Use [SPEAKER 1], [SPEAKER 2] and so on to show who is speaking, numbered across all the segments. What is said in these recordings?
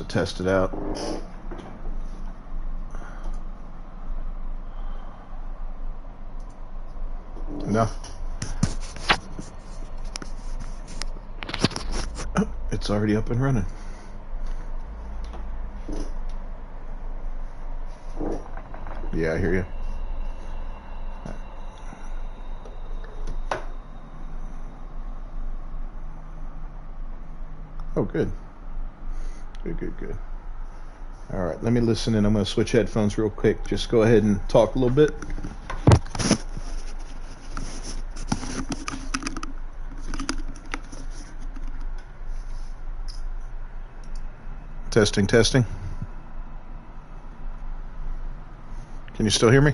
[SPEAKER 1] test it out. No. Oh, it's already up and running. Yeah, I hear you. Oh, good. Good. All right, let me listen in. I'm going to switch headphones real quick. Just go ahead and talk a little bit. Testing. Can you still hear me?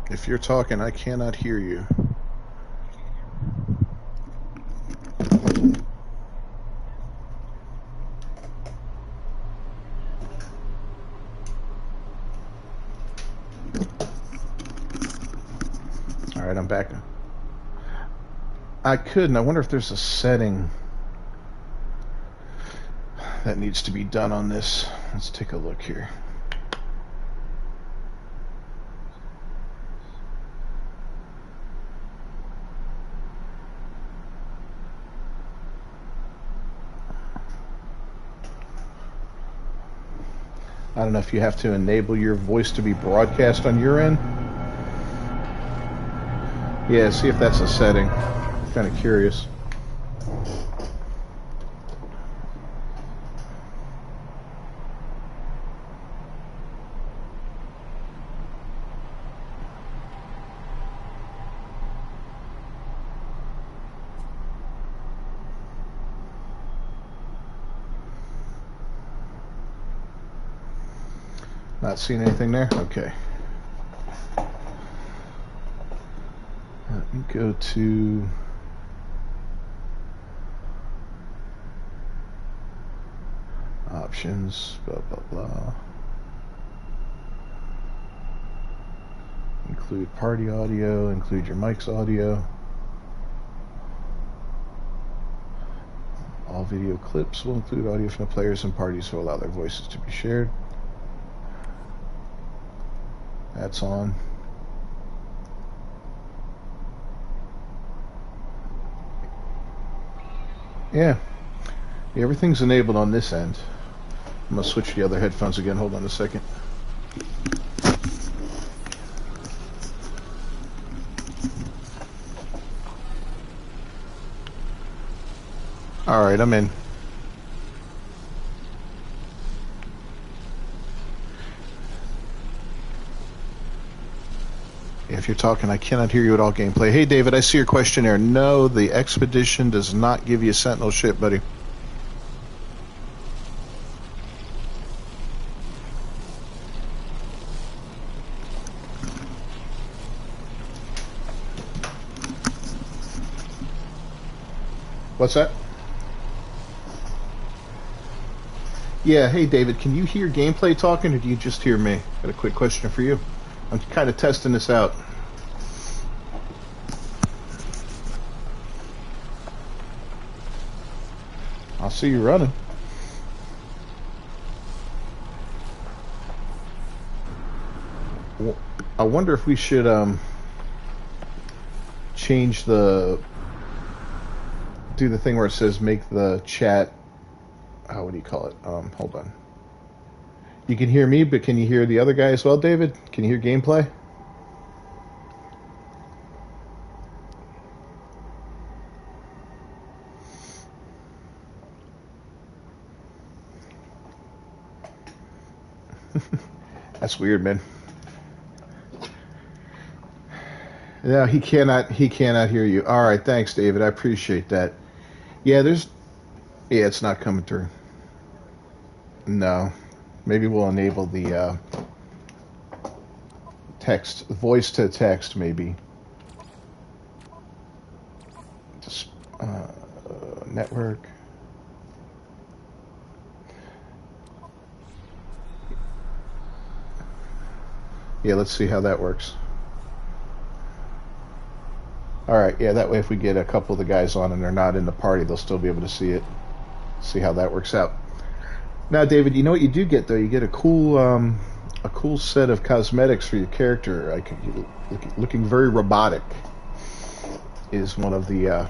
[SPEAKER 1] If you're talking, I cannot hear you. All right, I'm back. I could, and I wonder if there's a setting that needs to be done on this. Let's take a look here. I don't know if you have to enable your voice to be broadcast on your end. Yeah, see if that's a setting. I'm kind of curious. Not seeing anything there? Okay. Let me go to options, blah, blah, blah. Include party audio, include your mic's audio. All video clips will include audio from the players and parties who allow their voices to be shared. That's on. Yeah, everything's enabled on this end. I'm gonna switch to the other headphones again. Hold on a second. All right, I'm in. If you're talking, I cannot hear you at all, gameplay. Hey, David, I see your questionnaire. No, the Expedition does not give you Sentinel ship, buddy. What's that? Yeah, hey, David, can you hear gameplay talking, or do you just hear me? Got a quick question for you. I'm kind of testing this out. I'll see you running. I wonder if we should change do the thing where it says make the chat, what do you call it? Hold on. You can hear me, but can you hear the other guy as well, David? Can you hear gameplay? That's weird, man. No, he cannot hear you. All right, thanks, David. I appreciate that. Yeah, it's not coming through. No. Maybe we'll enable the text, voice to text, maybe. Just, network. Yeah, let's see how that works. All right, yeah, that way if we get a couple of the guys on and they're not in the party, they'll still be able to see it. See how that works out. Now, David, you know what you do get though? You get a cool set of cosmetics for your character. Like looking very robotic is one of the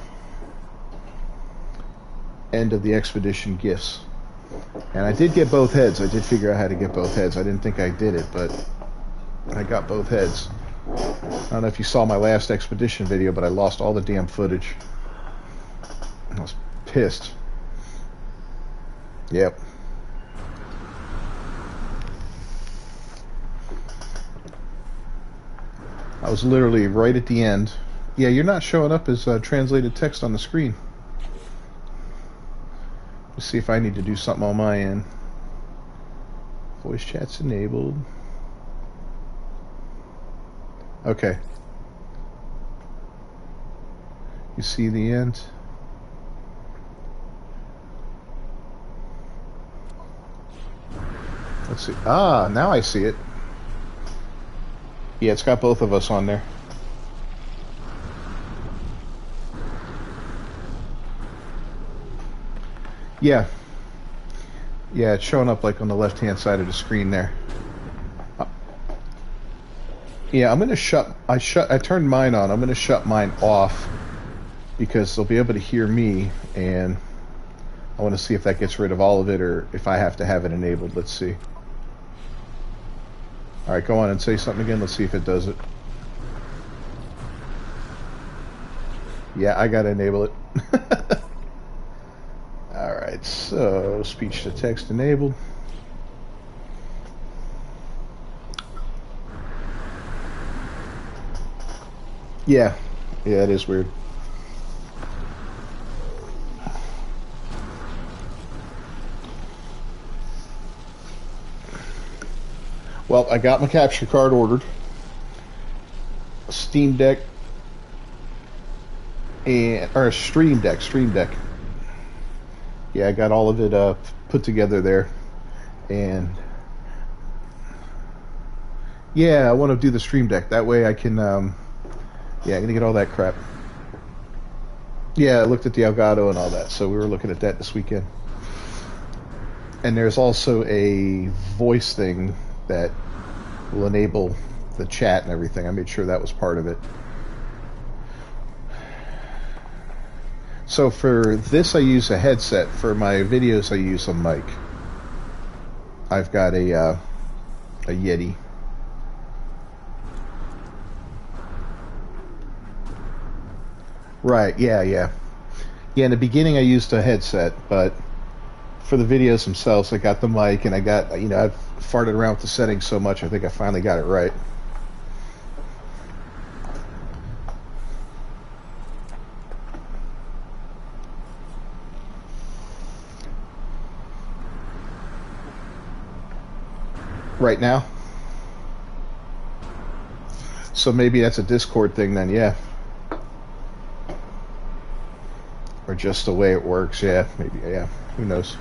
[SPEAKER 1] end of the expedition gifts. And I did get both heads. I did figure out how to get both heads. I didn't think I did it, but I got both heads. I don't know if you saw my last expedition video, but I lost all the damn footage. I was pissed. Yep. I was literally right at the end. Yeah, you're not showing up as translated text on the screen. Let's see if I need to do something on my end. Voice chat's enabled. Okay. You see the end? Let's see. Ah, now I see it. Yeah, it's got both of us on there. Yeah. Yeah, it's showing up like on the left-hand side of the screen there. Yeah, I'm gonna I turned mine on. I'm gonna shut mine off because they'll be able to hear me, and I want to see if that gets rid of all of it or if I have to have it enabled. Let's see. All right, go on and say something again. Let's see if it does it. Yeah, I gotta enable it. All right, so speech to text enabled. Yeah, it is weird. Well, I got my capture card ordered. Steam Deck or Stream Deck. Yeah, I got all of it put together there, and yeah, I want to do the Stream Deck. That way I can, yeah, I'm gonna get all that crap. Yeah, I looked at the Elgato and all that, so we were looking at that this weekend. And there's also a voice thing that will enable the chat and everything. I made sure that was part of it. So for this I use a headset. For my videos I use a mic. I've got a Yeti. Right, yeah. Yeah, in the beginning I used a headset, but for the videos themselves I got the mic, and I got, I've farted around with the settings so much I think I finally got it right. Right now? So maybe that's a Discord thing then, yeah. Or just the way it works, yeah, maybe, yeah, who knows.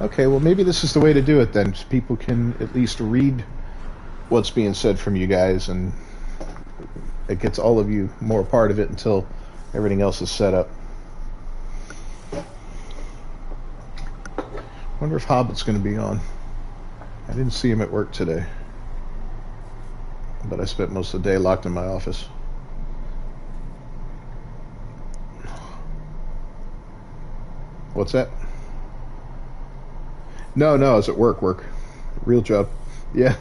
[SPEAKER 1] Okay, well maybe this is the way to do it then. So people can at least read what's being said from you guys, and it gets all of you more a part of it until everything else is set up. Wonder if Hobbit's going to be on. I didn't see him at work today, but I spent most of the day locked in my office. What's that? No, I was at work. Real job. Yeah.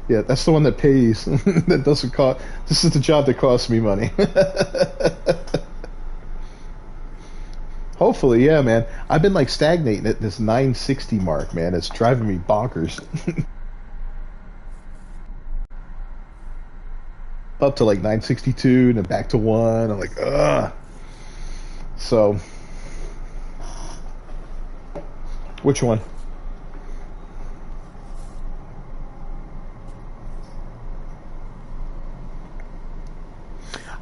[SPEAKER 1] Yeah, that's the one that pays. That doesn't cost. This is the job that costs me money. Hopefully, yeah, man. I've been like stagnating at this 960 mark, man. It's driving me bonkers. Up to like 962 and then back to 1. I'm like, ugh. So, which one?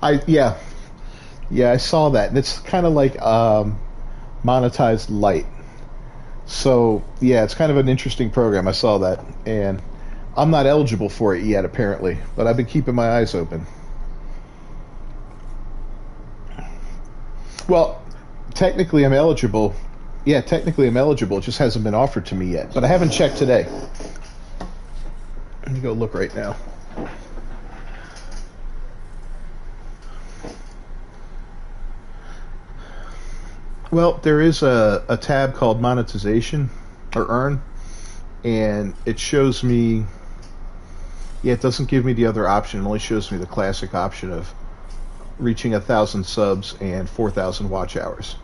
[SPEAKER 1] Yeah, I saw that, and it's kind of like monetized light. So yeah, it's kind of an interesting program. I saw that, and I'm not eligible for it yet, apparently, but I've been keeping my eyes open. Well, technically I'm eligible. Yeah, technically I'm eligible. It just hasn't been offered to me yet, but I haven't checked today. Let me go look right now. Well, there is a tab called monetization or earn, and it shows me. Yeah, it doesn't give me the other option. It only shows me the classic option of reaching 1,000 subs and 4,000 watch hours.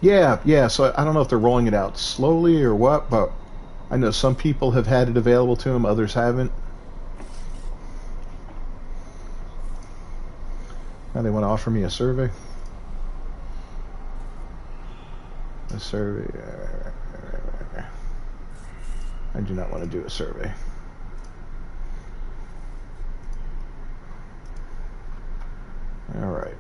[SPEAKER 1] Yeah. So I don't know if they're rolling it out slowly or what, but I know some people have had it available to them, others haven't. Now they want to offer me a survey. A survey. I do not want to do a survey. All right.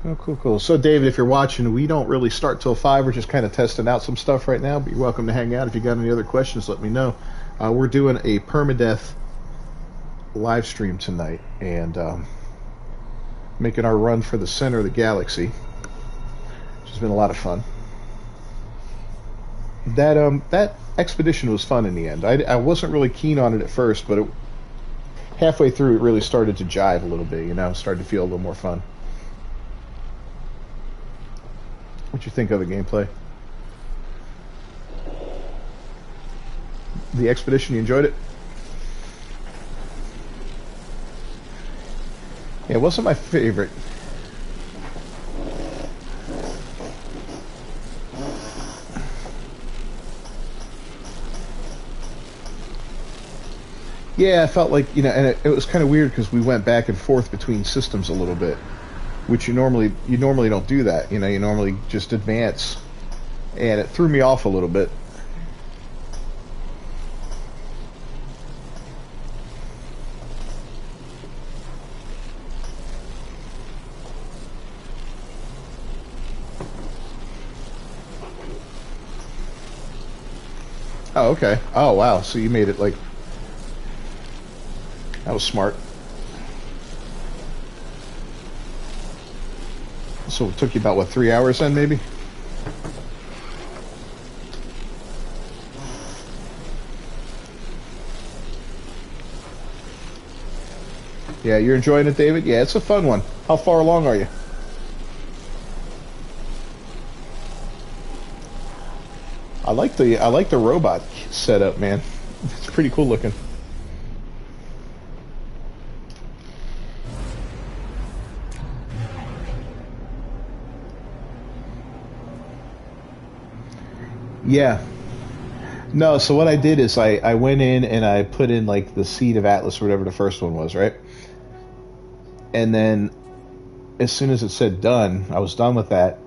[SPEAKER 1] Oh, cool. So, David, if you're watching, we don't really start till 5. We're just kind of testing out some stuff right now, but you're welcome to hang out. If you got any other questions, let me know. We're doing a permadeath live stream tonight, and making our run for the center of the galaxy, which has been a lot of fun. That expedition was fun in the end. I wasn't really keen on it at first, but halfway through it really started to jive a little bit. Started to feel a little more fun. What you think of the gameplay? The expedition, you enjoyed it? Yeah, it wasn't my favorite. Yeah, I felt like, and it was kind of weird because we went back and forth between systems a little bit, which you normally don't do that. You normally just advance, and it threw me off a little bit. Oh, okay. Oh, wow. So you made it like... That was smart. So it took you about, 3 hours then, maybe? Yeah, you're enjoying it, David? Yeah, it's a fun one. How far along are you? I like the robot setup, man. It's pretty cool looking. Yeah. No, so what I did is I went in and I put in like the Seed of Atlas or whatever the first one was, right? And then as soon as it said done, I was done with that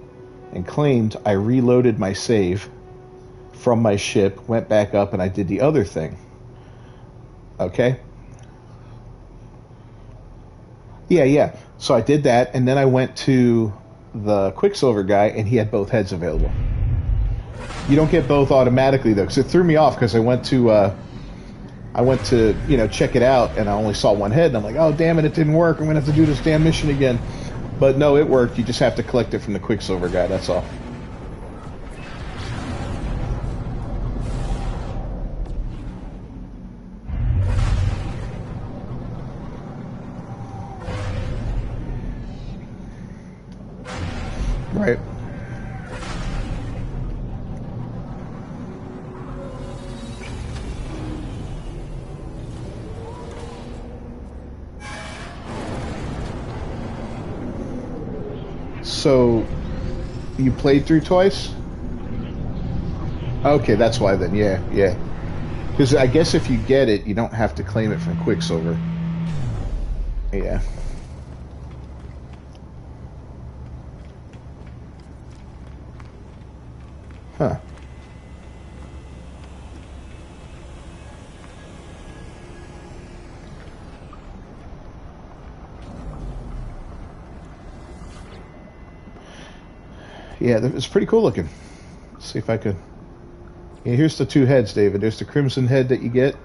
[SPEAKER 1] and claimed. I reloaded my save from my ship, went back up, and I did the other thing. Okay? Yeah. So I did that, and then I went to the Quicksilver guy, and he had both heads available. You don't get both automatically though, because it threw me off because I went to check it out, and I only saw one head, and I'm like, oh damn it, it didn't work. I'm gonna have to do this damn mission again. But no, it worked. You just have to collect it from the Quicksilver guy. That's all. Right. So, you played through twice? Okay, that's why then. Yeah. Because I guess if you get it, you don't have to claim it from Quicksilver. Yeah. Huh. Yeah, it's pretty cool looking. Let's see if I could. Yeah, here's the two heads, David. There's the crimson head that you get,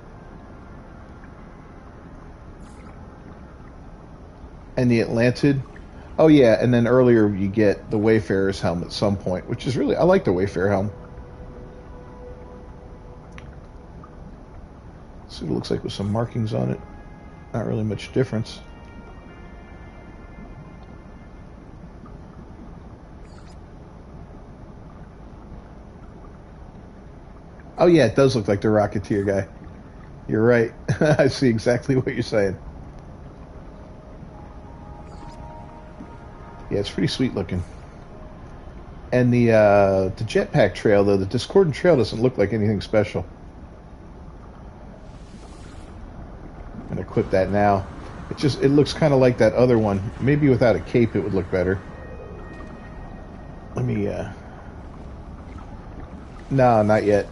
[SPEAKER 1] and the Atlantid. Oh yeah, and then earlier you get the Wayfarer's helm at some point, which is really, I like the Wayfarer helm. Let's see what it looks like with some markings on it. Not really much difference. Oh yeah, it does look like the Rocketeer guy. You're right. I see exactly what you're saying. Yeah, it's pretty sweet looking. And the jetpack trail, though, the Discordant trail doesn't look like anything special. I'm gonna equip that now. It looks kind of like that other one. Maybe without a cape, it would look better. Let me. No, not yet.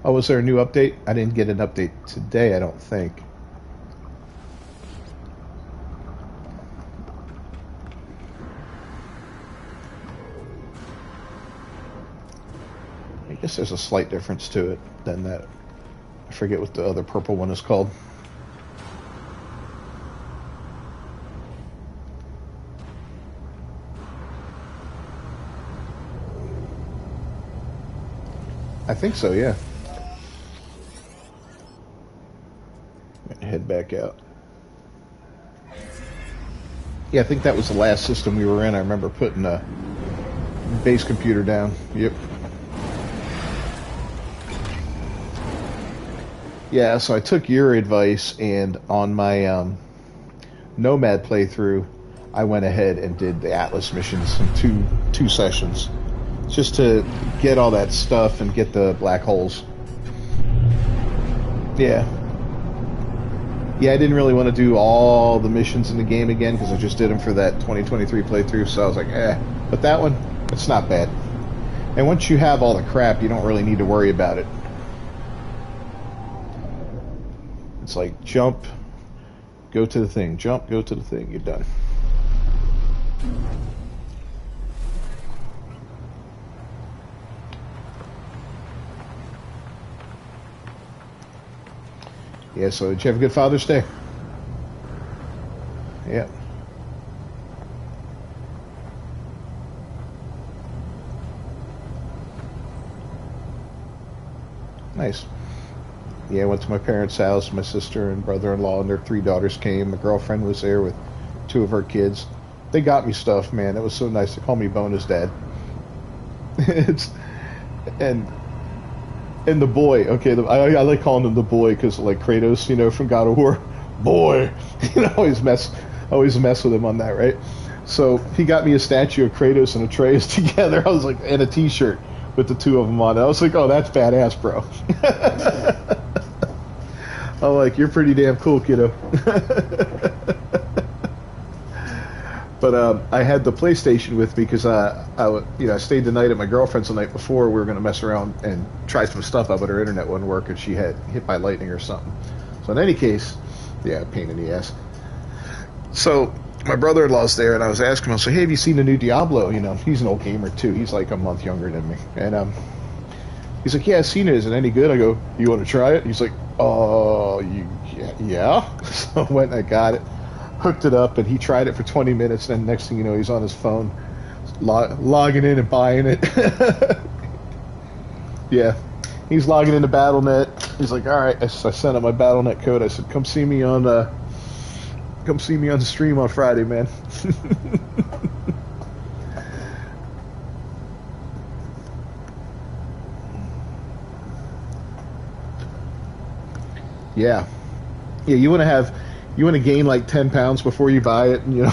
[SPEAKER 1] Oh, was there a new update? I didn't get an update today, I don't think. I guess there's a slight difference to it than that. I forget what the other purple one is called. I think so, yeah. Head back out. Yeah, I think that was the last system we were in. I remember putting a base computer down. Yep. Yeah, so I took your advice, and on my Nomad playthrough, I went ahead and did the Atlas missions in two sessions, just to get all that stuff and get the black holes. Yeah. Yeah, I didn't really want to do all the missions in the game again because I just did them for that 2023 playthrough, so I was like, eh. But that one, it's not bad. And once you have all the crap, you don't really need to worry about it. It's like jump, go to the thing, jump, go to the thing, you're done. Yeah, so did you have a good Father's Day? Yeah. Nice. Yeah, I went to my parents' house. My sister and brother-in-law and their 3 daughters came. My girlfriend was there with 2 of her kids. They got me stuff, man. It was so nice. They call me Bonus Dad. And the boy, okay, I like calling him the boy because like Kratos, you know, from God of War, boy, you know, always mess with him on that, right? So he got me a statue of Kratos and Atreus together. I was like, and a T-shirt with the 2 of them on it. I was like, oh, that's badass, bro. I'm like, you're pretty damn cool, kiddo. But I had the PlayStation with me because I stayed the night at my girlfriend's the night before. We were going to mess around and try some stuff out, but her internet wouldn't work and she had hit by lightning or something. So in any case, yeah, pain in the ass. So my brother-in-law's there, and I was asking him, I was like, hey, have you seen the new Diablo? You know, he's an old gamer too. He's like a month younger than me. And he's like, yeah, I've seen it. Is it any good? I go, you want to try it? He's like, oh, yeah. So I went and I got it. Hooked it up, and he tried it for 20 minutes, and then next thing you know, he's on his phone logging in and buying it. Yeah, he's logging into Battle.net. He's like, all right, I sent him my Battle.net code. I said, come see me on the stream on Friday, man. Yeah, you want to gain like 10 pounds before you buy it, and, you know,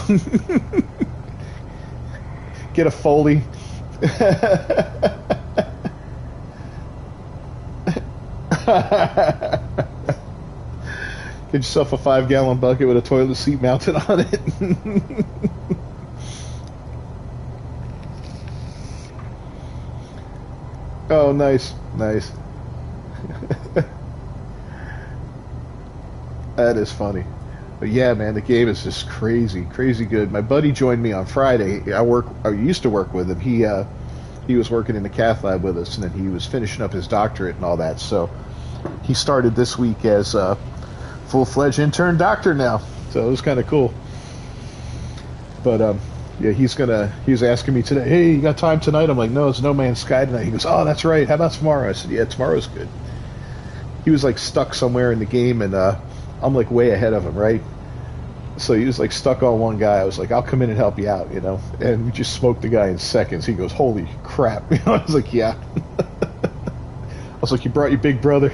[SPEAKER 1] get a Foley. Get yourself a 5-gallon bucket with a toilet seat mounted on it. Oh, nice, nice. That is funny. But yeah, man, the game is just crazy, crazy good. My buddy joined me on Friday. I used to work with him. He was working in the cath lab with us, and then he was finishing up his doctorate and all that. So he started this week as a full-fledged intern doctor now. So it was kind of cool. But yeah, he's asking me today, hey, you got time tonight? I'm like, no, it's No Man's Sky tonight. He goes, oh, that's right. How about tomorrow? I said, yeah, tomorrow's good. He was like stuck somewhere in the game, and I'm like way ahead of him, right? So he was like stuck on one guy. I was like, I'll come in and help you out, you know? And we just smoked the guy in seconds. He goes, holy crap. You know, I was like, yeah. I was like, you brought your big brother.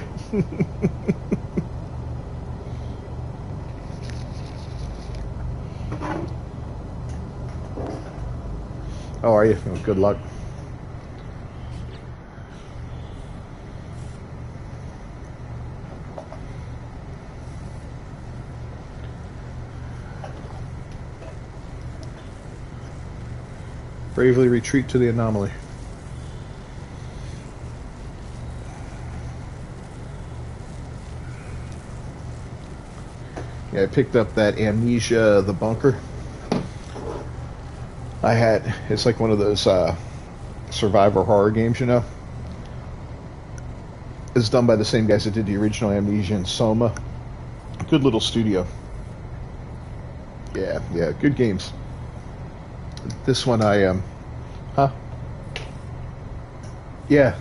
[SPEAKER 1] How are you? Oh, good luck. Bravely retreat to the anomaly. Yeah, I picked up that Amnesia the Bunker. It's like one of those survivor horror games, you know. It's done by the same guys that did the original Amnesia and Soma. Good little studio. Yeah, good games. This one huh? Yeah.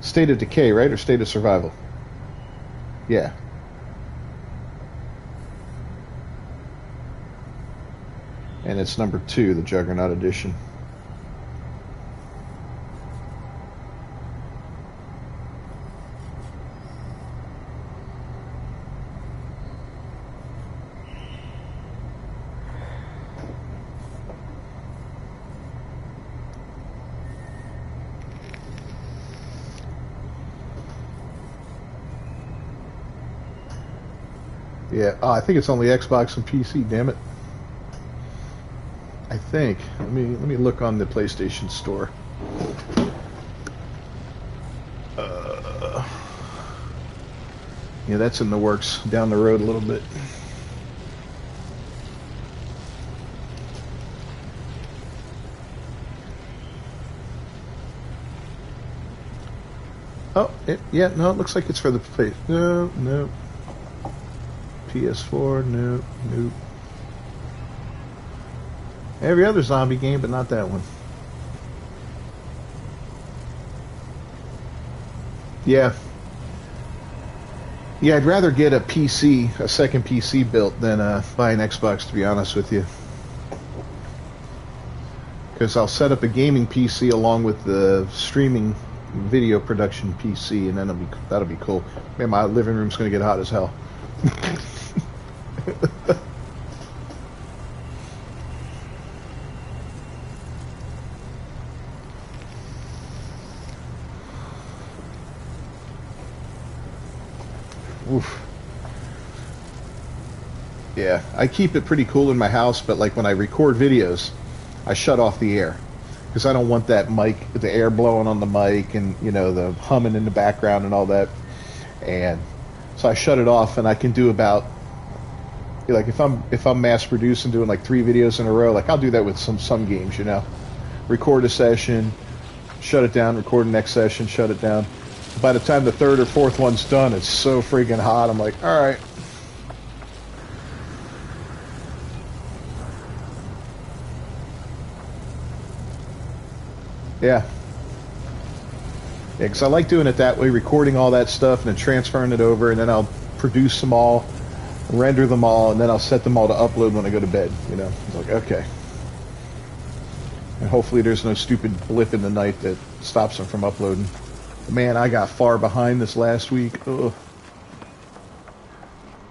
[SPEAKER 1] State of Decay, right? Or State of Survival? Yeah. And it's number 2, the Juggernaut edition. Yeah, I think it's only Xbox and PC, damn it. I think. Let me look on the PlayStation Store. Yeah, that's in the works down the road a little bit. Oh, yeah, no, it looks like it's for the play. No. PS4, nope. Every other zombie game, but not that one. Yeah, I'd rather get a PC, a second PC built than buy an Xbox, to be honest with you. Because I'll set up a gaming PC along with the streaming video production PC, and then that'll be cool. Man, my living room's gonna get hot as hell. Oof. Yeah, I keep it pretty cool in my house, but like when I record videos, I shut off the air because I don't want that mic, the air blowing on the mic, and you know the humming in the background and all that. And so I shut it off, and I can do about, like, if I'm mass producing, doing like 3 videos in a row, like I'll do that with some games, you know. Record a session, shut it down, record the next session, shut it down. By the time the 3rd or 4th one's done, it's so freaking hot. I'm like, all right. Yeah, because I like doing it that way, recording all that stuff and then transferring it over, and then I'll produce them all, render them all, and then I'll set them all to upload when I go to bed, you know. It's like, okay. And hopefully there's no stupid blip in the night that stops them from uploading. Man, I got far behind this last week. Ugh.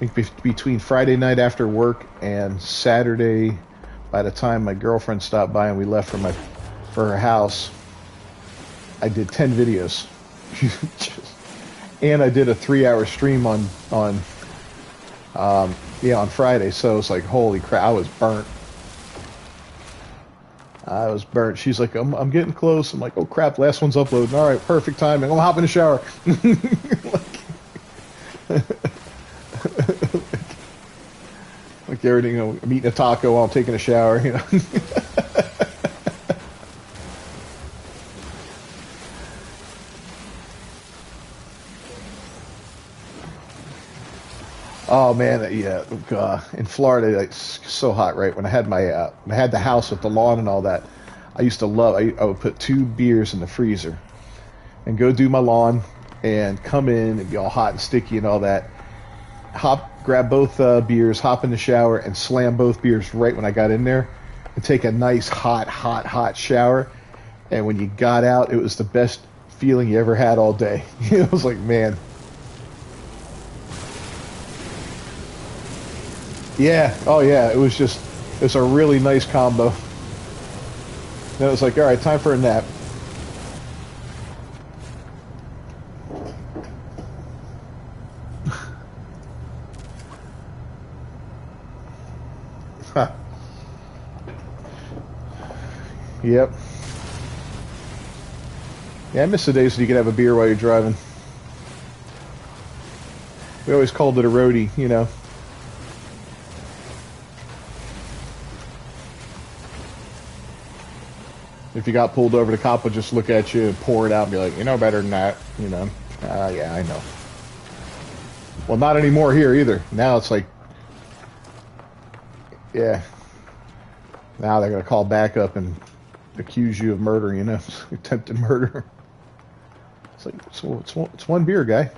[SPEAKER 1] think between Friday night after work and Saturday, by the time my girlfriend stopped by and we left for her house, I did 10 videos. And I did a 3-hour stream on Friday. So it's like, holy crap, I was burnt. She's like, I'm getting close. I'm like, oh crap, last one's uploading. All right, perfect timing. I'm hopping in the shower. like everything, I'm eating a taco while I'm taking a shower, Oh man, yeah. In Florida, it's so hot, right? When I had I had the house with the lawn and all that, I used to love. I would put 2 beers in the freezer, and go do my lawn, and come in and be all hot and sticky and all that. Grab both beers, hop in the shower, and slam both beers right when I got in there, and take a nice hot shower. And when you got out, it was the best feeling you ever had all day. I was like, man. Yeah. Oh, yeah. It's a really nice combo. Then it was like, all right, time for a nap. Huh. Yep. Yeah, I miss the days when you could have a beer while you're driving. We always called it a roadie, If you got pulled over, the cop would just look at you and pour it out and be like, you know better than that, Yeah, I know. Well, not anymore here either. Now it's like, yeah. Now they're going to call back up and accuse you of murder, attempted murder. It's like, it's one beer, guy.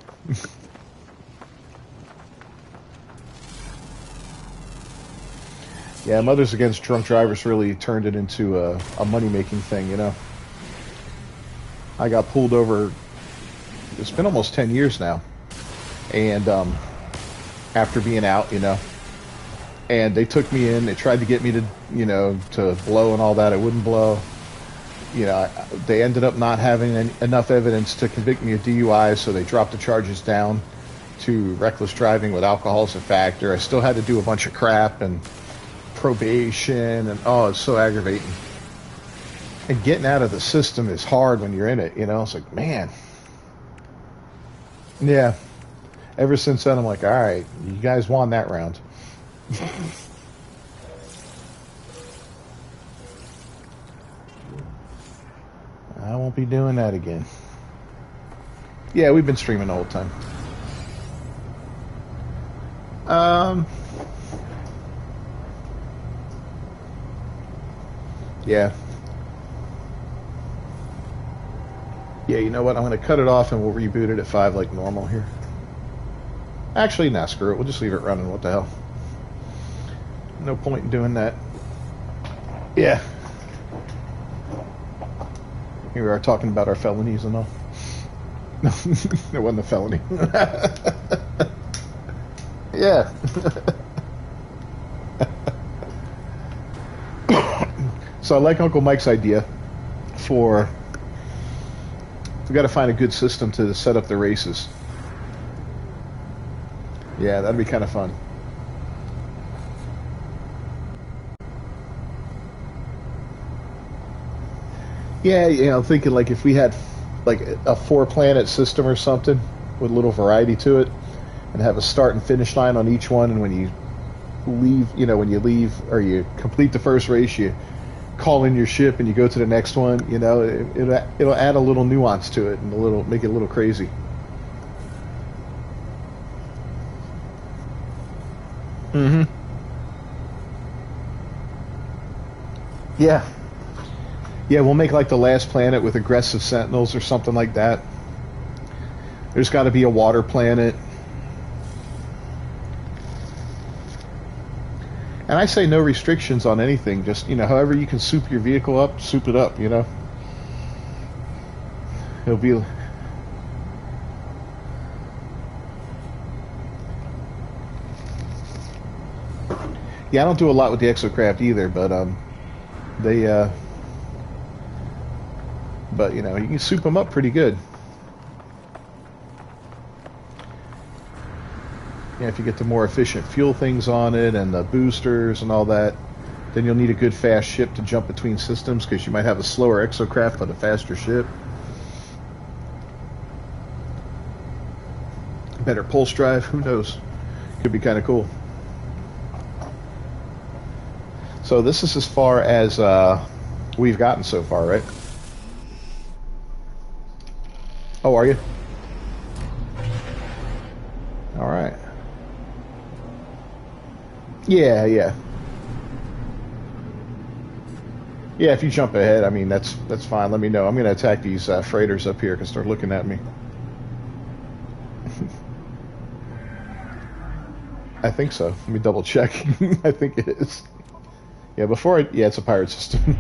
[SPEAKER 1] Yeah, Mothers Against Drunk Drivers really turned it into a money-making thing, I got pulled over, it's been almost 10 years now, and after being out, and they took me in, they tried to get me to, to blow and all that, I wouldn't blow. They ended up not having enough evidence to convict me of DUI, so they dropped the charges down to reckless driving with alcohol as a factor. I still had to do a bunch of crap, and probation, and it's so aggravating. And getting out of the system is hard when you're in it, It's like, man. Yeah. Ever since then, I'm like, all right, you guys won that round. I won't be doing that again. Yeah, we've been streaming the whole time. Yeah. Yeah, you know what? I'm going to cut it off and we'll reboot it at 5 like normal here. Actually, nah, screw it. We'll just leave it running. What the hell? No point in doing that. Yeah. Here we are talking about our felonies and all. No, it wasn't a felony. Yeah. So I like Uncle Mike's idea we got to find a good system to set up the races. Yeah, that'd be kind of fun. Yeah, thinking like if we had like a 4-planet system or something with a little variety to it, and have a start and finish line on each one, and when you leave or you complete the first race, you call in your ship and you go to the next one, it'll add a little nuance to it and make it a little crazy. Mm-hmm. Yeah. Yeah, we'll make like the last planet with aggressive sentinels or something like that. There's got to be a water planet. And I say no restrictions on anything. Just, however you can soup your vehicle up, soup it up, It'll be... Yeah, I don't do a lot with the exocraft either, but they but you know, you can soup them up pretty good. Yeah, if you get the more efficient fuel things on it and the boosters and all that, then you'll need a good fast ship to jump between systems because you might have a slower exocraft but a faster ship. Better pulse drive, who knows? Could be kind of cool. So this is as far as we've gotten so far, right? Oh, are you? All right. Yeah, yeah. Yeah, if you jump ahead, I mean, that's fine. Let me know. I'm going to attack these freighters up here because they're looking at me. I think so. Let me double check. I think it is. Yeah, yeah, it's a pirate system.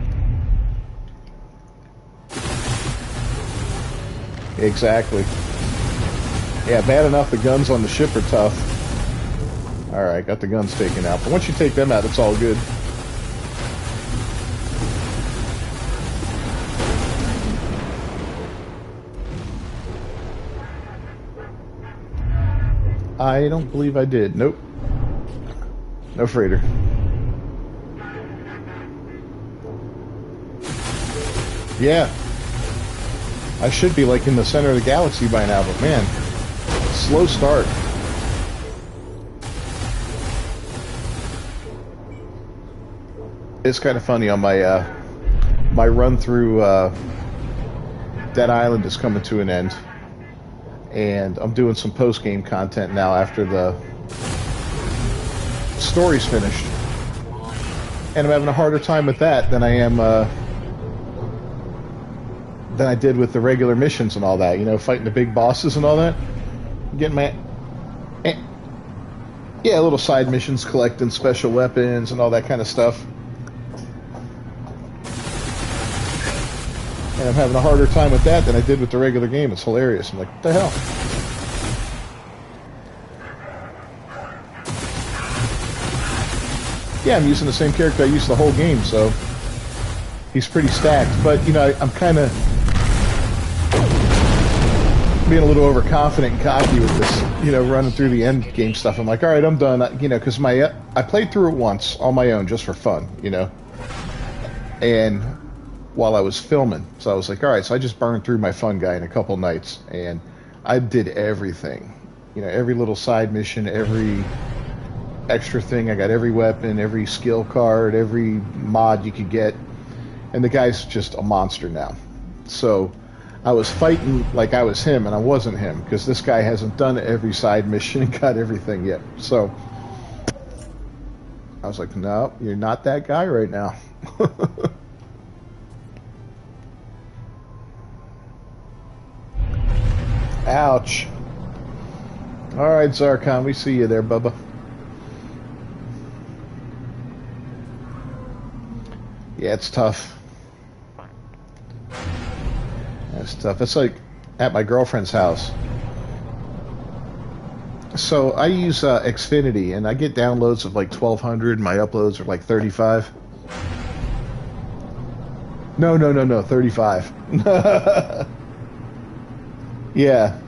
[SPEAKER 1] Exactly. Yeah, bad enough the guns on the ship are tough. Alright, got the guns taken out. But once you take them out, it's all good. I don't believe I did. Nope. No freighter. Yeah. I should be like in the center of the galaxy by now, but man, slow start. It's kind of funny on my my run through Dead Island is coming to an end, and I'm doing some post-game content now after the story's finished, and I'm having a harder time with that than I am than I did with the regular missions and all that. You know, fighting the big bosses and all that. Getting my yeah, little side missions, collecting special weapons and all that kind of stuff. And I'm having a harder time with that than I did with the regular game. It's hilarious. I'm like, what the hell? Yeah, I'm using the same character I used the whole game, so he's pretty stacked. But, you know, I'm kind of being a little overconfident and cocky with this, you know, running through the end game stuff. I'm like, all right, I'm done. You know, because I played through it once on my own just for fun, you know, and while I was filming, so I was like, all right, so I just burned through my fun guy in a couple nights, and I did everything, you know, every little side mission, every extra thing. I got every weapon, every skill card, every mod you could get, and the guy's just a monster now. So I was fighting like I was him, and I wasn't him, because this guy hasn't done every side mission and got everything yet. So I was like, no, you're not that guy right now. Ouch. Alright, Zarkon, we see you there, Bubba. Yeah, it's tough. It's tough. It's like at my girlfriend's house. So I use Xfinity, and I get downloads of like 1,200. My uploads are like 35. No, 35. Yeah.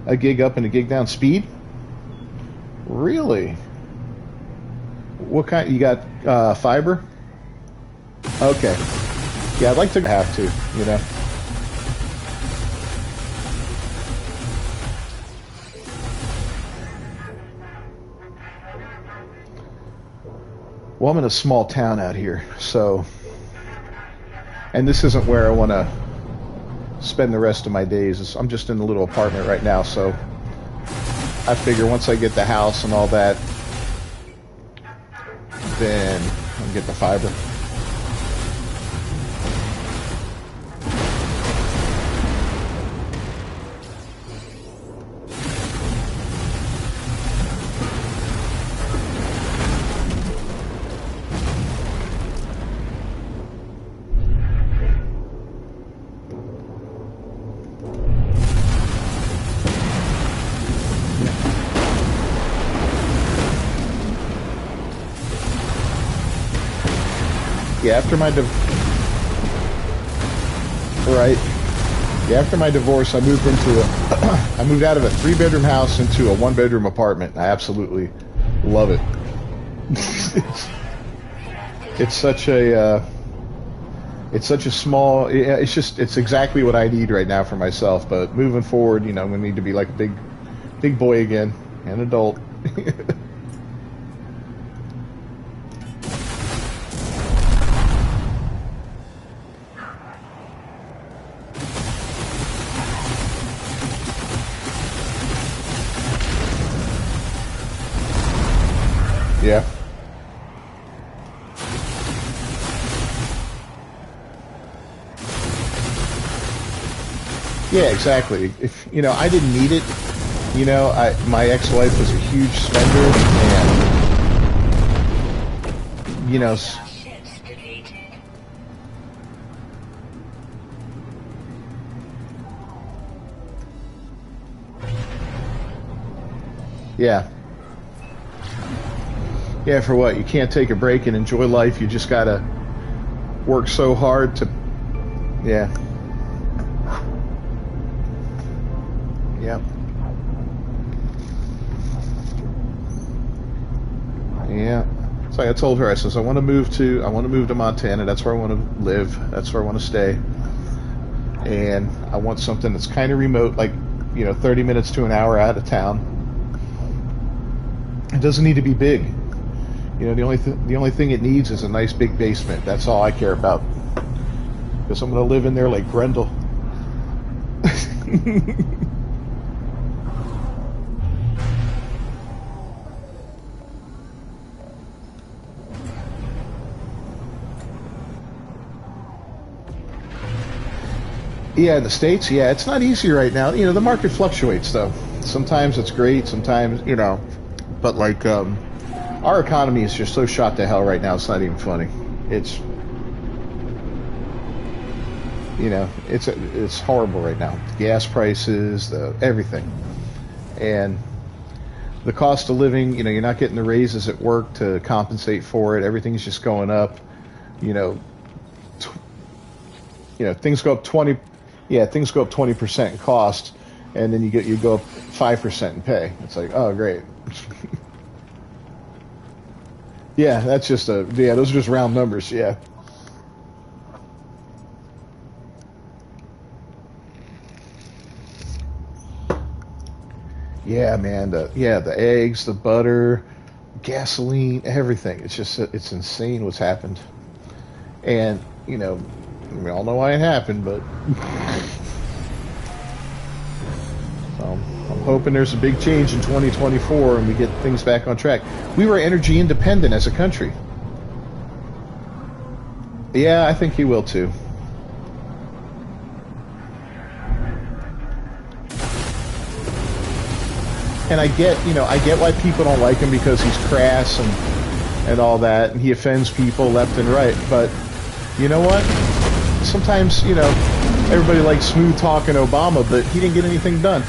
[SPEAKER 1] A gig up and a gig down speed? Really? What kind? You got fiber? Okay. Yeah, I'd like to have to, you know. Well, I'm in a small town out here, so... And this isn't where I want to spend the rest of my days. I'm just in a little apartment right now, so I figure once I get the house and all that, then I'll get the fiber. Yeah, after my right. Yeah, after my divorce, I moved into a I moved out of a 3-bedroom house into a 1-bedroom apartment. I absolutely love it. It's such a it's such a small. It's exactly what I need right now for myself. But moving forward, you know, we need to be like a big boy again, an adult. Yeah. Yeah, exactly. If you know, I didn't need it. You know, my ex-wife was a huge spender, and you know, yeah, yeah. For what? You can't take a break and enjoy life. You just gotta work so hard to, yeah, yeah, yeah. It's like I told her. I says I want to move to Montana. That's where I want to live. That's where I want to stay. And I want something that's kind of remote, like, you know, 30 minutes to an hour out of town. It doesn't need to be big. You know, the only thing it needs is a nice big basement. That's all I care about. Because I'm going to live in there like Grendel. Yeah, in the States, yeah, it's not easy right now. You know, the market fluctuates, though. Sometimes it's great, sometimes, you know, but like, our economy is just so shot to hell right now, it's not even funny. It's, you know, it's horrible right now. Gas prices, everything. And the cost of living, you know, you're not getting the raises at work to compensate for it. Everything's just going up. You know, things go up 20. Yeah, things go up 20% in cost, and then you go up 5% in pay. It's like, oh, great. Yeah, those are just round numbers. Yeah. Yeah, man. The eggs, the butter, gasoline, everything. It's insane what's happened. And, you know, we all know why it happened, but I'm hoping there's a big change in 2024 and we get things back on track. We were energy independent as a country. Yeah, I think he will too. And I get why people don't like him, because he's crass and all that, and he offends people left and right. But you know what? Sometimes, you know, everybody likes smooth talking Obama, but he didn't get anything done.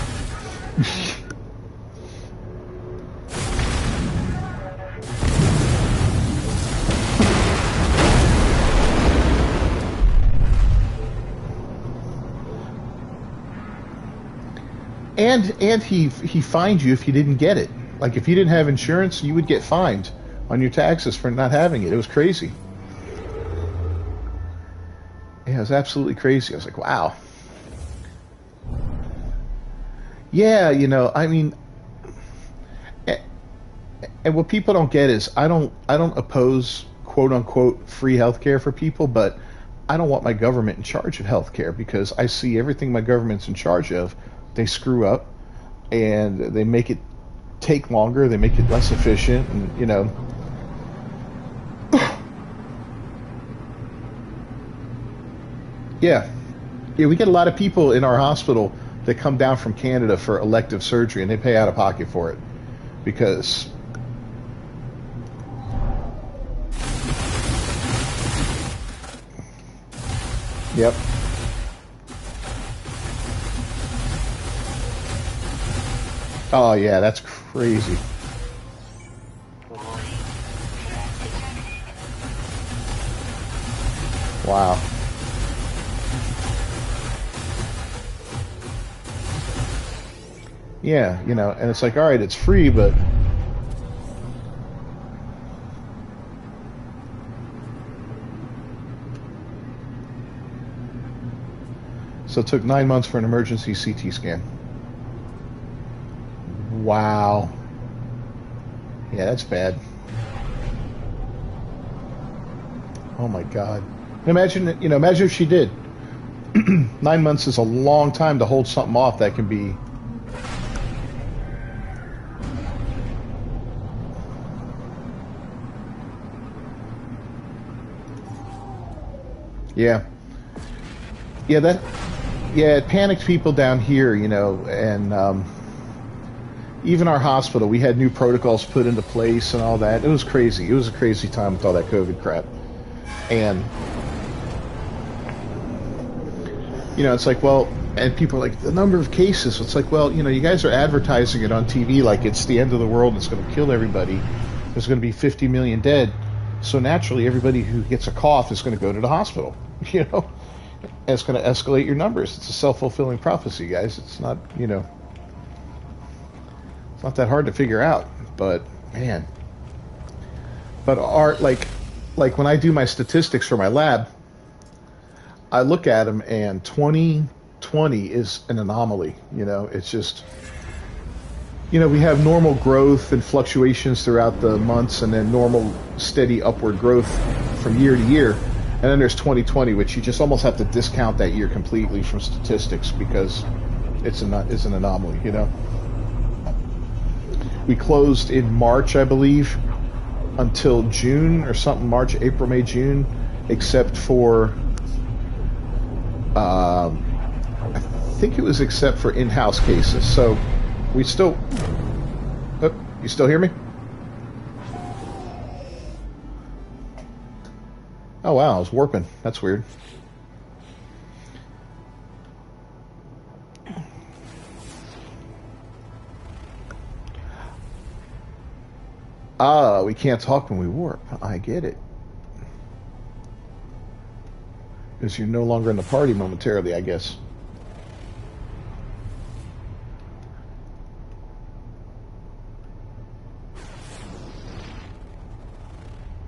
[SPEAKER 1] And he fined you if you didn't get it. Like, if you didn't have insurance, you would get fined on your taxes for not having it. It was crazy. Yeah, it was absolutely crazy. I was like, wow. Yeah, you know, I mean, and what people don't get is I don't oppose quote unquote free healthcare for people, but I don't want my government in charge of healthcare, because I see everything my government's in charge of, they screw up and they make it take longer, they make it less efficient, and you know. Yeah. Yeah, we get a lot of people in our hospital that come down from Canada for elective surgery, and they pay out of pocket for it because. Yep. Oh yeah, that's crazy. Wow. Yeah, you know, and it's like, all right, it's free, but so it took 9 months for an emergency CT scan. Wow. Yeah, that's bad. Oh my God. Imagine, you know, imagine if she did. 9 months is a long time to hold something off that can be. Yeah. Yeah, it panicked people down here, you know, and even our hospital, we had new protocols put into place and all that. It was crazy. It was a crazy time with all that COVID crap. And, you know, it's like, well, and people are like, the number of cases. It's like, well, you know, you guys are advertising it on TV like it's the end of the world, it's going to kill everybody. There's going to be 50 million dead. So naturally, everybody who gets a cough is going to go to the hospital, you know? And it's going to escalate your numbers. It's a self-fulfilling prophecy, guys. It's not, you know, it's not that hard to figure out. But, man. But like when I do my statistics for my lab, I look at them and 2020 is an anomaly. You know, it's just, you know, we have normal growth and fluctuations throughout the months and then normal steady upward growth from year to year. And then there's 2020, which you just almost have to discount that year completely from statistics because it's an anomaly, you know. We closed in March, I believe, until June or something, March, April, May, June, except for, I think it was except for in-house cases. So we still, oh, you still hear me? Oh wow, I was warping. That's weird. Ah, we can't talk when we warp. I get it. Because you're no longer in the party momentarily, I guess.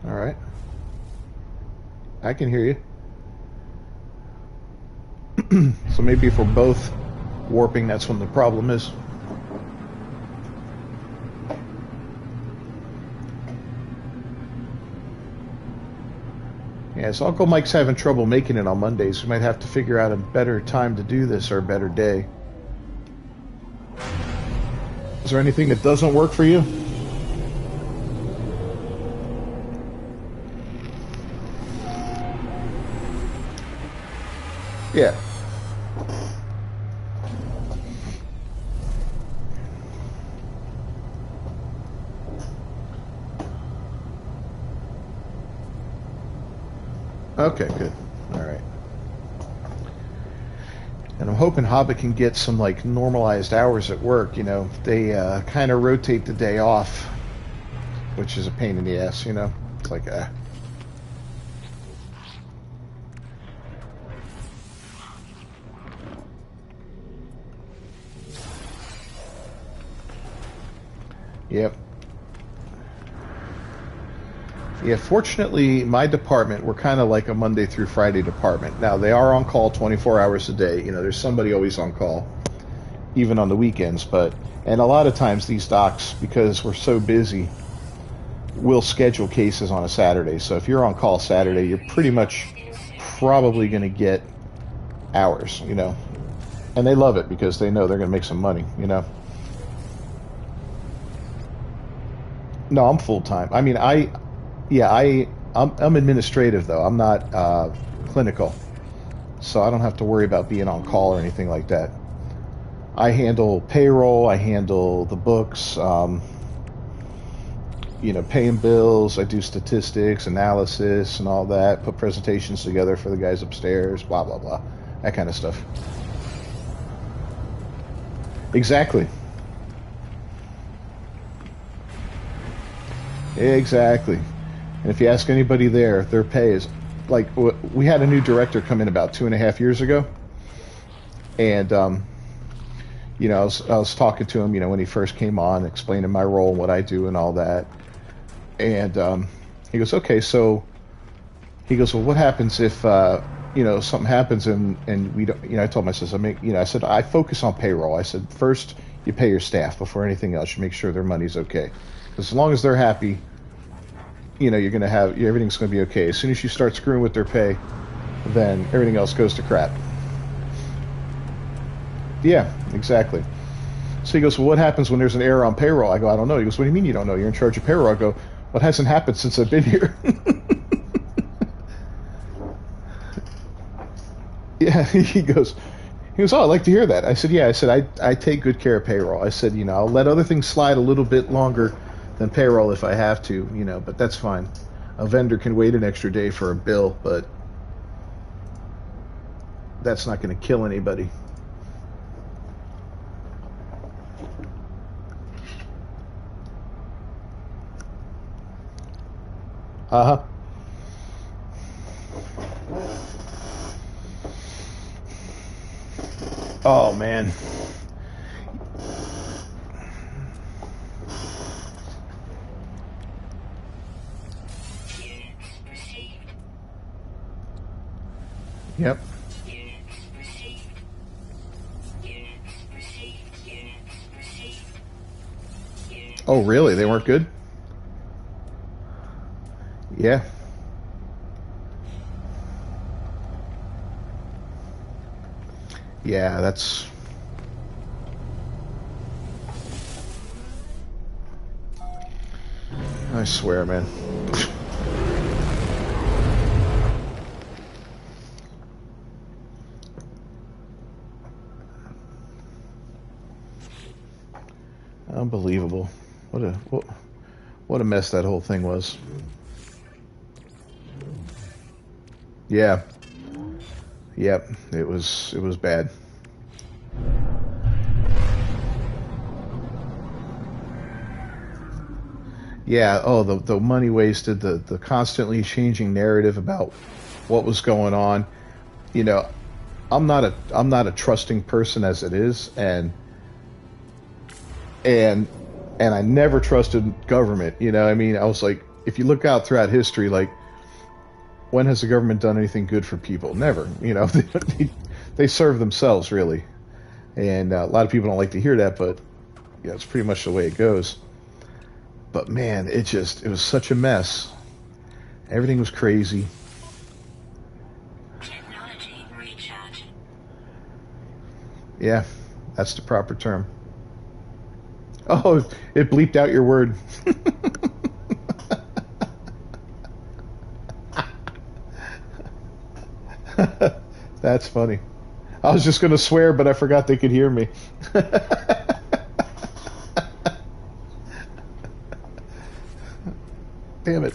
[SPEAKER 1] All right. I can hear you. So maybe if we're both warping, that's when the problem is. Yeah, so Uncle Mike's having trouble making it on Mondays. We might have to figure out a better time to do this or a better day. Is there anything that doesn't work for you? Yeah. Okay, good. All right. And I'm hoping Hobbit can get some like normalized hours at work. You know, they kind of rotate the day off, which is a pain in the ass. You know, it's like Yep. Yeah, fortunately, my department, we're kind of like a Monday through Friday department. Now, they are on call 24 hours a day. You know, there's somebody always on call, even on the weekends. And a lot of times these docs, because we're so busy, will schedule cases on a Saturday. So if you're on call Saturday, you're pretty much probably going to get hours, you know. And they love it because they know they're going to make some money, you know. No, I'm full-time. I mean, I'm administrative though. I'm not clinical, so I don't have to worry about being on call or anything like that. I handle payroll. I handle the books. You know, paying bills. I do statistics, analysis, and all that. Put presentations together for the guys upstairs. Blah blah blah. That kind of stuff. Exactly. Exactly. And if you ask anybody there, their pay is like we had a new director come in about 2.5 years ago, and I was talking to him, when he first came on, explaining my role and what I do and all that, and he goes, okay, so he goes, well, what happens if something happens and we don't, I told him, I says, I said, I focus on payroll. I said, first you pay your staff before anything else. You make sure their money's okay. As long as they're happy, you're going to have, everything's going to be okay. As soon as you start screwing with their pay, then everything else goes to crap. Yeah, exactly. So he goes, well, what happens when there's an error on payroll? I go, I don't know. He goes, what do you mean you don't know? You're in charge of payroll. I go, what hasn't happened since I've been here? Yeah, he goes, oh, I'd like to hear that. I said, yeah, I said, I take good care of payroll. I said, I'll let other things slide a little bit longer than payroll if I have to, but that's fine. A vendor can wait an extra day for a bill, but that's not going to kill anybody. Uh-huh. Oh, man. Yep. Oh, really? They weren't good? Yeah. Yeah, that's... I swear, man. Unbelievable. What a mess that whole thing was. Yeah. Yep. It was bad. Yeah, oh, the money wasted, the constantly changing narrative about what was going on. You know, I'm not a trusting person as it is, and and I never trusted government. I mean, I was like, if you look out throughout history, like, when has the government done anything good for people? Never. They serve themselves, really. And a lot of people don't like to hear that, but yeah, it's pretty much the way it goes. But man, it was such a mess. Everything was crazy.
[SPEAKER 2] Technology recharge.
[SPEAKER 1] Yeah, that's the proper term. Oh, it bleeped out your word. That's funny. I was just going to swear, but I forgot they could hear me. Damn it.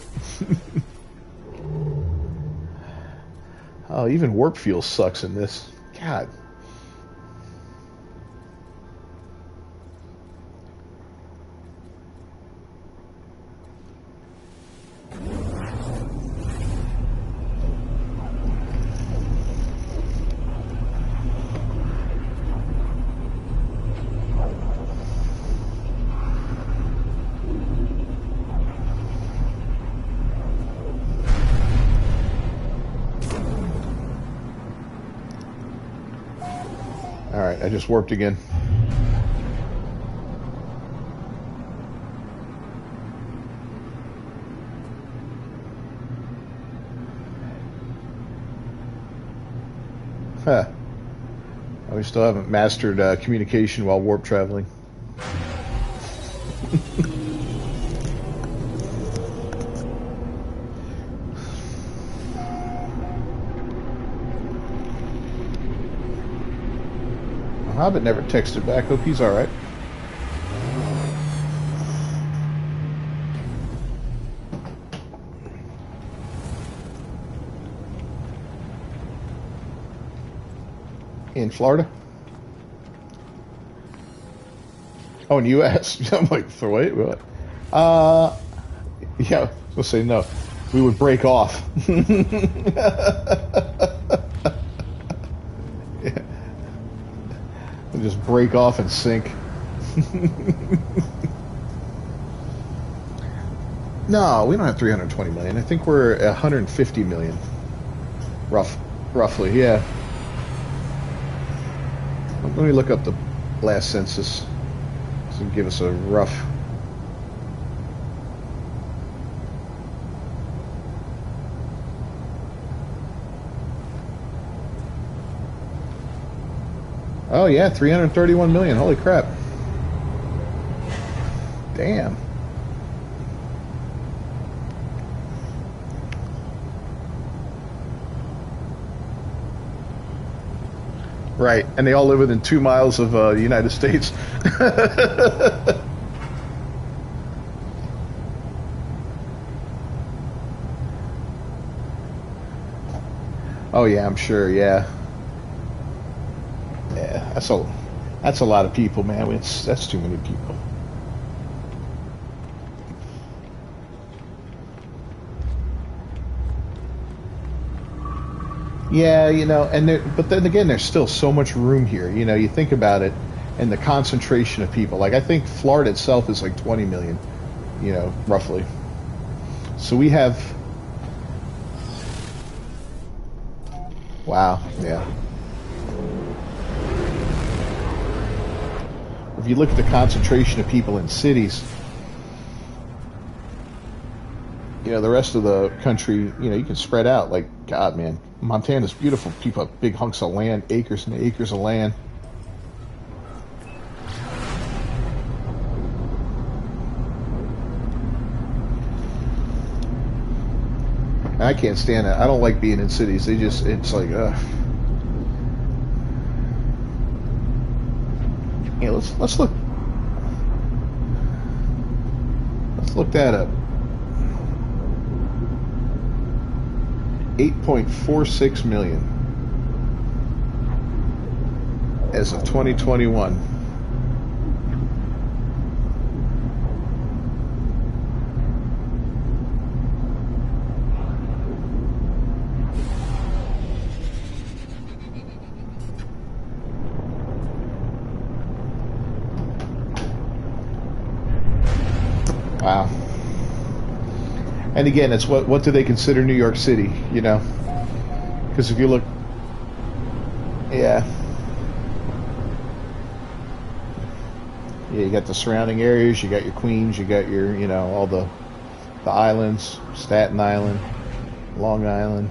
[SPEAKER 1] Oh, even warp fuel sucks in this. God. Alright, I just warped again. Huh. We still haven't mastered communication while warp traveling. Hobbit never texted back. Hope he's alright. In Florida? Oh, in U.S. I'm like, wait, what? Yeah, I was going to say no. we would break off. Yeah. We'd just break off and sink. No, we don't have 320 million. I think we're 150 million. Roughly, yeah. Let me look up the last census to give us a rough. Oh yeah, 331 million. Holy crap. Damn. Right, and they all live within 2 miles of the United States. Oh yeah, I'm sure. Yeah, yeah. That's a lot of people, man. That's too many people. Yeah, but then again, there's still so much room here. You think about it, and the concentration of people. Like I think Florida itself is like 20 million, roughly. So we have. Wow. Yeah. If you look at the concentration of people in cities, the rest of the country, you can spread out. Like God, man, Montana's beautiful. People have big hunks of land, acres and acres of land. I can't stand it. I don't like being in cities. It's like, yeah, let's look that up. 8.46 million as of 2021. Wow. And again, it's what do they consider New York City, Because if you look, yeah, you got the surrounding areas, you got your Queens, you got your, all the islands, Staten Island, Long Island.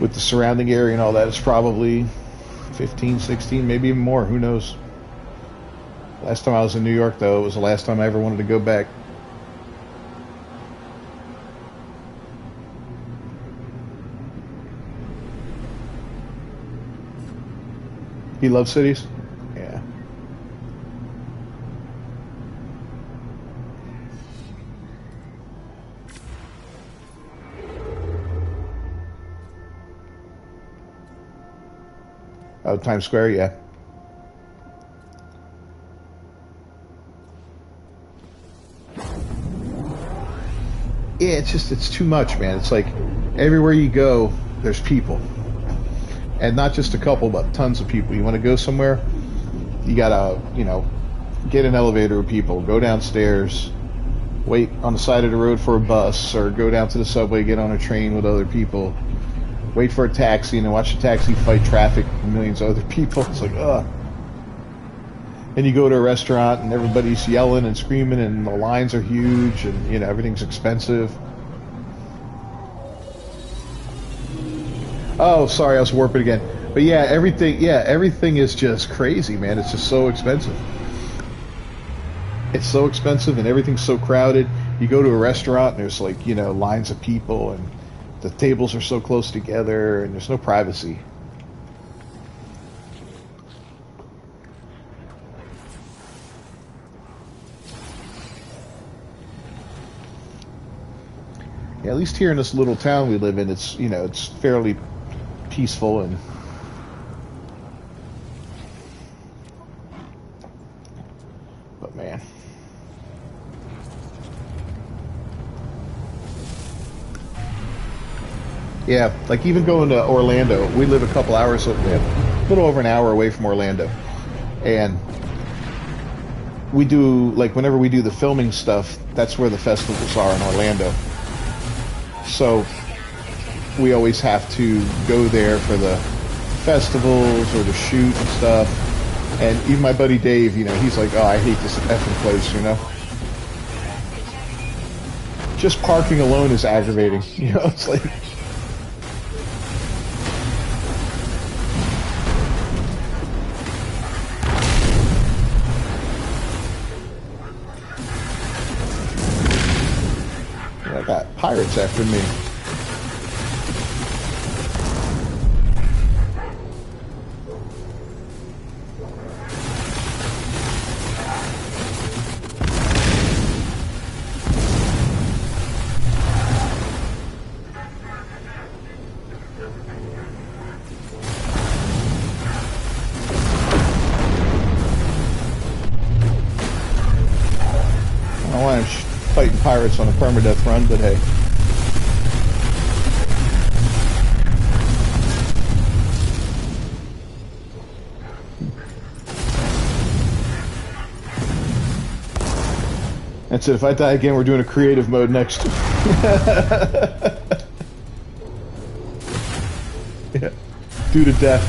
[SPEAKER 1] With the surrounding area and all that, it's probably 15, 16, maybe even more. Who knows? Last time I was in New York, though, it was the last time I ever wanted to go back. You love cities? Yeah. Oh, Times Square, yeah. Yeah, it's too much, man. It's like everywhere you go, there's people. And not just a couple, but tons of people. You want to go somewhere, you gotta, get an elevator with people, go downstairs, wait on the side of the road for a bus, or go down to the subway, get on a train with other people, wait for a taxi, and then watch the taxi fight traffic with millions of other people. It's like, ugh. And you go to a restaurant and everybody's yelling and screaming and the lines are huge and, everything's expensive. Oh, sorry, I was warping again. But yeah, everything is just crazy, man. It's just so expensive. It's so expensive and everything's so crowded. You go to a restaurant and there's like, lines of people and the tables are so close together and there's no privacy. Yeah, at least here in this little town we live in, it's it's fairly peaceful and but man, Yeah, like even going to Orlando, we live a couple hours, yeah, a little over an hour away from Orlando, and we do like whenever we do the filming stuff, that's where the festivals are in Orlando. So we always have to go there for the festivals or to shoot and stuff. And even my buddy Dave, he's like, "Oh, I hate this effing place." Just parking alone is aggravating. It's like, I got pirates after me. I don't know why I'm fighting pirates on a permadeath run, but hey. That's it. If I die again, we're doing a creative mode next. Yeah. Due to death.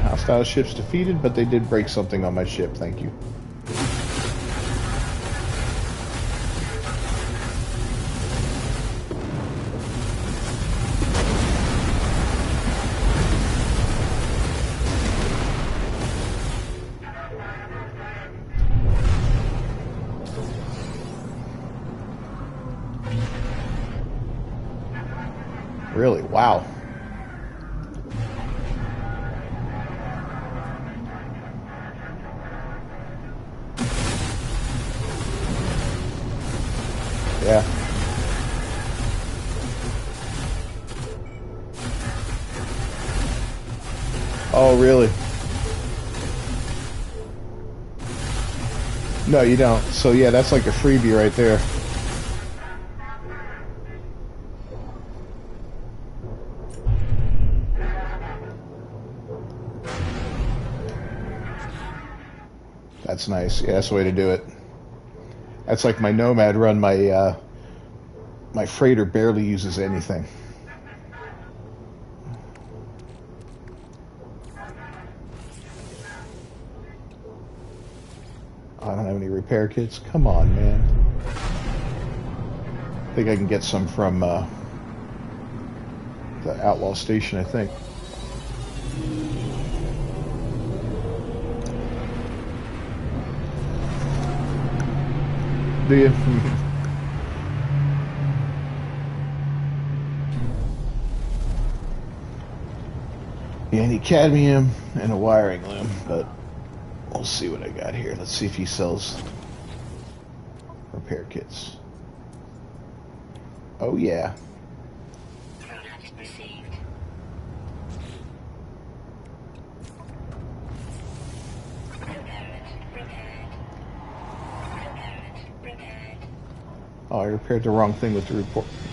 [SPEAKER 1] Hostile ships defeated, but they did break something on my ship. Thank you. Really? Wow. Yeah. Oh, really? No, you don't. So, yeah, that's like a freebie right there. That's nice. Yeah, that's the way to do it. That's like my Nomad run. My freighter barely uses anything. I don't have any repair kits. Come on, man. I think I can get some from the Outlaw Station, I think. Do you? Yeah, I need cadmium and a wiring loom, but we'll see what I got here. Let's see if he sells repair kits. Oh, yeah.
[SPEAKER 2] Product received. Repaired.
[SPEAKER 1] Oh, I repaired the wrong thing with the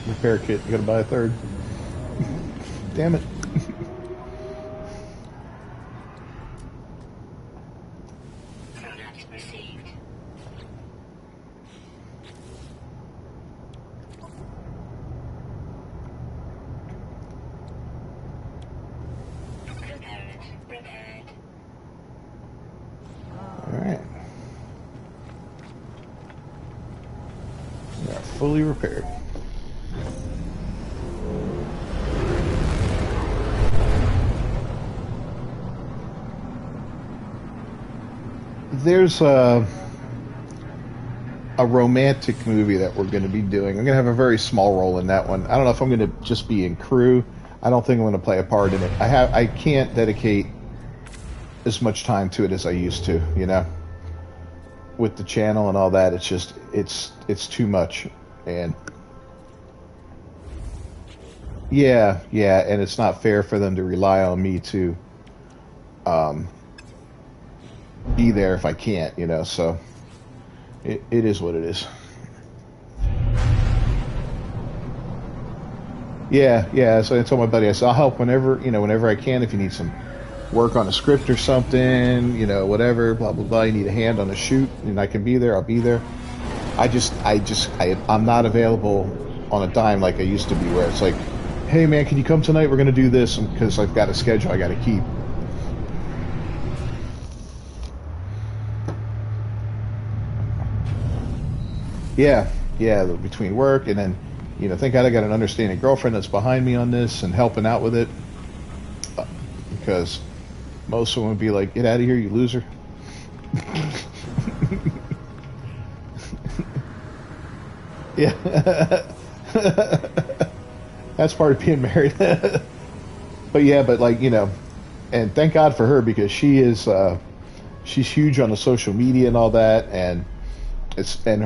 [SPEAKER 1] repair kit. You gotta buy a third. Damn it.
[SPEAKER 2] Product received. Repaired.
[SPEAKER 1] Alright. We are fully repaired. There's a romantic movie that we're going to be doing. I'm going to have a very small role in that one. I don't know if I'm going to just be in crew. I don't think I'm going to play a part in it. I can't dedicate as much time to it as I used to, with the channel and all that. It's just it's too much, and yeah, and it's not fair for them to rely on me to be there if I can't, you know. So it is what it is. Yeah, yeah. So I told my buddy, I said, I'll help whenever, you know, whenever I can. If you need some work on a script or something, you know, whatever, blah blah blah. You need a hand on a shoot, and I can be there. I'll be there. I'm not available on a dime like I used to be, where it's like, hey man, can you come tonight? We're gonna do this, because I've got a schedule I got to keep. Yeah, yeah. Between work and then, you know, thank God I got an understanding girlfriend that's behind me on this and helping out with it, because most of them would be like, "Get out of here, you loser." Yeah. That's part of being married. But yeah, but like, you know, and thank God for her, because she's huge on the social media and all that, and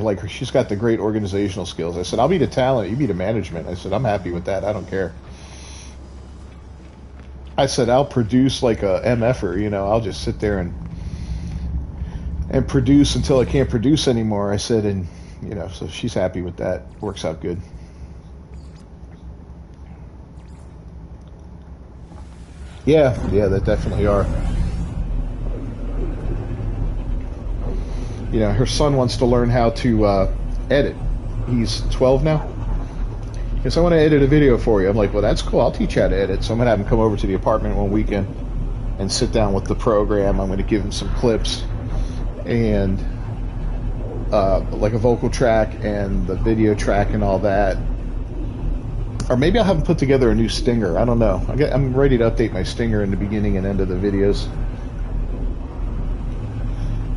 [SPEAKER 1] like she's got the great organizational skills. I said, I'll be the talent, you be the management. I said, I'm happy with that. I don't care. I said, I'll produce like a MFer, you know, I'll just sit there and produce until I can't produce anymore. I said, and you know, so she's happy with that. Works out good. Yeah, yeah, that definitely are. You know, her son wants to learn how to edit. He's 12 now. Yes, I want to edit a video for you. I'm like, well, that's cool. I'll teach you how to edit. So I'm gonna have him come over to the apartment one weekend and sit down with the program. I'm gonna give him some clips and like a vocal track and the video track and all that. Or maybe I'll have him put together a new stinger. I don't know. I'm ready to update my stinger in the beginning and end of the videos.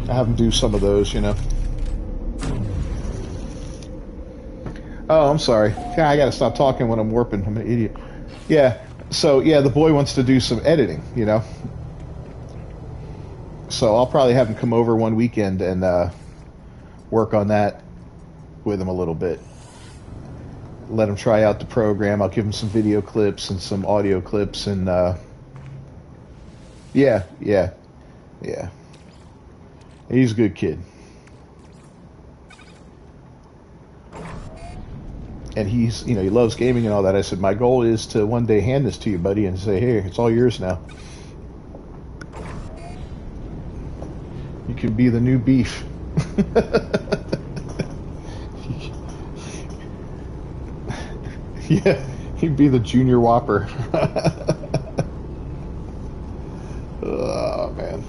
[SPEAKER 1] I have him do some of those, you know. Oh, I'm sorry. Yeah, I gotta stop talking when I'm warping. I'm an idiot. Yeah. So yeah, the boy wants to do some editing, you know. So I'll probably have him come over one weekend and work on that with him a little bit. Let him try out the program. I'll give him some video clips and some audio clips, and yeah, yeah, yeah. He's a good kid. And he's, you know, he loves gaming and all that. I said, my goal is to one day hand this to you, buddy, and say, hey, it's all yours now. You can be the new beef. Yeah, he'd be the junior whopper. Oh, man.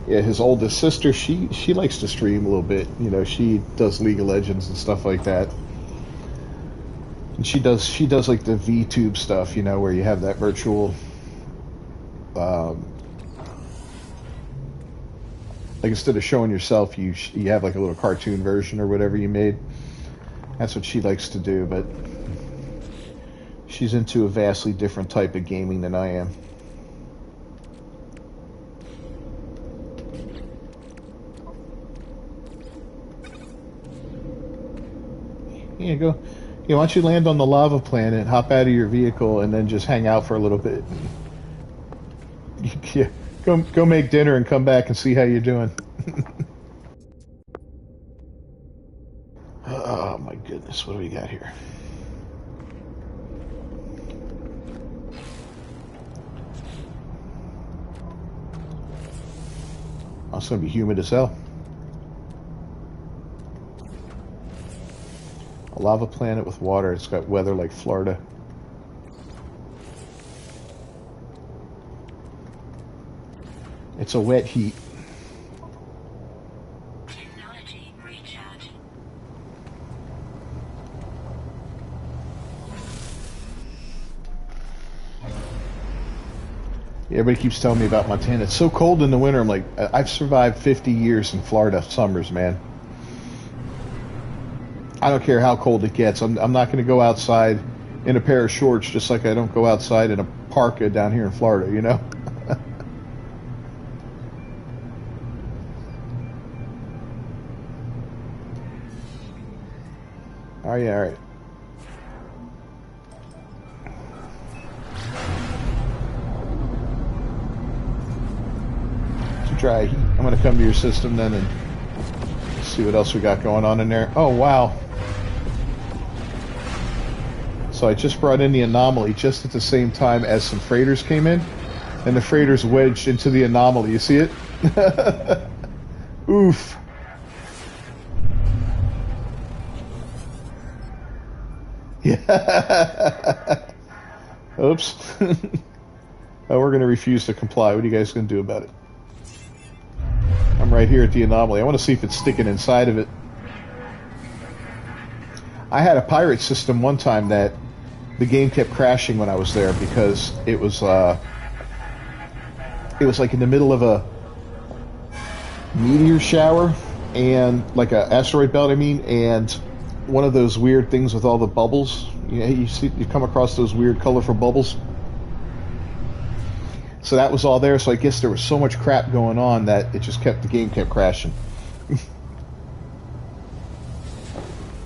[SPEAKER 1] Yeah, his oldest sister, she likes to stream a little bit. You know, she does League of Legends and stuff like that. And she does like the VTube stuff, you know, where you have that virtual like instead of showing yourself, you have like a little cartoon version or whatever you made. That's what she likes to do, but she's into a vastly different type of gaming than I am. Yeah, go. Yeah, why don't you land on the lava planet, hop out of your vehicle, and then just hang out for a little bit? Yeah, go make dinner and come back and see how you're doing. Oh my goodness, what do we got here? Oh, it's gonna be humid as hell. A lava planet with water. It's got weather like Florida. It's a wet heat.
[SPEAKER 2] Technology recharge.
[SPEAKER 1] Everybody keeps telling me about Montana. It's so cold in the winter. I'm like, I've survived 50 years in Florida summers, man. I don't care how cold it gets. I'm not going to go outside in a pair of shorts just like I don't go outside in a parka down here in Florida, you know? Oh, yeah, all right. try. I'm going to come to your system then and see what else we got going on in there. Oh, wow. So I just brought in the anomaly just at the same time as some freighters came in. And the freighters wedged into the anomaly. You see it? Oof. Yeah. Oops. Oh, we're going to refuse to comply. What are you guys going to do about it? I'm right here at the anomaly. I want to see if it's sticking inside of it. I had a pirate system one time that the game kept crashing when I was there because it was like in the middle of a meteor shower and like a asteroid belt, I mean, and one of those weird things with all the bubbles. You come across those weird colorful bubbles. So that was all there. So I guess there was so much crap going on that the game kept crashing.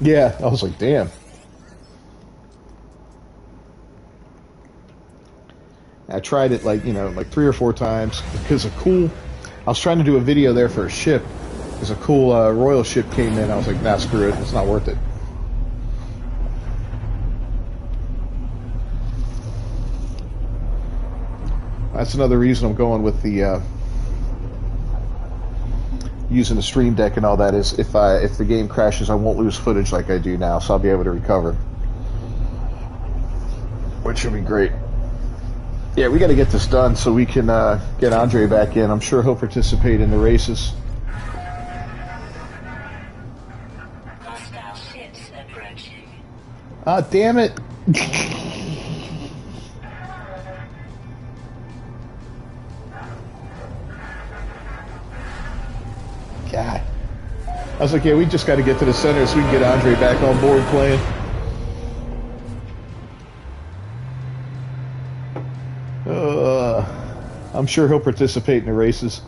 [SPEAKER 1] Yeah, I was like, damn. I tried it like 3 or 4 times because I was trying to do a video there for a ship. Because a cool royal ship came in. I was like, nah, screw it. It's not worth it. That's another reason I'm going with the using the stream deck and all that is if the game crashes, I won't lose footage like I do now, so I'll be able to recover, which will be great. Yeah, we got to get this done so we can get Andre back in. I'm sure he'll participate in the races.
[SPEAKER 2] Hostile ships approaching.
[SPEAKER 1] Ah, damn it! God. I was like, yeah, we just got to get to the center so we can get Andre back on board playing. I'm sure he'll participate in the races.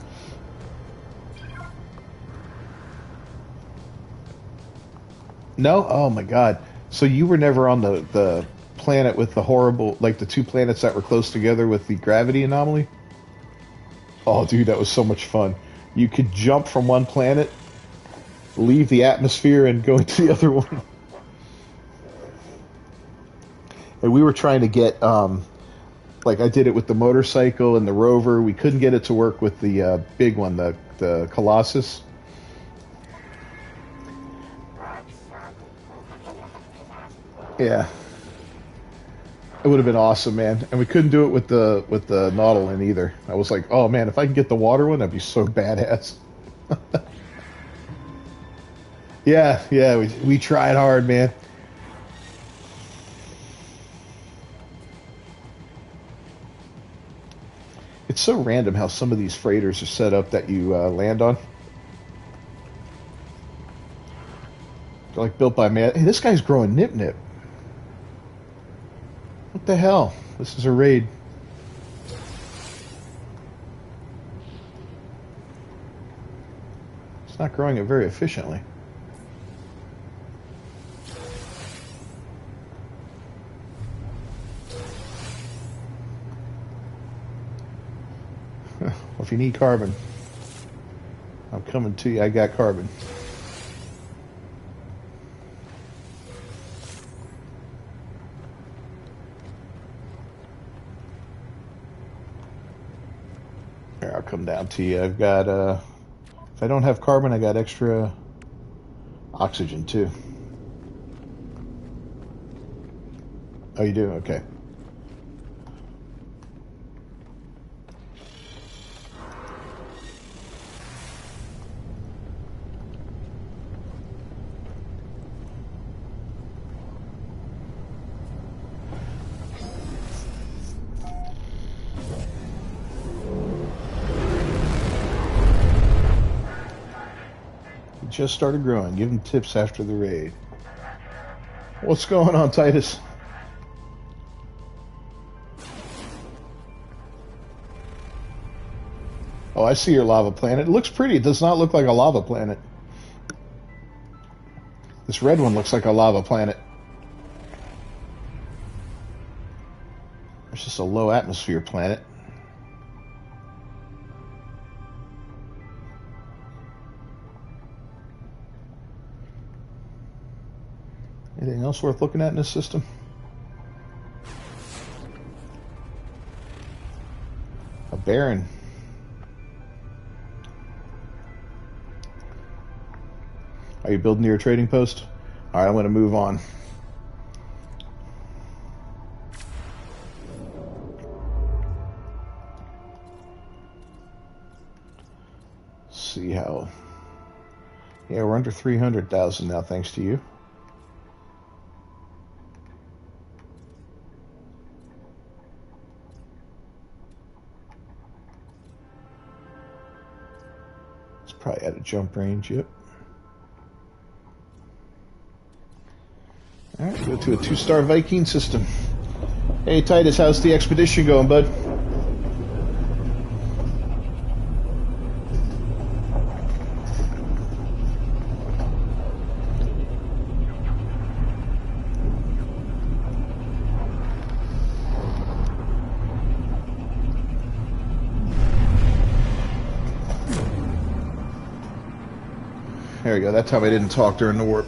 [SPEAKER 1] No? Oh my god. So you were never on the planet with the horrible, like the 2 planets that were close together with the gravity anomaly? Oh dude, that was so much fun. You could jump from one planet, leave the atmosphere, and go into the other one. And we were trying to get, like I did it with the motorcycle and the rover. We couldn't get it to work with the big one, the Colossus. Yeah. It would have been awesome, man. And we couldn't do it with the Nautilin either. I was like, oh man, if I can get the water one, that'd be so badass. Yeah, we tried hard, man. It's so random how some of these freighters are set up that you land on. They're like built by man. Hey, this guy's growing nip-nip. What the hell? This is a raid. It's not growing it very efficiently. Well, if you need carbon, I'm coming to you. I got carbon. Here, I'll come down to you. I've got, if I don't have carbon, I got extra oxygen too. Oh, you do? Okay. Just started growing. Give him tips after the raid. What's going on, Titus? Oh, I see your lava planet. It looks pretty. It does not look like a lava planet. This red one looks like a lava planet. It's just a low atmosphere planet. Anything else worth looking at in this system? A Baron. Are you building your trading post? All right, I'm going to move on. See how... Yeah, we're under 300,000 now, thanks to you. It's probably out of jump range, yep. Alright, go to a 2-star Viking system. Hey Titus, how's the expedition going, bud? There we go, that time I didn't talk during the warp.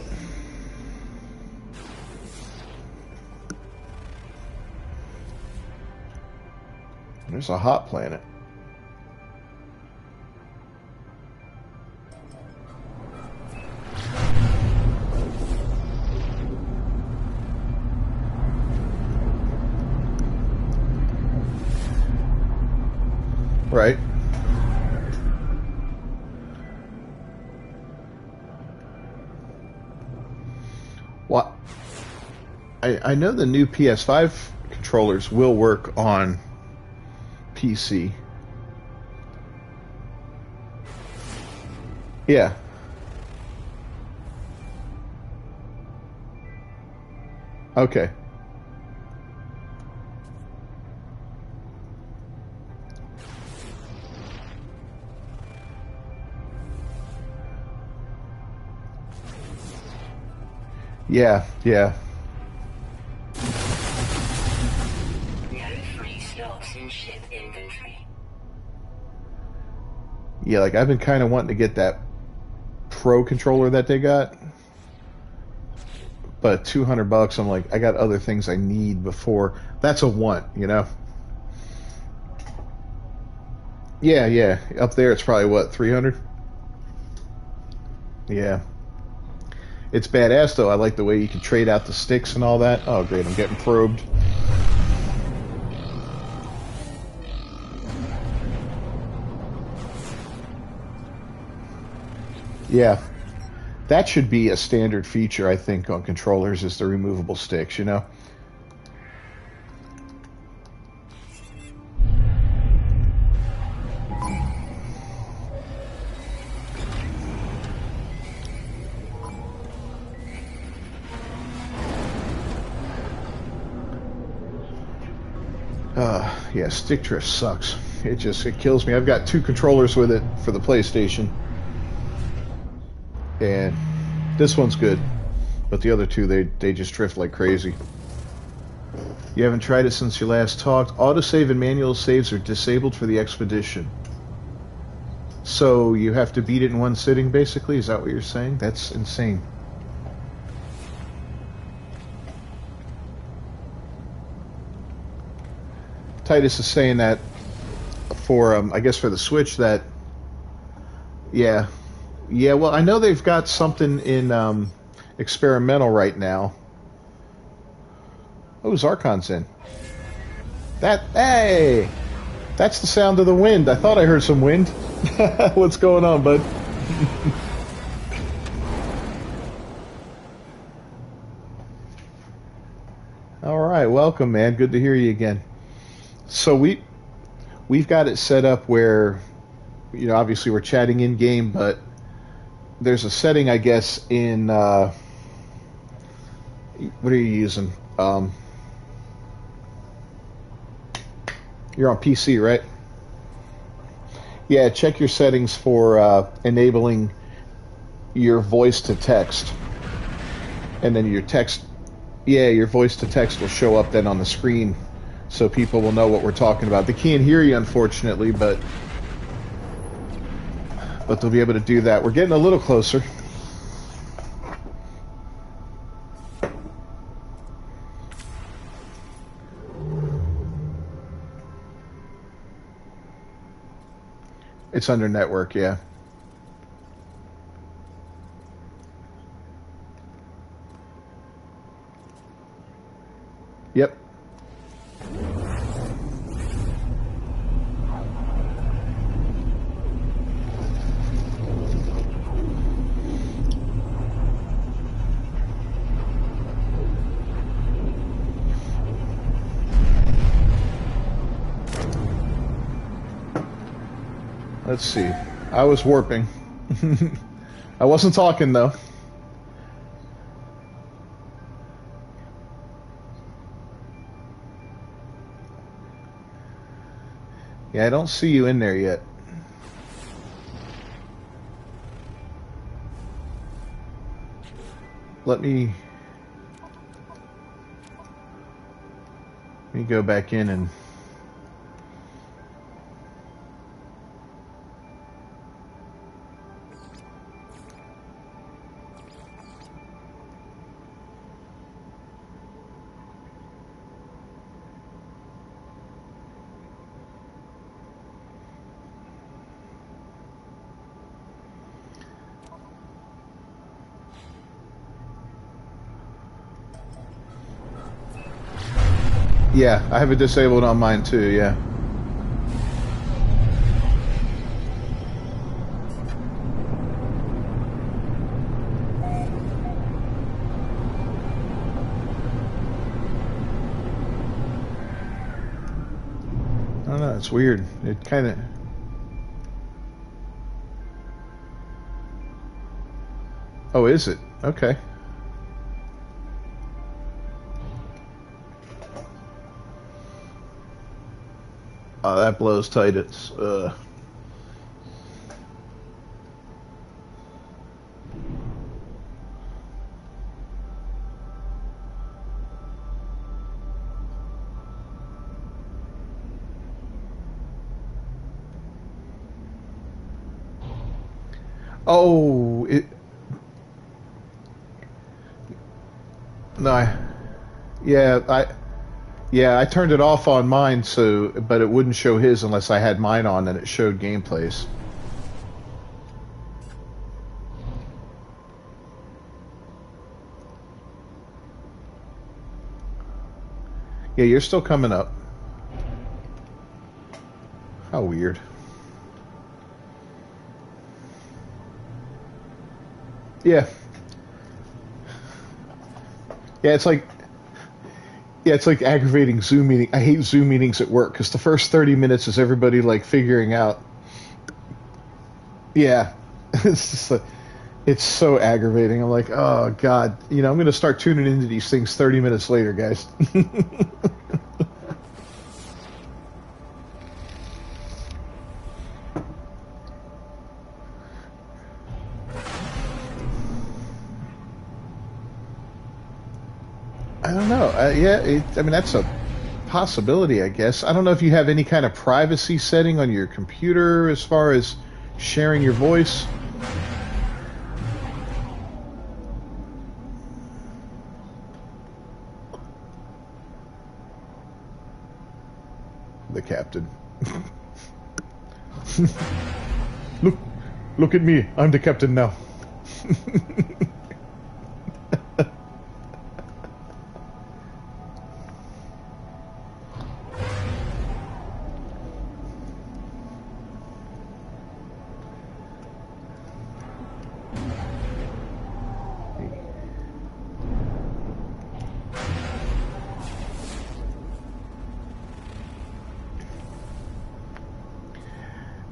[SPEAKER 1] There's a hot planet. Right. What? I know the new PS5 controllers will work on PC. Yeah. Okay. Yeah, yeah. Yeah, like I've been kind of wanting to get that Pro controller that they got, but $200, I'm like, I got other things I need before. That's a want, you know? Yeah, yeah. Up there, it's probably what, 300? Yeah. It's badass though. I like the way you can trade out the sticks and all that. Oh, great! I'm getting probed. Yeah, that should be a standard feature, I think, on controllers is the removable sticks, you know? Yeah, stick drift sucks. It kills me. I've got 2 controllers with it for the PlayStation. And this one's good, but the other 2 they just drift like crazy. You haven't tried it since you last talked. Autosave and manual saves are disabled for the expedition. So you have to beat it in one sitting, basically? Is that what you're saying? That's insane. Titus is saying that for, I guess for the Switch that, yeah. Yeah, well, I know they've got something in experimental right now. Oh, Zarkon's in. Hey! That's the sound of the wind. I thought I heard some wind. What's going on, bud? All right, welcome, man. Good to hear you again. So we've got it set up where, you know, obviously we're chatting in game, but there's a setting, I guess, in what are you using? You're on PC, right? Yeah, check your settings for enabling your voice to text, and then your text. Yeah, your voice to text will show up then on the screen, so people will know what we're talking about. They can't hear you, unfortunately, but they'll be able to do that. We're getting a little closer. It's under network, yeah. Yep. Let's see. I was warping. I wasn't talking though. Yeah, I don't see you in there yet. Let me go back in and yeah, I have it disabled on mine too, yeah. I don't know, it's weird. It kind of... Oh, is it? Okay. Oh, that blows tight. It's, Oh, it... No, yeah, I turned it off on mine, so, but it wouldn't show his unless I had mine on and it showed gameplays. Yeah, you're still coming up. How weird. Yeah. Yeah, it's like aggravating Zoom meeting. I hate Zoom meetings at work because the first 30 minutes is everybody like figuring out. Yeah, it's just like, it's so aggravating. I'm like, oh God, I'm going to start tuning into these things 30 minutes later, guys. I don't know. Yeah, I mean that's a possibility, I guess. I don't know if you have any kind of privacy setting on your computer as far as sharing your voice. The captain. look, look at me. I'm the captain now.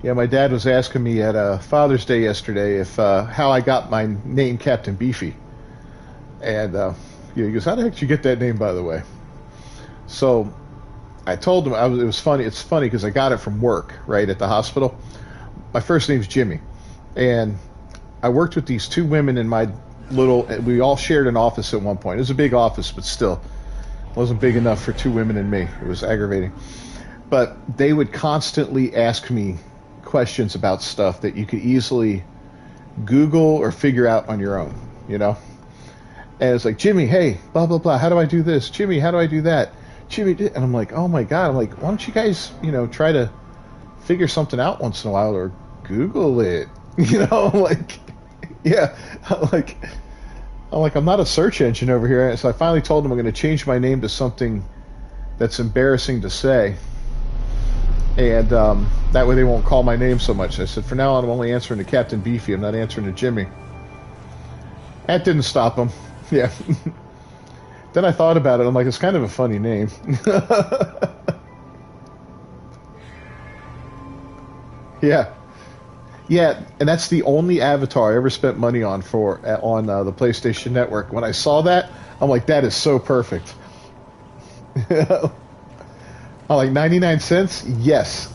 [SPEAKER 1] Yeah, my dad was asking me at Father's Day yesterday if how I got my name Captain Beefy, and he goes, "How the heck did you get that name, by the way?" So I told him it was funny. It's funny because I got it from work, right at the hospital. My first name's Jimmy, and I worked with these two women in my little. We all shared an office at one point. It was a big office, but still wasn't big enough for two women and me. It was aggravating. But they would constantly ask me questions about stuff that you could easily Google or figure out on your own, And it's like, Jimmy, hey, blah, blah, blah. How do I do this? Jimmy, how do I do that? Jimmy, and I'm like, oh my God. I'm like, why don't you guys, try to figure something out once in a while or Google it. You know, like, yeah, like, I'm not a search engine over here. So I finally told him I'm going to change my name to something that's embarrassing to say. And that way they won't call my name so much. I said, for now on, I'm only answering to Captain Beefy. I'm not answering to Jimmy. That didn't stop him. Yeah. Then I thought about it. I'm like, it's kind of a funny name. Yeah. Yeah, and that's the only avatar I ever spent money on the PlayStation Network. When I saw that, I'm like, that is so perfect. I'm like, 99 cents? Yes.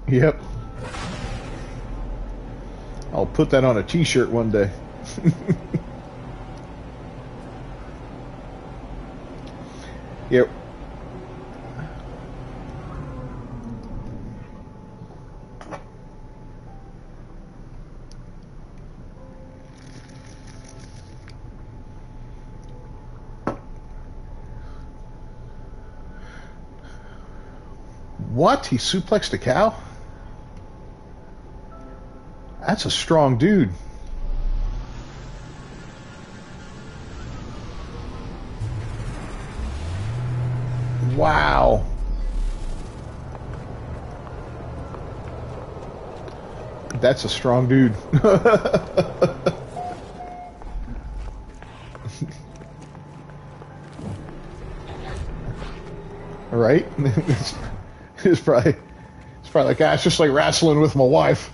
[SPEAKER 1] Yep. I'll put that on a t-shirt one day. Yep. What? He suplexed a cow? That's a strong dude. Wow. That's a strong dude. Right? It's probably like, it's just like wrestling with my wife.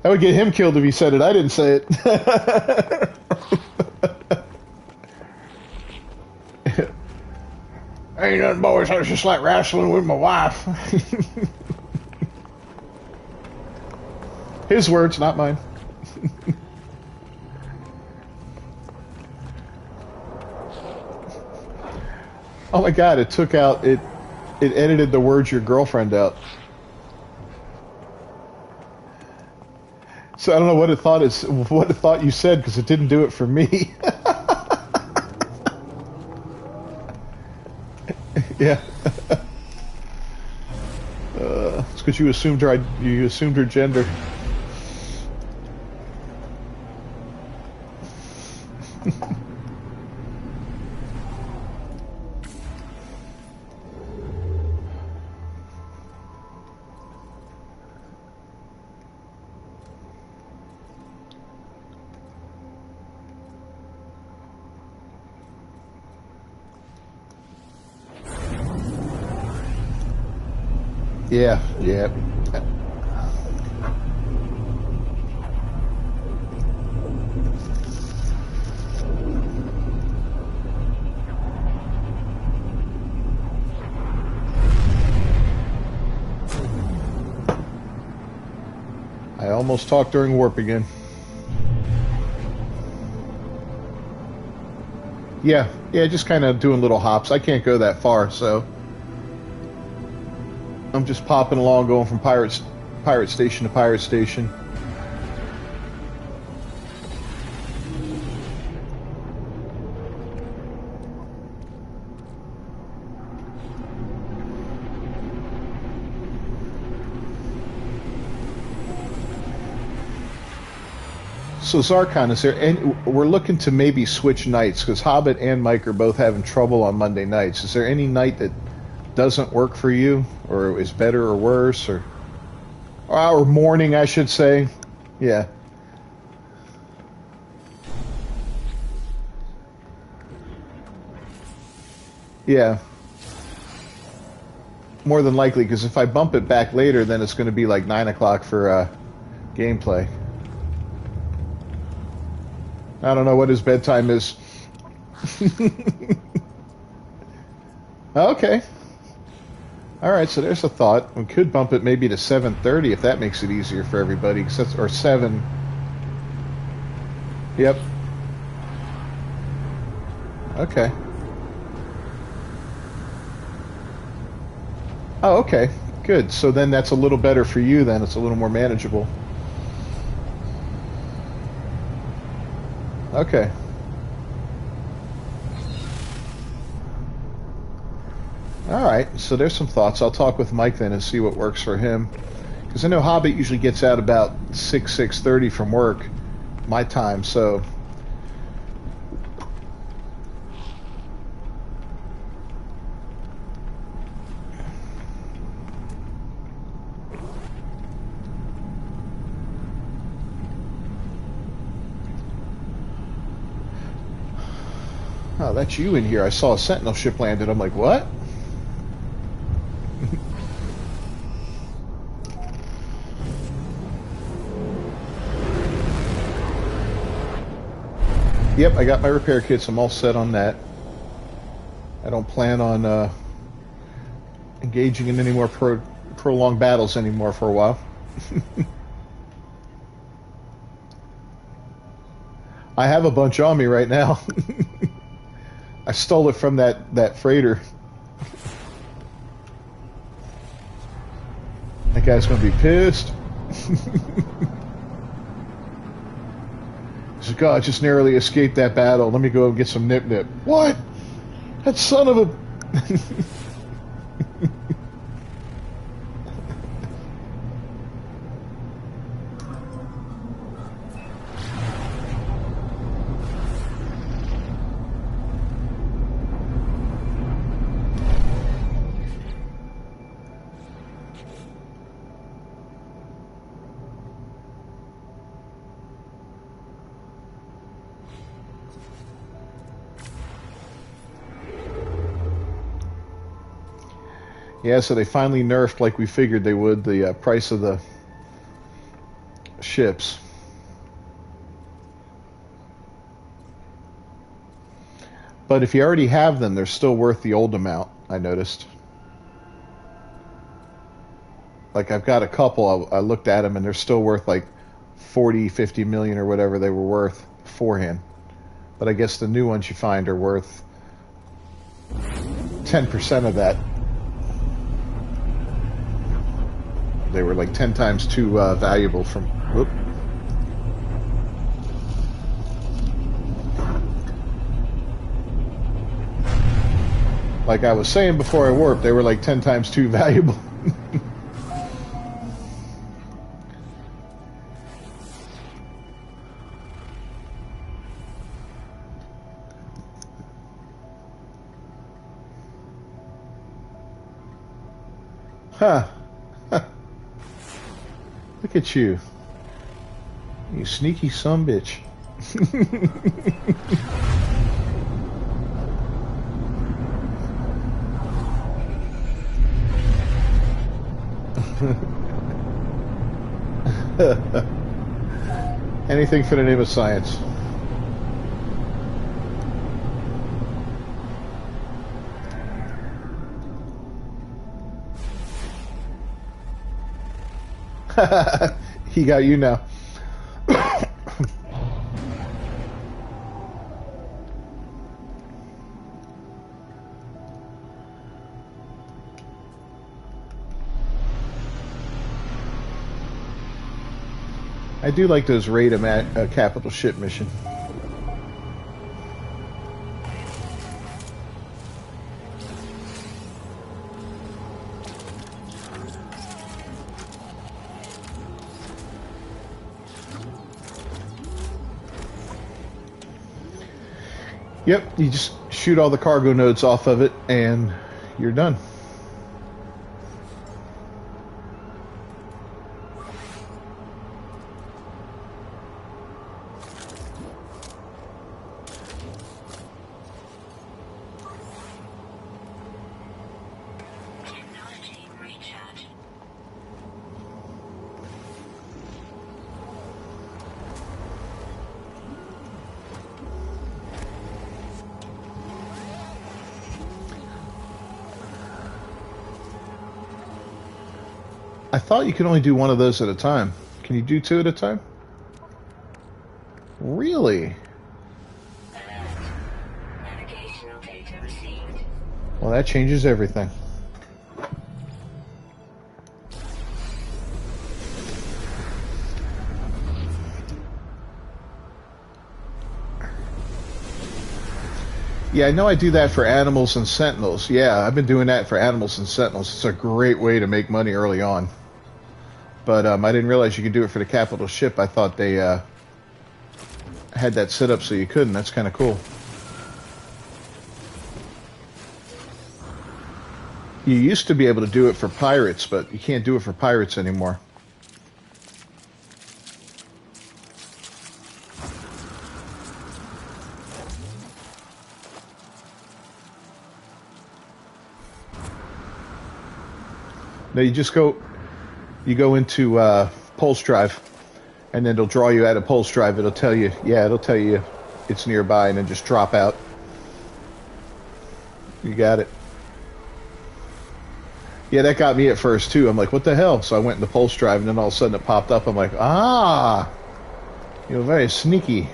[SPEAKER 1] That would get him killed if he said it. I didn't say it. Ain't nothing, boys. I was just like wrestling with my wife. His words, not mine. Oh my God! It took out it. It edited the words "your girlfriend" out. So I don't know what it thought you said, because it didn't do it for me. Yeah. It's because you assumed her gender. Yeah, yeah. I almost talked during warp again. Yeah, just kind of doing little hops. I can't go that far, so I'm just popping along, going from pirate station to pirate station. So Zarkon, is there any, we're looking to maybe switch nights, because Hobbit and Mike are both having trouble on Monday nights. Is there any night that doesn't work for you, or is better or worse, or morning, I should say? Yeah. Yeah. More than likely, because if I bump it back later, then it's going to be like 9 o'clock for gameplay. I don't know what his bedtime is. Okay. Alright, so there's a thought. We could bump it maybe to 7:30 if that makes it easier for everybody. Or 7. Yep. Okay. Oh, okay. Good. So then that's a little better for you then. It's a little more manageable. Okay. All right. So there's some thoughts. I'll talk with Mike then and see what works for him. Because I know Hobbit usually gets out about 6:30 from work, my time. So. Oh, that's you in here. I saw a Sentinel ship landed. I'm like, what? Yep, I got my repair kits. I'm all set on that. I don't plan on engaging in any more prolonged battles anymore for a while. I have a bunch on me right now. I stole it from that freighter. That guy's going to be pissed. He's like, God, I just narrowly escaped that battle. Let me go and get some nip-nip. What? That son of a... Yeah, so they finally nerfed, like we figured they would, the price of the ships. But if you already have them, they're still worth the old amount, I noticed. Like, I've got a couple, I looked at them, and they're still worth like 40, 50 million or whatever they were worth beforehand. But I guess the new ones you find are worth 10% of that. They were like 10 times too valuable from... Whoop. Like I was saying before I warped, they were like 10 times too valuable. Huh. Look at you. You sneaky sumbitch. Anything for the name of science. He got you now. I do like those raid a capital ship mission. Yep, you just shoot all the cargo nodes off of it and you're done.
[SPEAKER 2] Technology recharge.
[SPEAKER 1] I thought you could only do one of those at a time. Can you do two at a time? Really?
[SPEAKER 2] Alert. Navigational data received.
[SPEAKER 1] Well, that changes everything. Yeah, I know I do that for animals and sentinels. Yeah, I've been doing that for animals and sentinels. It's a great way to make money early on. But I didn't realize you could do it for the capital ship. I thought they had that set up so you couldn't. That's kind of cool. You used to be able to do it for pirates, but you can't do it for pirates anymore. No, you go into Pulse Drive, and then it'll draw you out of Pulse Drive. It'll tell you it's nearby, and then just drop out. You got it. Yeah, that got me at first too. I'm like, what the hell? So I went into Pulse Drive, and then all of a sudden it popped up. I'm like, you're very sneaky.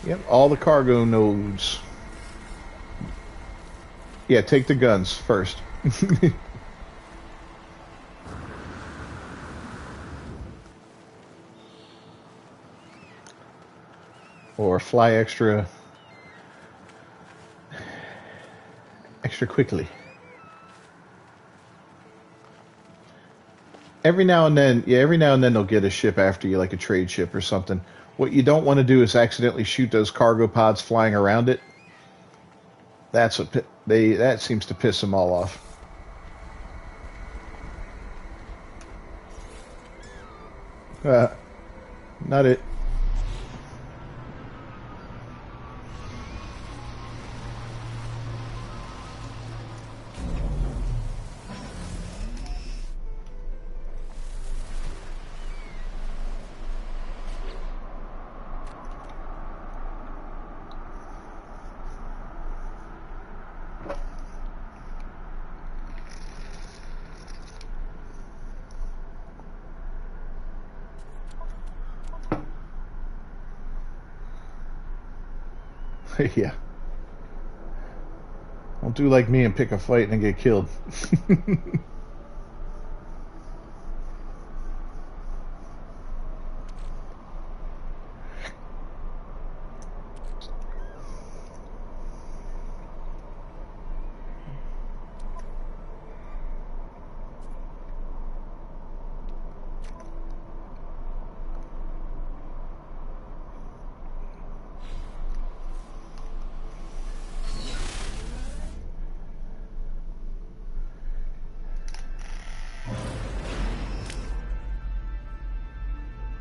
[SPEAKER 1] Yep, all the cargo nodes. Yeah, take the guns first. Or fly extra quickly. Every now and then they'll get a ship after you, like a trade ship or something. What you don't want to do is accidentally shoot those cargo pods flying around it. That seems to piss them all off. Not it. Yeah. Don't do like me and pick a fight and get killed.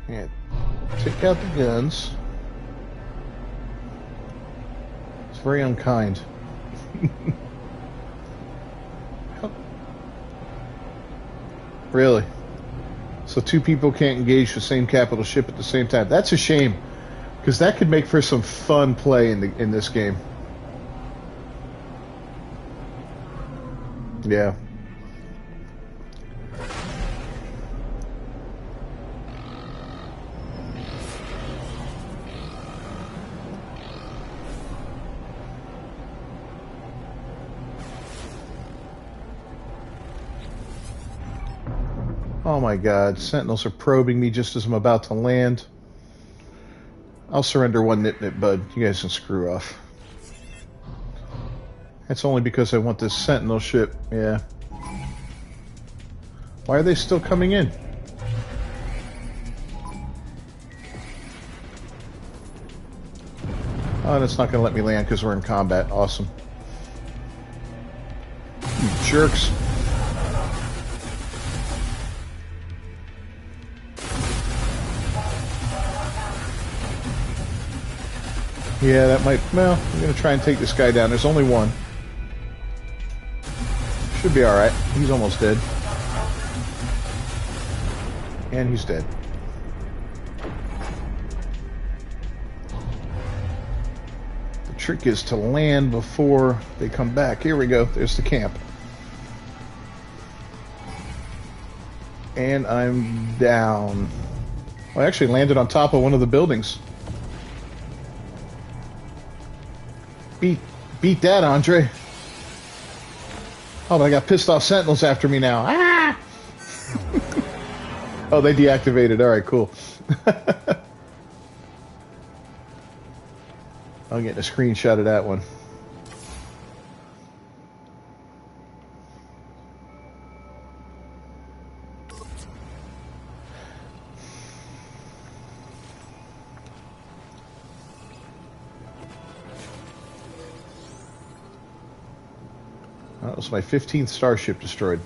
[SPEAKER 1] Yeah, take out the guns. It's very unkind. Really? So two people can't engage the same capital ship at the same time. That's a shame, because that could make for some fun play in this game. Yeah. Oh my god, Sentinels are probing me just as I'm about to land. I'll surrender one nip, bud. You guys can screw off. That's only because I want this Sentinel ship. Yeah. Why are they still coming in? Oh, that's not going to let me land because we're in combat. Awesome. You jerks. Yeah, that might... Well, I'm going to try and take this guy down. There's only one. Should be alright. He's almost dead. And he's dead. The trick is to land before they come back. Here we go. There's the camp. And I'm down. Well, I actually landed on top of one of the buildings. Beat that, Andre. Oh, but I got pissed off Sentinels after me now. Ah! Oh, they deactivated. All right, cool. I'm getting a screenshot of that one. That was my 15th starship destroyed.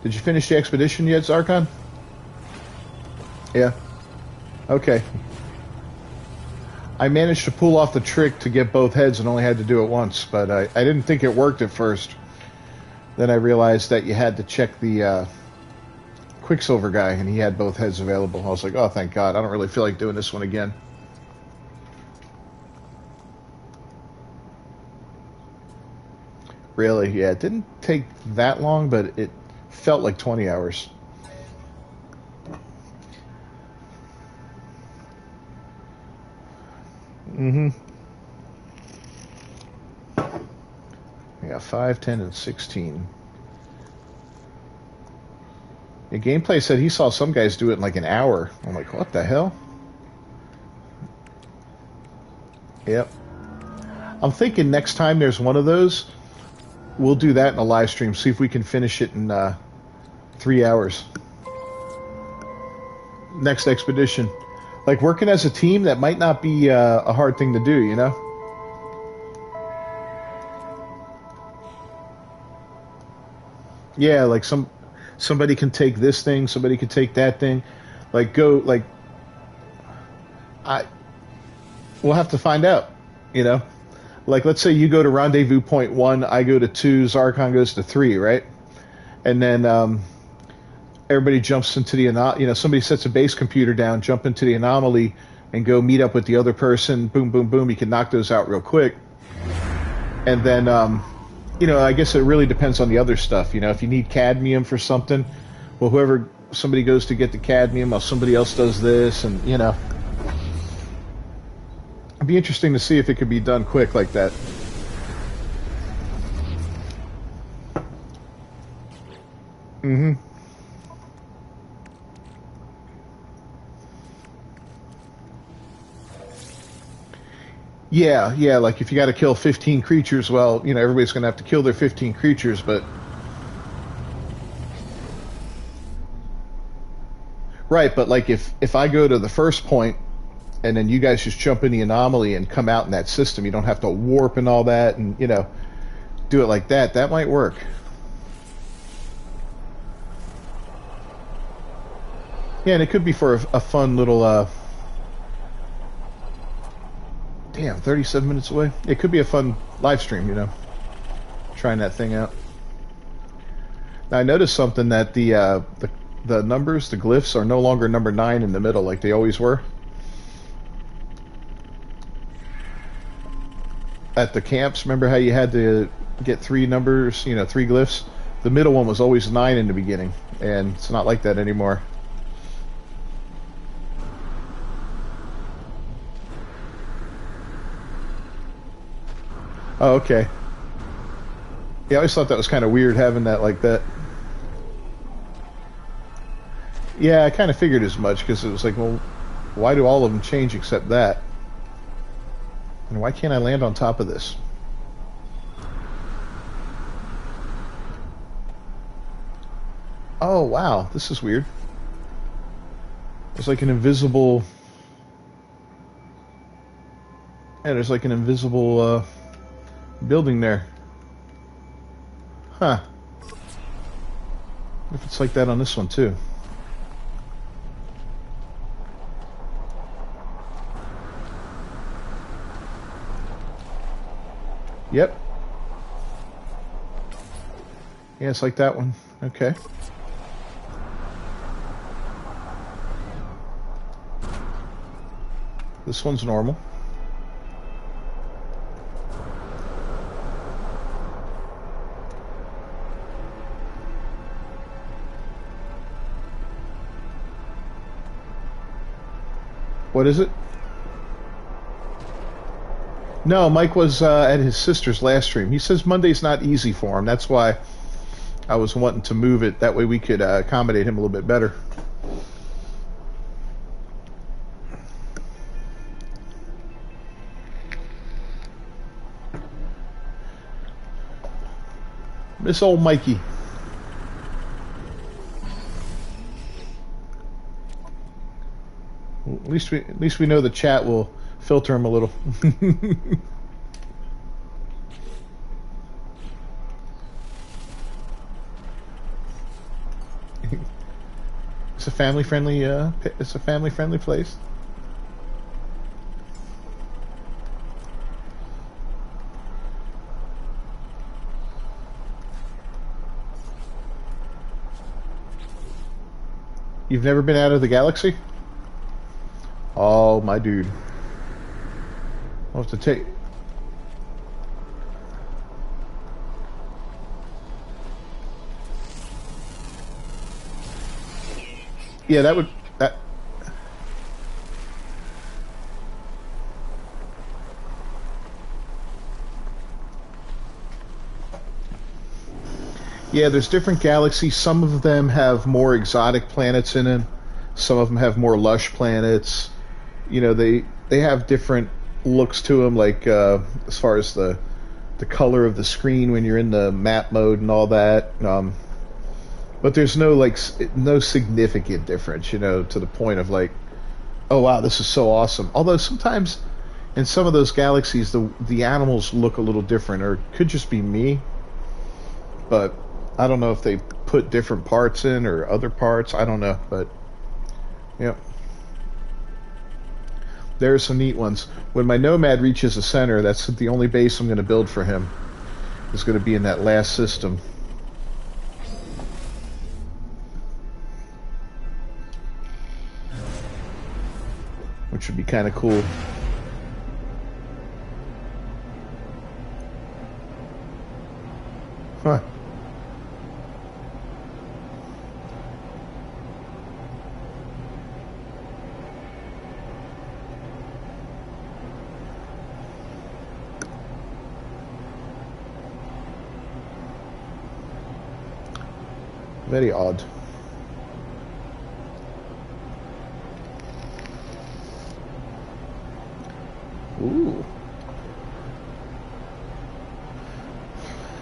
[SPEAKER 1] Did you finish the expedition yet, Zarkon? Yeah. Okay. I managed to pull off the trick to get both heads and only had to do it once, but I didn't think it worked at first. Then I realized that you had to check the Quicksilver guy, and he had both heads available. I was like, oh, thank God. I don't really feel like doing this one again. Really? Yeah, it didn't take that long, but it felt like 20 hours. Mm-hmm. Yeah, 5, 10, and 16. The gameplay said he saw some guys do it in like an hour. I'm like, what the hell? Yep. I'm thinking next time there's one of those, we'll do that in a live stream. See if we can finish it in 3 hours. Next expedition. Like working as a team, that might not be a hard thing to do, you know? Yeah, like somebody can take this thing, somebody can take that thing. Like go like we'll have to find out, you know? Like let's say you go to rendezvous point 1, I go to 2, Zarkon goes to 3, right? And then everybody jumps into the somebody sets a base computer down, jump into the anomaly and go meet up with the other person. Boom, boom, boom. You can knock those out real quick. And then I guess it really depends on the other stuff. You know, if you need cadmium for something, well, somebody goes to get the cadmium, while somebody else does this, and it'd be interesting to see if it could be done quick like that. Mm-hmm. Yeah, like if you got to kill 15 creatures, well, everybody's going to have to kill their 15 creatures, but... Right, but like if I go to the first point, and then you guys just jump in the anomaly and come out in that system, you don't have to warp and all that, and, do it like that, that might work. Yeah, and it could be for a fun little... Damn, 37 minutes away. It could be a fun live stream, trying that thing out. Now, I noticed something that the numbers, the glyphs, are no longer number 9 in the middle like they always were. At the camps, remember how you had to get 3 numbers, 3 glyphs? The middle one was always 9 in the beginning, and it's not like that anymore. Oh, okay. Yeah, I always thought that was kind of weird having that like that. Yeah, I kind of figured as much, because it was like, well, why do all of them change except that? And why can't I land on top of this? Oh, wow, this is weird. There's like an invisible... Yeah, there's like an invisible... building there. Huh. If it's like that on this one too. Yep. Yeah, it's like that one. Okay. This one's normal. What is it? No, Mike was at his sister's last stream. He says Monday's not easy for him. That's why I was wanting to move it that way we could accommodate him a little bit better. Miss old Mikey. At least we know the chat will filter him a little. It's a family friendly. It's a family friendly place. You've never been out of the galaxy? Oh, my dude. I'll have to take... Yeah, that would... That... Yeah, there's different galaxies. Some of them have more exotic planets in them. Some of them have more lush planets. You know, they have different looks to them, like as far as the color of the screen when you're in the map mode and all that. But there's no significant difference, you know, to the point of like, oh wow, this is so awesome. Although sometimes in some of those galaxies, the animals look a little different, or it could just be me. But I don't know if they put different parts in or other parts. I don't know, but yep. There's some neat ones. When my Nomad reaches the center, that's the only base I'm going to build for him. Is going to be in that last system. Which would be kind of cool. Huh. Very odd. Ooh.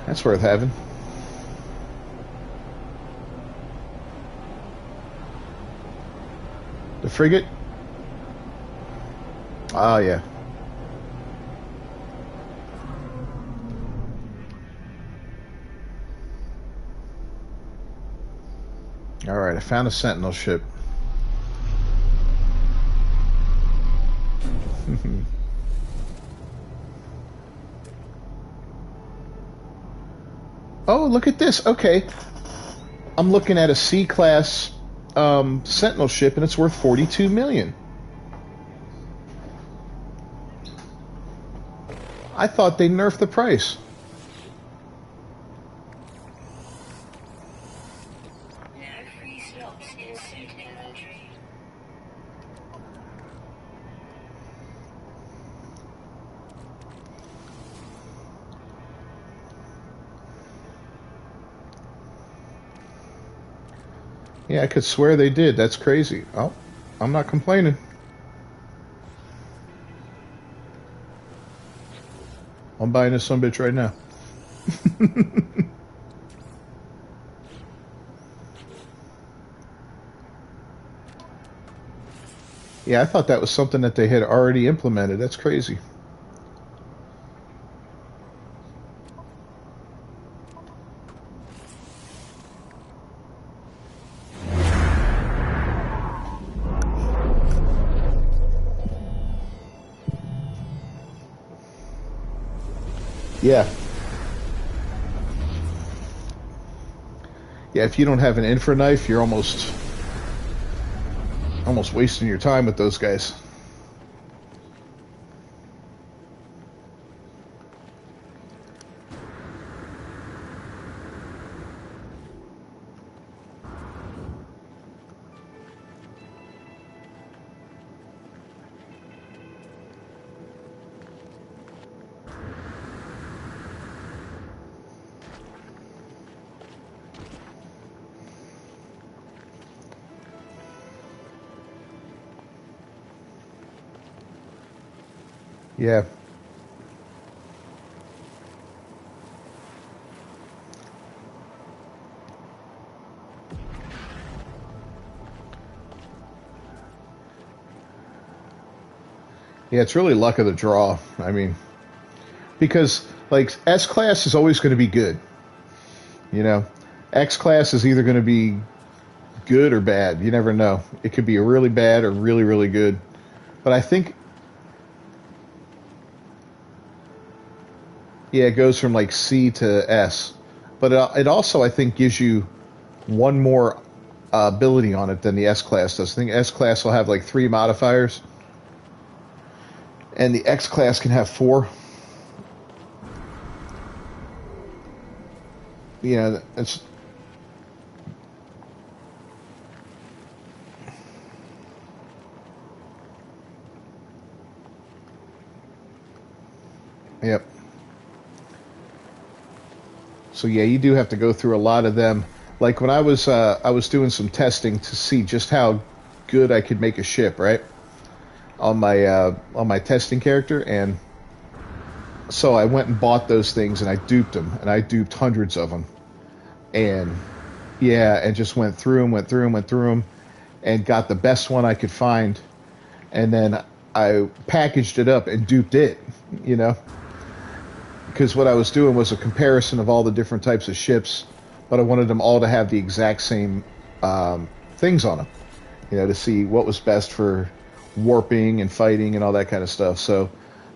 [SPEAKER 1] That's worth having. The frigate? Oh, yeah. All right, I found a Sentinel ship. Oh, look at this. Okay. I'm looking at a C-class Sentinel ship, and it's worth 42 million. I thought they nerfed the price. Yeah, I could swear they did. That's crazy. Oh, I'm not complaining. I'm buying this sumbitch right now. Yeah, I thought that was something that they had already implemented. That's crazy. Yeah. Yeah, if you don't have an infra knife, you're almost wasting your time with those guys. Yeah. Yeah, it's really luck of the draw. I mean, because like S class is always going to be good, you know. X class is either going to be good or bad. You never know. It could be really bad or really really good. But I think yeah, it goes from like C to S. But it also I think gives you one more ability on it than the S class does. I think S class will have like 3 modifiers, and the X class can have 4. Yeah, it's yep. So yeah, you do have to go through a lot of them. Like when I was doing some testing to see just how good I could make a ship, right? On my testing character, and so I went and bought those things and I duped them, and I duped hundreds of them, and yeah, and just went through them, went through them, and got the best one I could find, and then I packaged it up and duped it, you know, because what I was doing was a comparison of all the different types of ships, but I wanted them all to have the exact same things on them, you know, to see what was best for warping and fighting and all that kind of stuff. So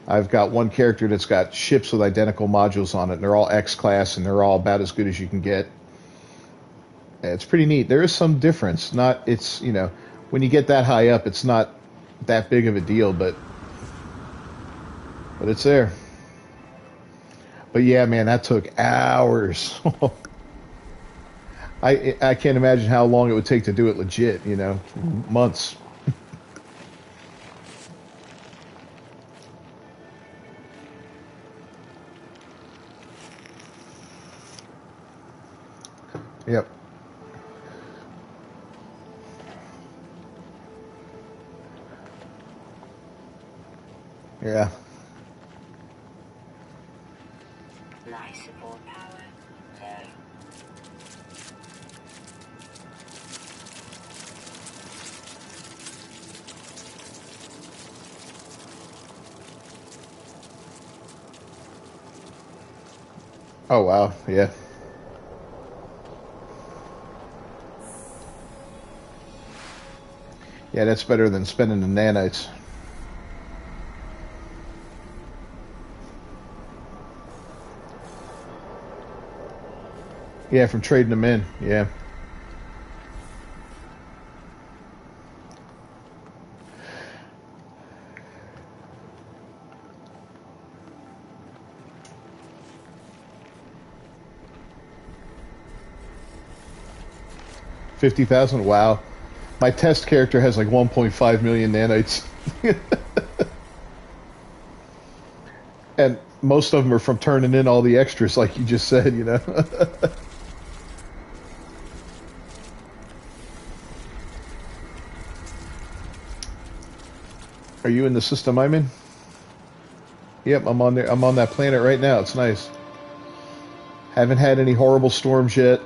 [SPEAKER 1] I've got one character that's got ships with identical modules on it, and they're all X class, and they're all about as good as you can get. And it's pretty neat. There is some difference. Not it's you know when you get that high up, it's not that big of a deal, but it's there. But yeah, man, that took hours. I can't imagine how long it would take to do it legit. You know, months. Yep. Yeah.
[SPEAKER 2] Life support power low.
[SPEAKER 1] Oh wow. Yeah. Yeah, that's better than spending the nanites. Yeah, from trading them in. Yeah. 50,000. Wow. My test character has like 1.5 million nanites, and most of them are from turning in all the extras, like you just said. You know. Are you in the system I'm in? Yep, I'm on there. I'm on that planet right now. It's nice. Haven't had any horrible storms yet.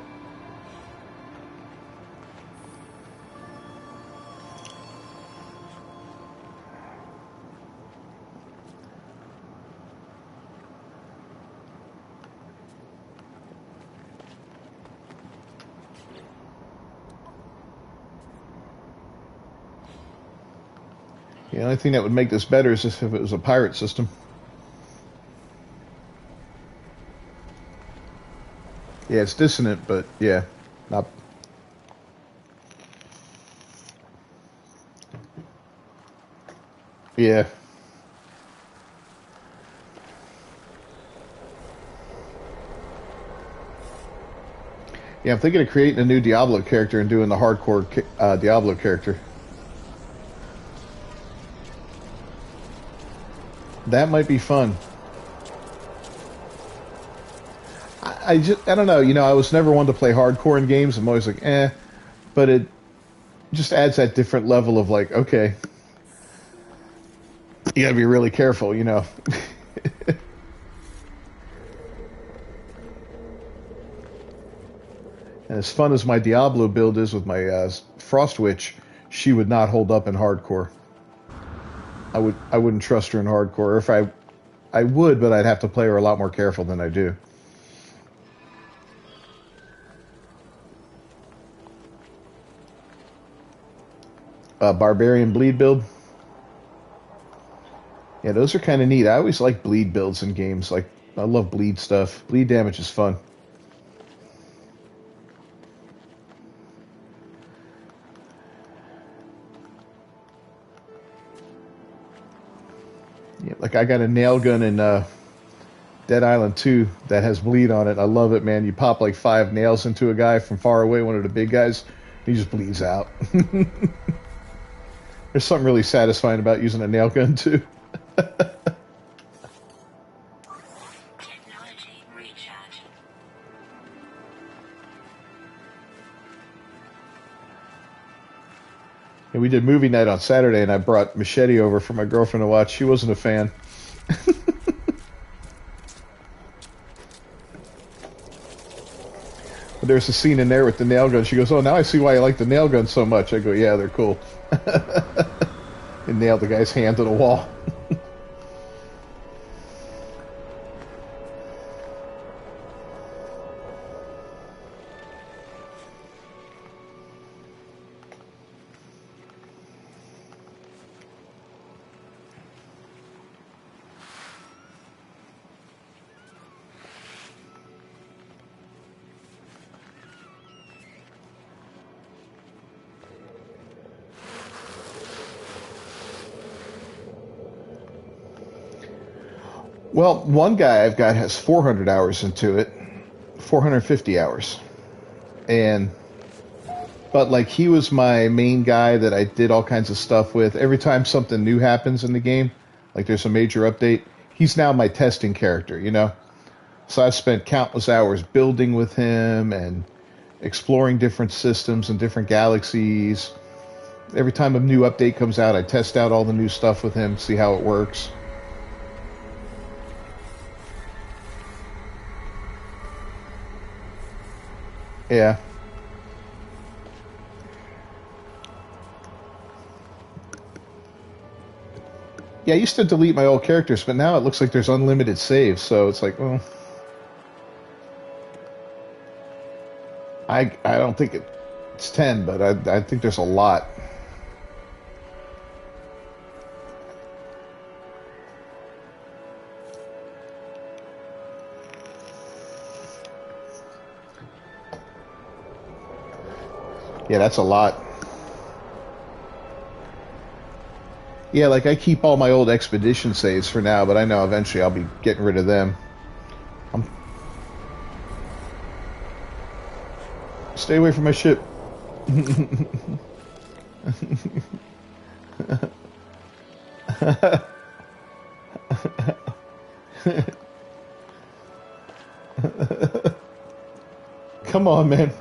[SPEAKER 1] The only thing that would make this better is if it was a pirate system. Yeah, it's dissonant, but yeah, not. Yeah, yeah. I'm thinking of creating a new Diablo character and doing the hardcore Diablo character. That might be fun. I don't know. You know, I was never one to play hardcore in games. I'm always like, eh. But it just adds that different level of like, okay, You gotta be really careful, you know. And as fun as my Diablo build is with my Frost Witch, she would not hold up in hardcore. I wouldn't trust her in hardcore. Or if I would, but I'd have to play her a lot more careful than I do. Barbarian bleed build. Yeah, those are kind of neat. I always like bleed builds in games. Like, I love bleed stuff. Bleed damage is fun. Yeah, like I got a nail gun in Dead Island 2 that has bleed on it. I love it, man. You pop like 5 nails into a guy from far away, one of the big guys, he just bleeds out. There's something really satisfying about using a nail gun too.
[SPEAKER 2] Technology recharge.
[SPEAKER 1] And we did movie night on Saturday, and I brought Machete over for my girlfriend to watch. She wasn't a fan. But there's a scene in there with the nail gun. She goes, "Oh, now I see why you like the nail gun so much." I go, "Yeah, they're cool." And nailed the guy's hand to the wall. Well, one guy I've got has 400 hours into it, 450 hours. And, but like he was my main guy that I did all kinds of stuff with. Every time something new happens in the game, like there's a major update, he's now my testing character, you know? So I've spent countless hours building with him and exploring different systems and different galaxies. Every time a new update comes out, I test out all the new stuff with him, see how it works. Yeah. Yeah, I used to delete my old characters, but now it looks like there's unlimited saves, so it's like, well, I don't think it's 10, but I think there's a lot. Yeah, that's a lot. Yeah, like I keep all my old expedition saves for now, but I know eventually I'll be getting rid of them. I'm, stay away from my ship. Come on, man.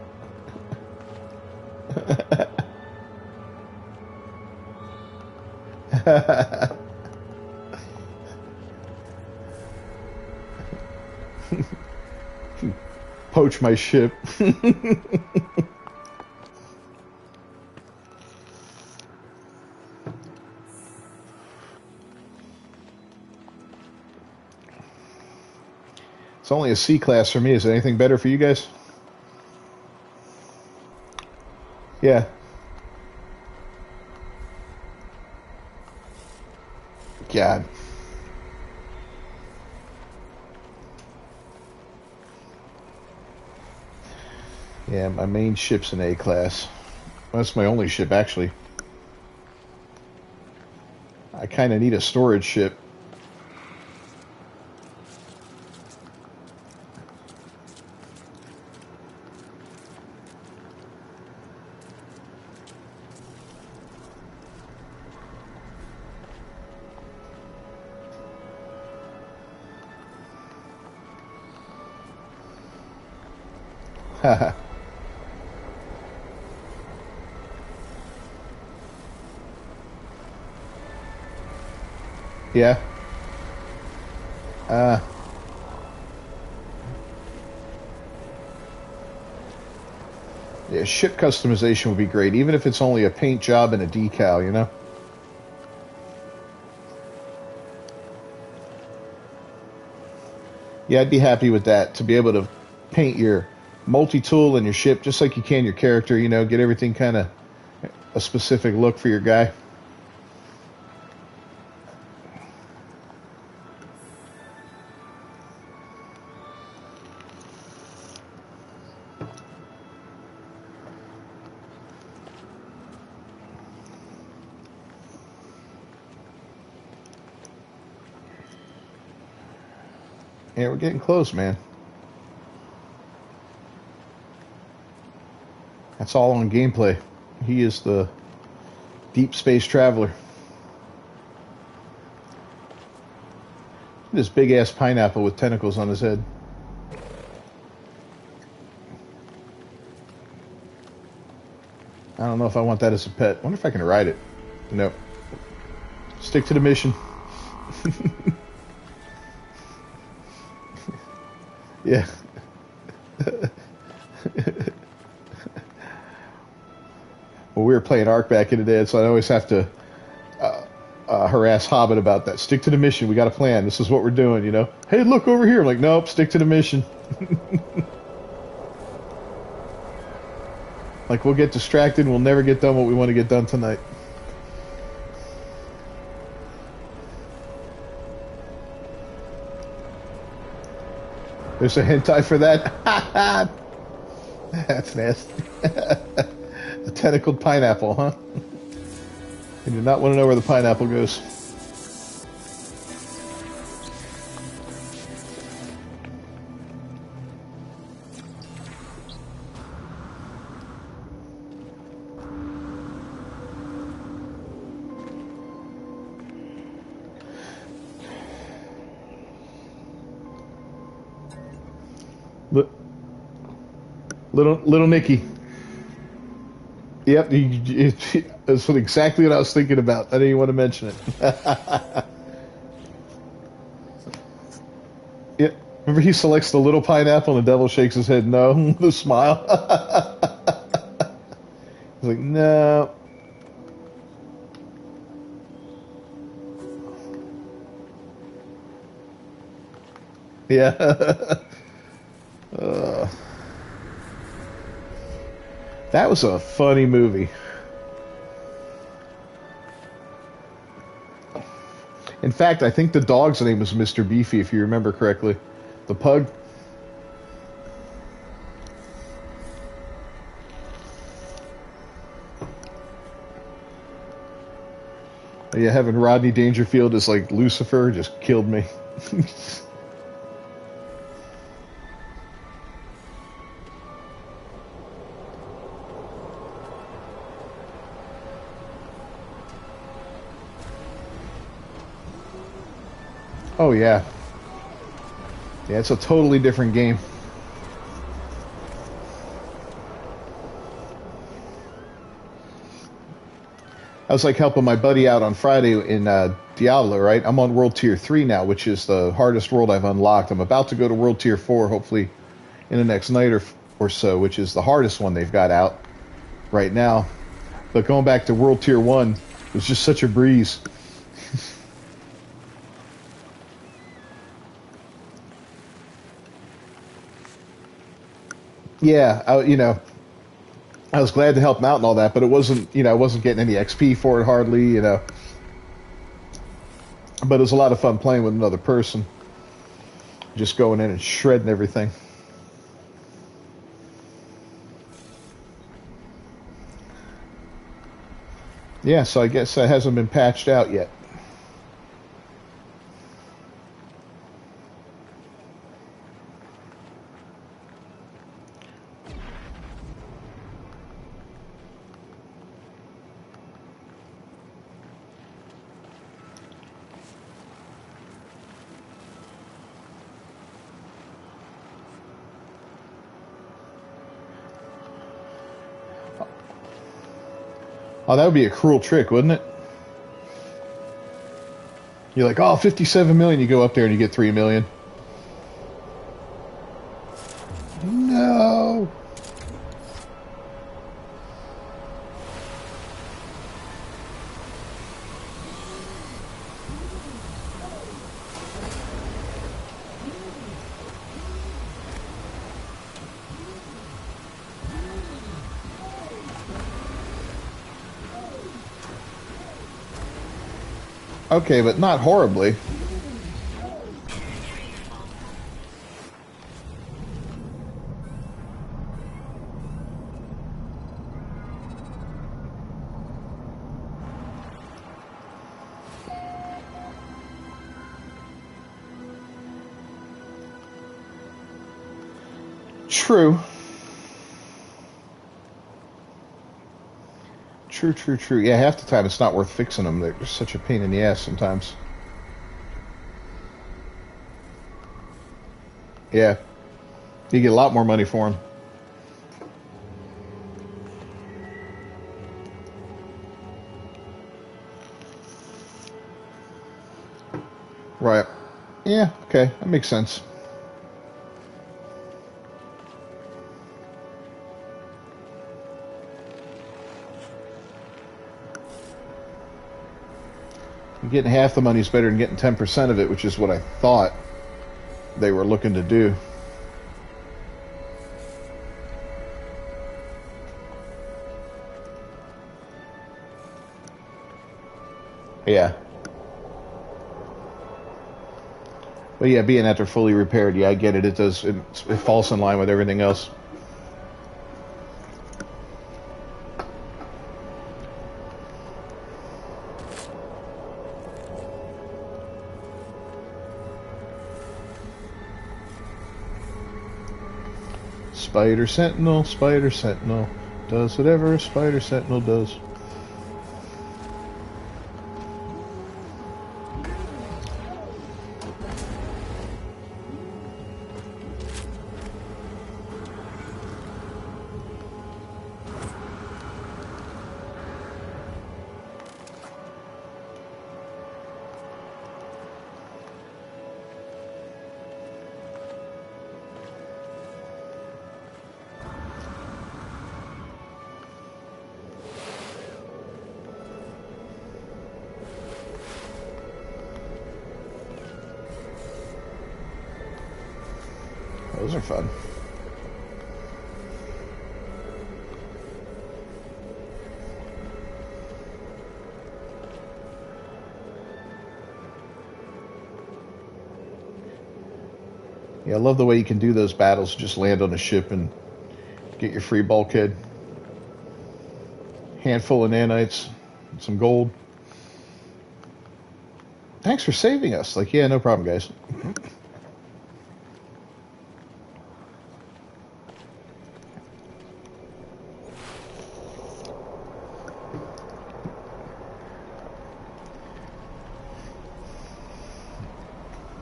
[SPEAKER 1] Poach my ship. It's only a C class for me. Is it anything better for you guys? Yeah. God. Yeah, my main ship's an A class. That's my only ship, actually. I kind of need a storage ship. Yeah. Uh, yeah, ship customization would be great, even if it's only a paint job and a decal, you know? Yeah, I'd be happy with that, to be able to paint your multi-tool and your ship just like you can your character, you know, get everything kind of a specific look for your guy. Yeah, we're getting close, man. That's all on gameplay. He is the deep space traveler. This big ass pineapple with tentacles on his head. I don't know if I want that as a pet. I wonder if I can ride it. Nope. Stick to the mission. Yeah. Well, we were playing Ark back in the day, so I always have to harass Hobbit about that. Stick to the mission. We got a plan. This is what we're doing, you know? Hey, look over here. I'm like, nope, stick to the mission. Like, we'll get distracted and we'll never get done what we want to get done tonight. There's a hentai for that? That's nasty. A tentacled pineapple, huh? I do not want to know where the pineapple goes. Little Nicky. Yep, that's exactly what I was thinking about. I didn't even want to mention it. Yeah, remember he selects the little pineapple and the devil shakes his head no with a smile. He's like, no. Yeah. That was a funny movie. In fact, I think the dog's name was Mr. Beefy, if you remember correctly. The pug. Yeah, having Rodney Dangerfield as like Lucifer just killed me. Oh yeah. Yeah, it's a totally different game. I was like helping my buddy out on Friday in Diablo, right? I'm on World Tier 3 now, which is the hardest world I've unlocked. I'm about to go to World Tier 4, hopefully in the next night or so, which is the hardest one they've got out right now. But going back to World Tier 1 was just such a breeze. Yeah, I was glad to help him out and all that, but it wasn't, I wasn't getting any XP for it hardly. But it was a lot of fun playing with another person, just going in and shredding everything. Yeah, so I guess that hasn't been patched out yet. Oh, that would be a cruel trick, wouldn't it? You're like, oh, 57 million. You go up there and you get 3 million. No. Okay, but not horribly. True. True. Yeah, half the time it's not worth fixing them. They're such a pain in the ass sometimes. Yeah. You get a lot more money for them. Right. Yeah, okay. That makes sense. Getting half the money is better than getting 10% of it, which is what I thought they were looking to do. Yeah. But yeah, being that they're fully repaired, yeah, I get it. It does. It falls in line with everything else. Spider Sentinel does whatever a Spider Sentinel does. Those are fun. Yeah, I love the way you can do those battles. Just land on a ship and get your free bulkhead. Handful of nanites, some gold. Thanks for saving us. Like, yeah, no problem, guys.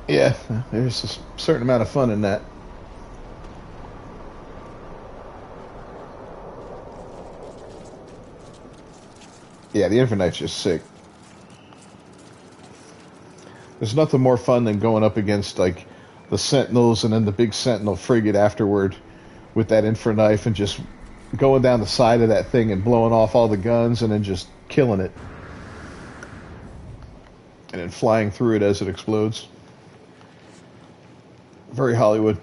[SPEAKER 1] Yeah, there's a certain amount of fun in that. Yeah, the Infernight's just sick. There's nothing more fun than going up against like the Sentinels and then the big Sentinel frigate afterward with that Inferknife and just going down the side of that thing and blowing off all the guns and then just killing it. And then flying through it as it explodes. Very Hollywood.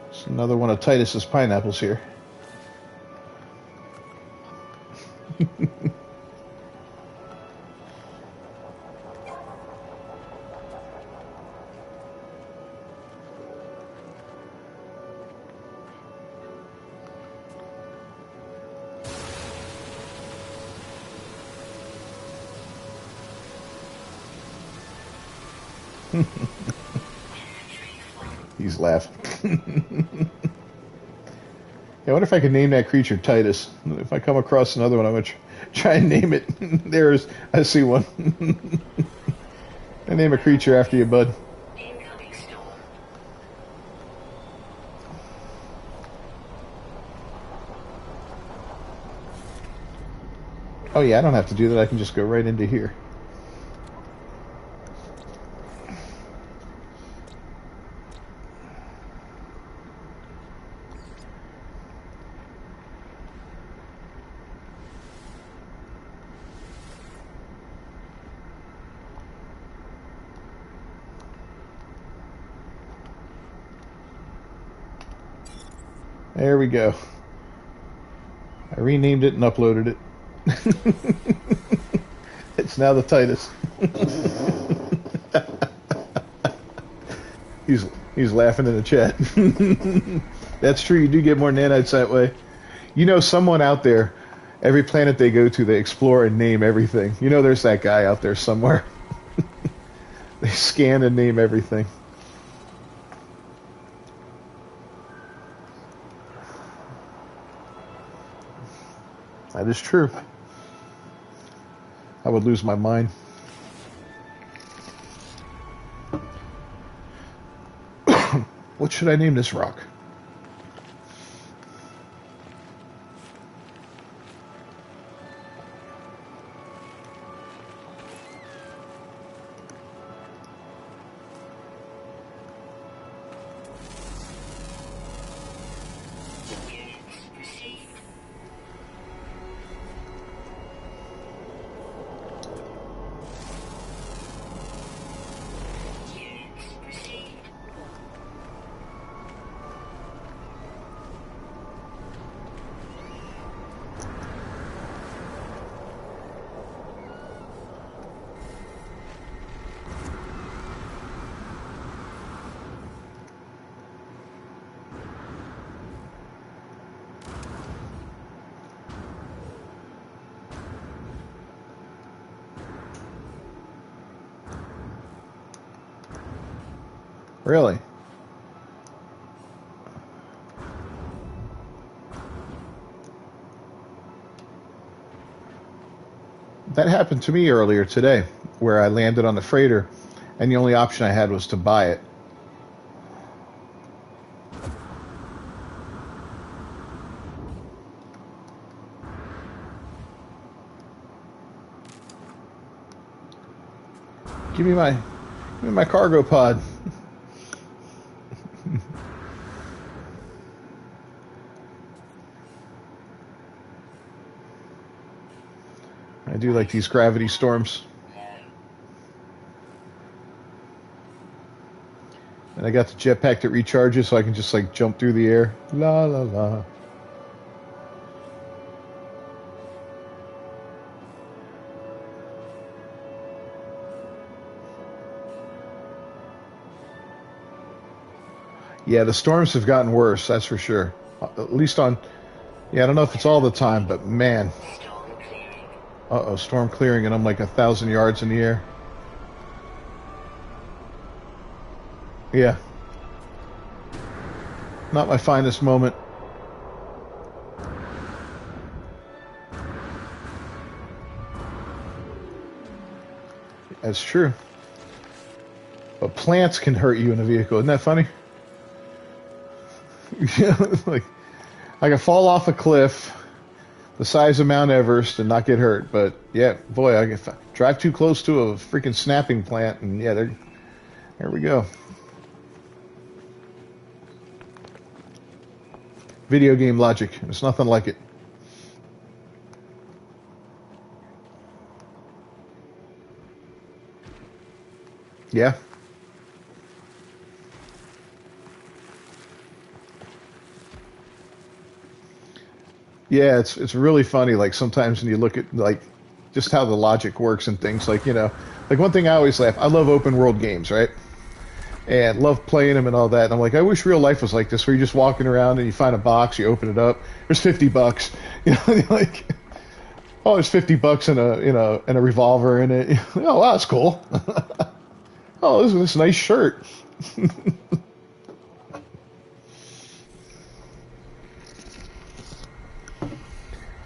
[SPEAKER 1] It's another one of Titus's pineapples here. He's laughing. I wonder if I could name that creature Titus. If I come across another one, I'm going to try and name it. I see one. I name a creature after you, bud.
[SPEAKER 2] Incoming storm.
[SPEAKER 1] Oh yeah, I don't have to do that. I can just go right into here. There we go. I renamed it and uploaded it. It's now the Titus. He's laughing in the chat. That's true. You do get more nanites that way. You know, someone out there, every planet they go to, they explore and name everything. You know, there's that guy out there somewhere. They scan and name everything. That is true. I would lose my mind. What should I name this rock? Really? That happened to me earlier today, where I landed on the freighter, and the only option I had was to buy it. Give me my cargo pod. I do like these gravity storms. And I got the jetpack that recharges, so I can just like jump through the air. La la la. Yeah, the storms have gotten worse, that's for sure. At least on, yeah, I don't know if it's all the time, but man. Uh-oh, storm clearing, and I'm like 1,000 yards in the air. Yeah. Not my finest moment. That's true. But plants can hurt you in a vehicle. Isn't that funny? Yeah, like I can fall off a cliff the size of Mount Everest and not get hurt. But yeah, boy, I can drive too close to a freaking snapping plant, and yeah, there we go. Video game logic. It's nothing like it. Yeah. Yeah, it's really funny. Like sometimes when you look at like just how the logic works and things, like, you know, like one thing I always laugh. I love open world games, right? And love playing them and all that. And I'm like, I wish real life was like this, where you're just walking around and you find a box, you open it up, there's $50, you know, you're like, oh, there's $50 in a revolver in it. Oh, wow, that's cool. Oh, this nice shirt.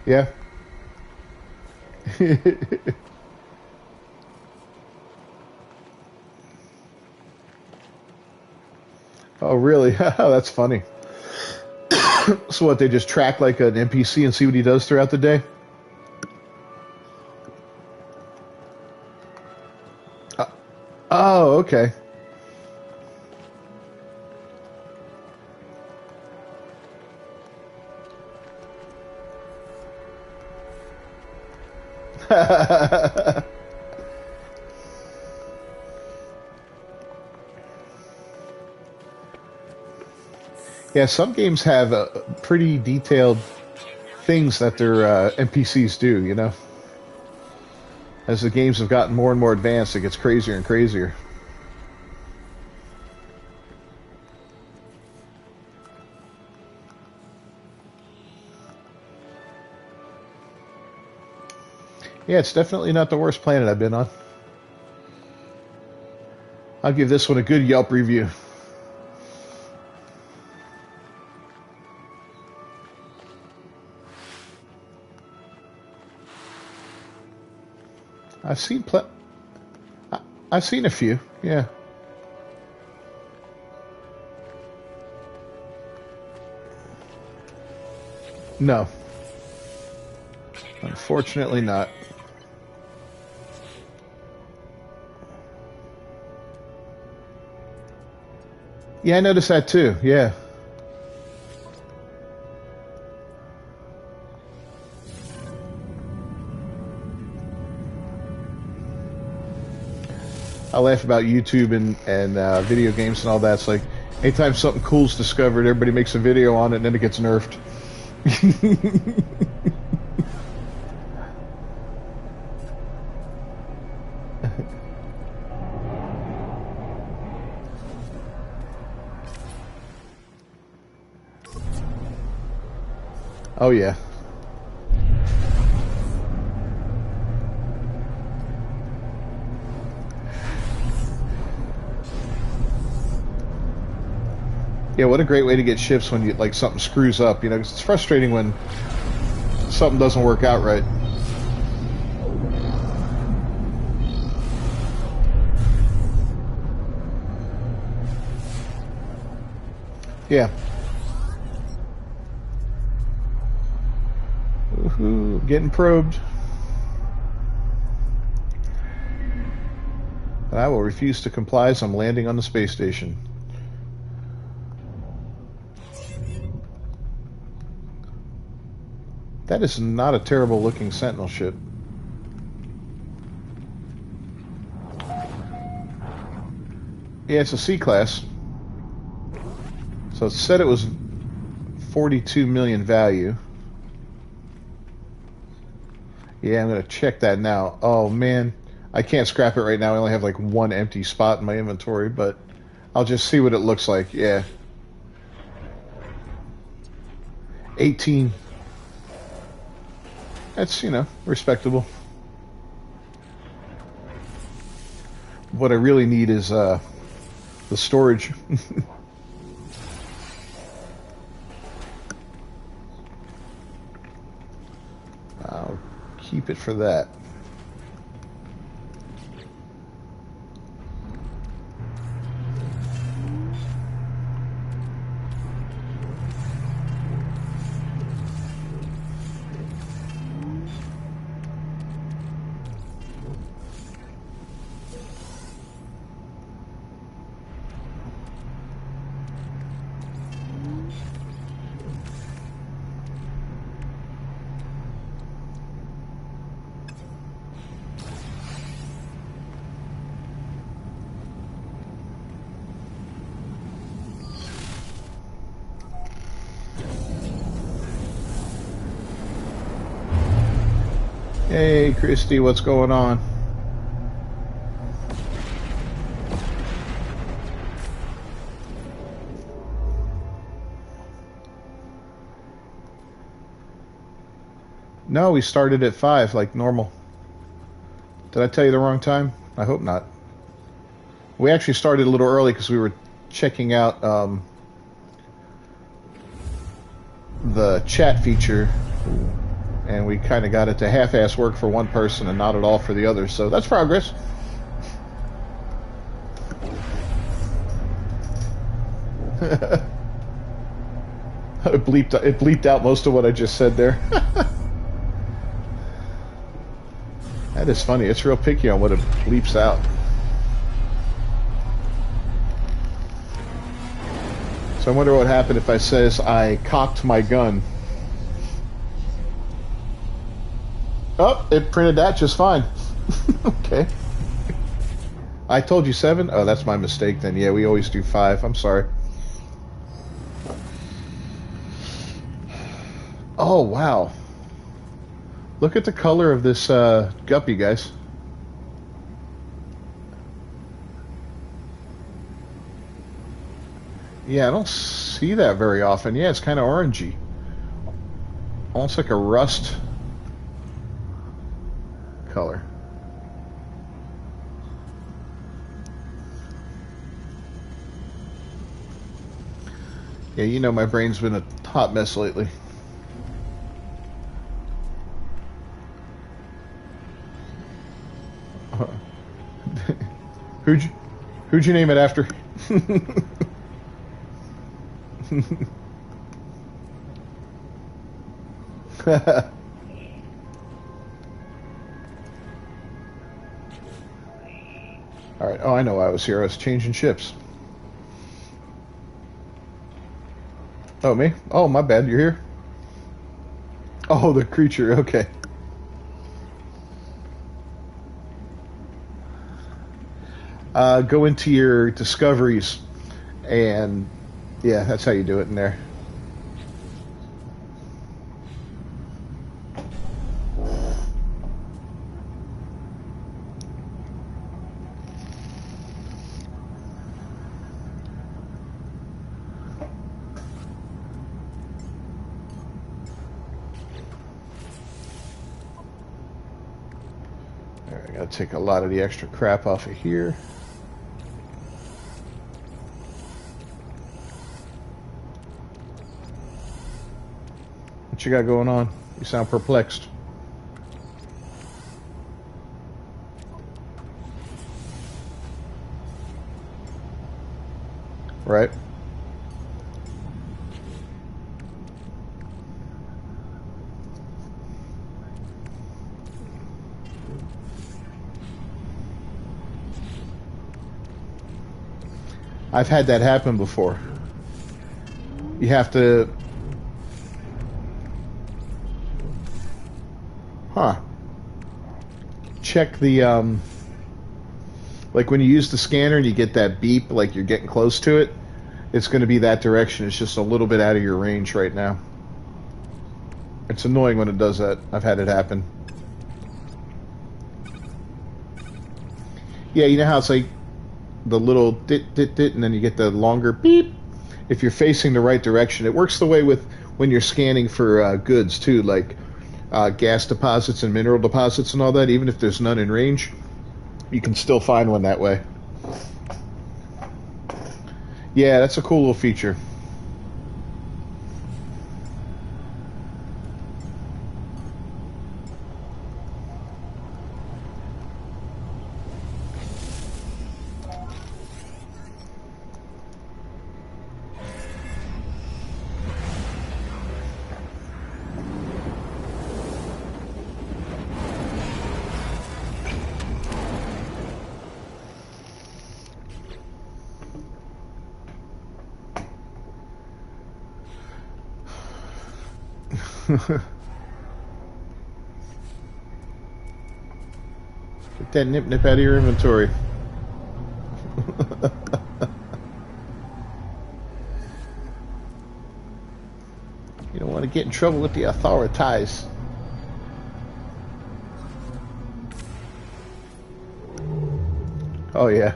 [SPEAKER 1] Yeah. Oh, really? That's funny. So what? They just track like an NPC and see what he does throughout the day. Uh, oh, okay. Yeah, some games have pretty detailed things that their NPCs do. You know, as the games have gotten more and more advanced, it gets crazier and crazier. Yeah, it's definitely not the worst planet I've been on. I'll give this one a good Yelp review. I've seen I've seen a few. Yeah. No, unfortunately not. Yeah, I noticed that too. Yeah. I laugh about YouTube and video games and all that. It's like anytime something cool's discovered, everybody makes a video on it, and then it gets nerfed. Oh yeah. Yeah, what a great way to get ships when you like something screws up. You know, 'cause it's frustrating when something doesn't work out right. Yeah. Woohoo! Getting probed. And I will refuse to comply as I'm landing on the space station. That is not a terrible looking Sentinel ship. Yeah, it's a C-class. So it said it was 42 million value. Yeah, I'm going to check that now. Oh, man. I can't scrap it right now. I only have like one empty spot in my inventory, but I'll just see what it looks like. Yeah. 18. That's, you know, respectable. What I really need is the storage. I'll keep it for that. Hey, Christy, what's going on? No, we started at 5 like normal. Did I tell you the wrong time? I hope not. We actually started a little early because we were checking out the chat feature. and we kind of got it to half-ass work for one person and not at all for the others. So that's progress. It bleeped out most of what I just said there. That is funny. It's real picky on what it bleeps out. So I wonder what happened if I says I cocked my gun. Oh, it printed that just fine. Okay. I told you 7? Oh, that's my mistake then. Yeah, we always do 5. I'm sorry. Oh, wow. Look at the color of this guppy, guys. Yeah, I don't see that very often. Yeah, it's kind of orangey. Almost like a rust color. Yeah, you know my brain's been a hot mess lately. Who'd you name it after? All right. Oh, I know why I was here. I was changing ships. Oh, me? Oh, my bad. You're here? Oh, the creature. Okay. Go into your discoveries, and yeah, that's how you do it in there. All right, I gotta take a lot of the extra crap off of here. What you got going on? You sound perplexed. Right? I've had that happen before. You have to... check the, like when you use the scanner and you get that beep, like you're getting close to it, it's going to be that direction. It's just a little bit out of your range right now. It's annoying when it does that. I've had it happen. Yeah, you know how it's like the little dit, dit, dit, and then you get the longer beep? If you're facing the right direction. It works the way with when you're scanning for goods, too, like gas deposits and mineral deposits and all that. Even if there's none in range, you can still find one that way. Yeah, that's a cool little feature. Get that nip out of your inventory. You don't want to get in trouble with the authorities. Oh yeah.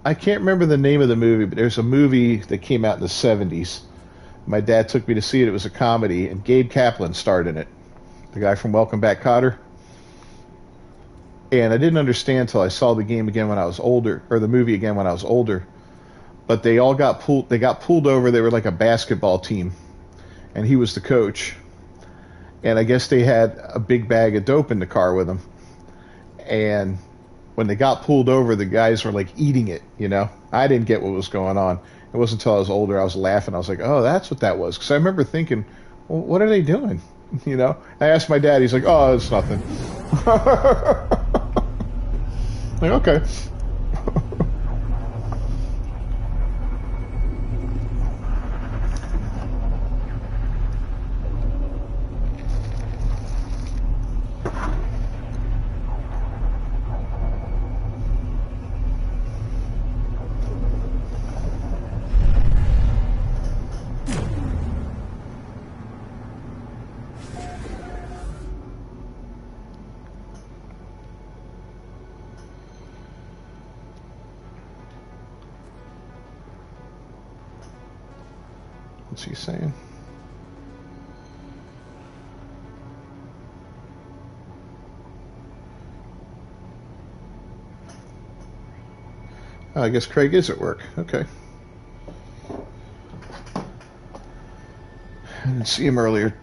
[SPEAKER 1] I can't remember the name of the movie, but there's a movie that came out in the 70s. My dad took me to see it. It was a comedy, and Gabe Kaplan starred in it, the guy from Welcome Back, Kotter. And I didn't understand until I saw the game again when I was older, or the movie again when I was older. but they all got pulled. They got pulled over. They were like a basketball team, and he was the coach. And I guess they had a big bag of dope in the car with them. And when they got pulled over, the guys were like eating it. You know, I didn't get what was going on. It wasn't until I was older I was laughing. I was like, oh, that's what that was. Because I remember thinking, well, what are they doing? You know, I asked my dad. He's like, oh, it's nothing. Like, okay. What's he saying? Oh, I guess Craig is at work. Okay. I didn't see him earlier.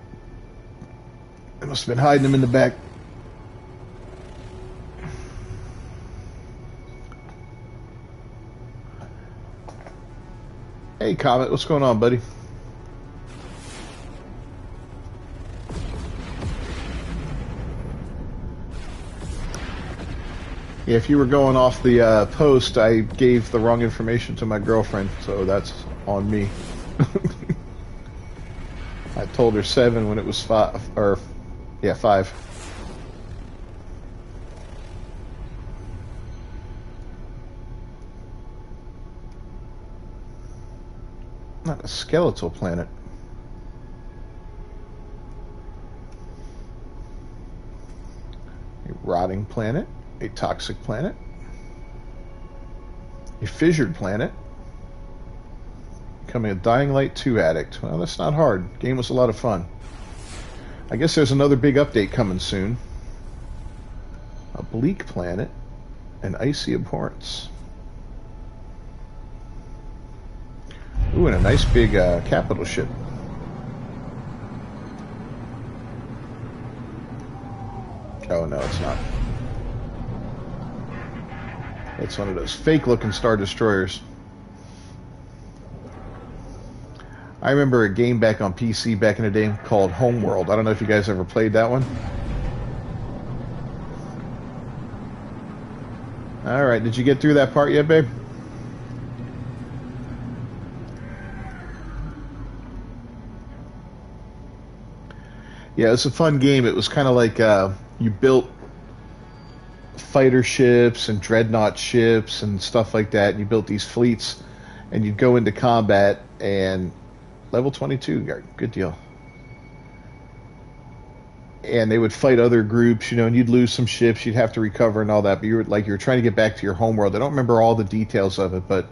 [SPEAKER 1] I must have been hiding him in the back. Hey, Comet, what's going on, buddy? Yeah, if you were going off the post, I gave the wrong information to my girlfriend, so that's on me. I told her 7 when it was 5, or yeah, 5. Not a skeletal planet. A rotting planet. A toxic planet. A fissured planet. Becoming a Dying Light 2 addict. Well, that's not hard. Game was a lot of fun. I guess there's another big update coming soon. A bleak planet. An icy abhorrence. Ooh, and a nice big capital ship. Oh, no, it's not. It's one of those fake-looking Star Destroyers. I remember a game back on PC back in the day called Homeworld. I don't know if you guys ever played that one. Alright, did you get through that part yet, babe? Yeah, it's a fun game. It was kind of like you built fighter ships and dreadnought ships and stuff like that. And you built these fleets, and you'd go into combat. And level 22, good deal. And they would fight other groups, you know, and you'd lose some ships. You'd have to recover and all that. But you were trying to get back to your home world. I don't remember all the details of it, but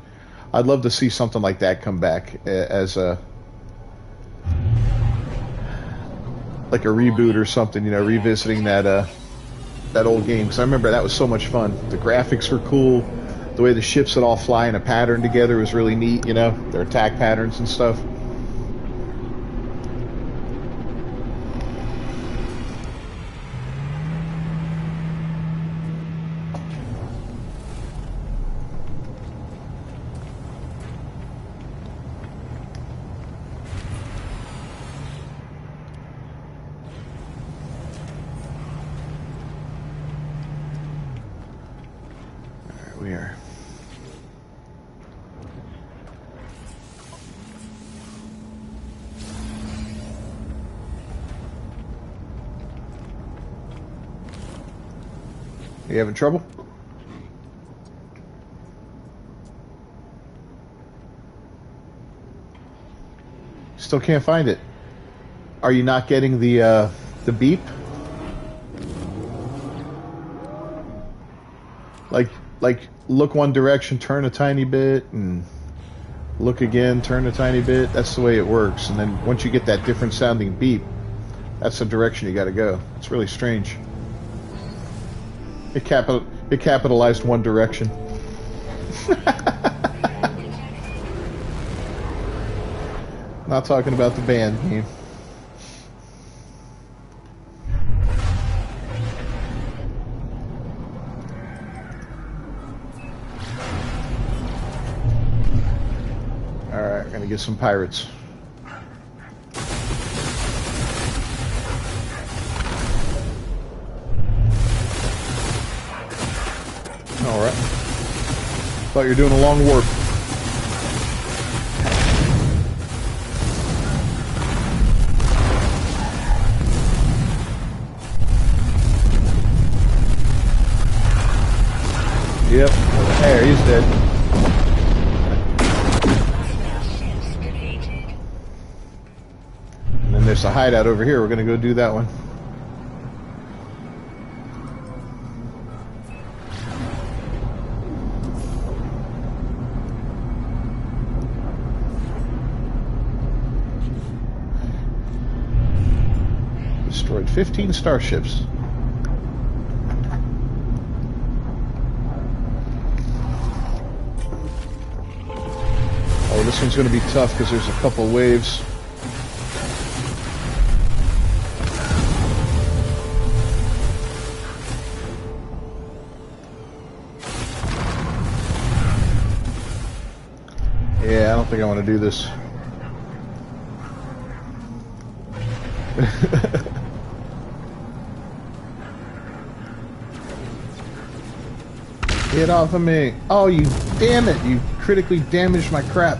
[SPEAKER 1] I'd love to see something like that come back as a like a reboot or something, you know, revisiting that old game, because I remember that was so much fun. The graphics were cool. The way the ships would all fly in a pattern together was really neat, you know, their attack patterns and stuff. We are. You having trouble? Still can't find it. Are you not getting the beep? Like look one direction, turn a tiny bit, and look again, turn a tiny bit. That's the way it works. And then once you get that different sounding beep, that's the direction you got to go. It's really strange. It capitalized one direction. Not talking about the band game. Alright, we're gonna get some pirates. Alright. Thought you were doing a long warp. Yep. There, he's dead. And then there's a hideout over here. We're going to go do that one. Destroyed 15 starships. Oh, this one's going to be tough because there's a couple waves. Yeah, I don't think I want to do this. Get off of me. Oh, you damn it. You critically damaged my crap.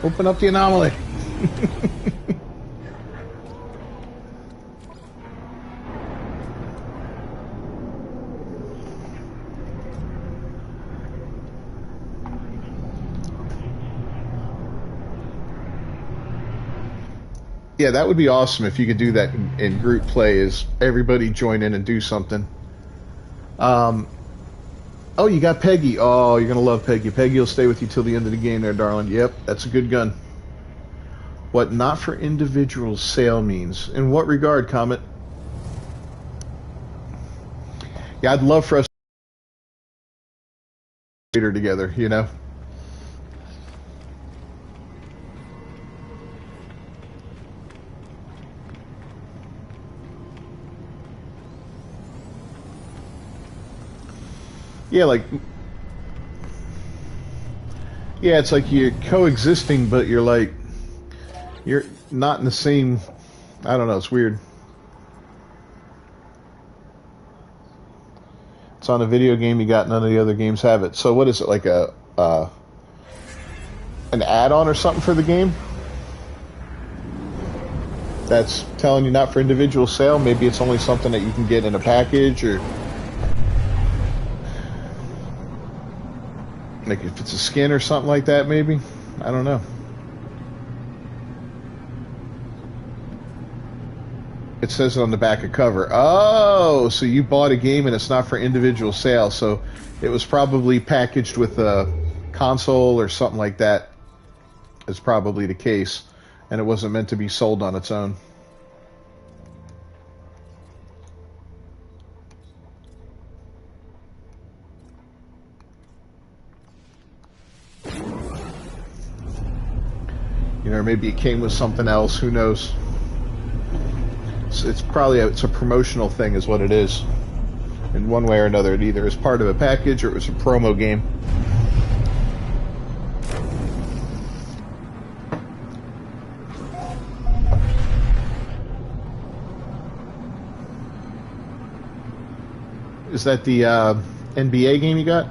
[SPEAKER 1] Open up the anomaly. Yeah, that would be awesome if you could do that in group play, is everybody join in and do something. Oh, you got Peggy. Oh, you're going to love Peggy. Peggy will stay with you till the end of the game there, darling. Yep, that's a good gun. What not for individual sale means. In what regard, Comet? Yeah, I'd love for us to her together, you know? Yeah, like... Yeah, it's like you're coexisting, but you're like... You're not in the same... I don't know, it's weird. It's on a video game you got, none of the other games have it. So what is it, like a... an add-on or something for the game? That's telling you not for individual sale? Maybe it's only something that you can get in a package, or... Like if it's a skin or something like that, maybe? I don't know. It says it on the back of cover. Oh, so you bought a game and it's not for individual sale, so it was probably packaged with a console or something like that. Is probably the case, and it wasn't meant to be sold on its own. You know, maybe it came with something else. Who knows? It's probably it's a promotional thing, is what it is. In one way or another, it either is part of a package or it was a promo game. Is that the NBA game you got?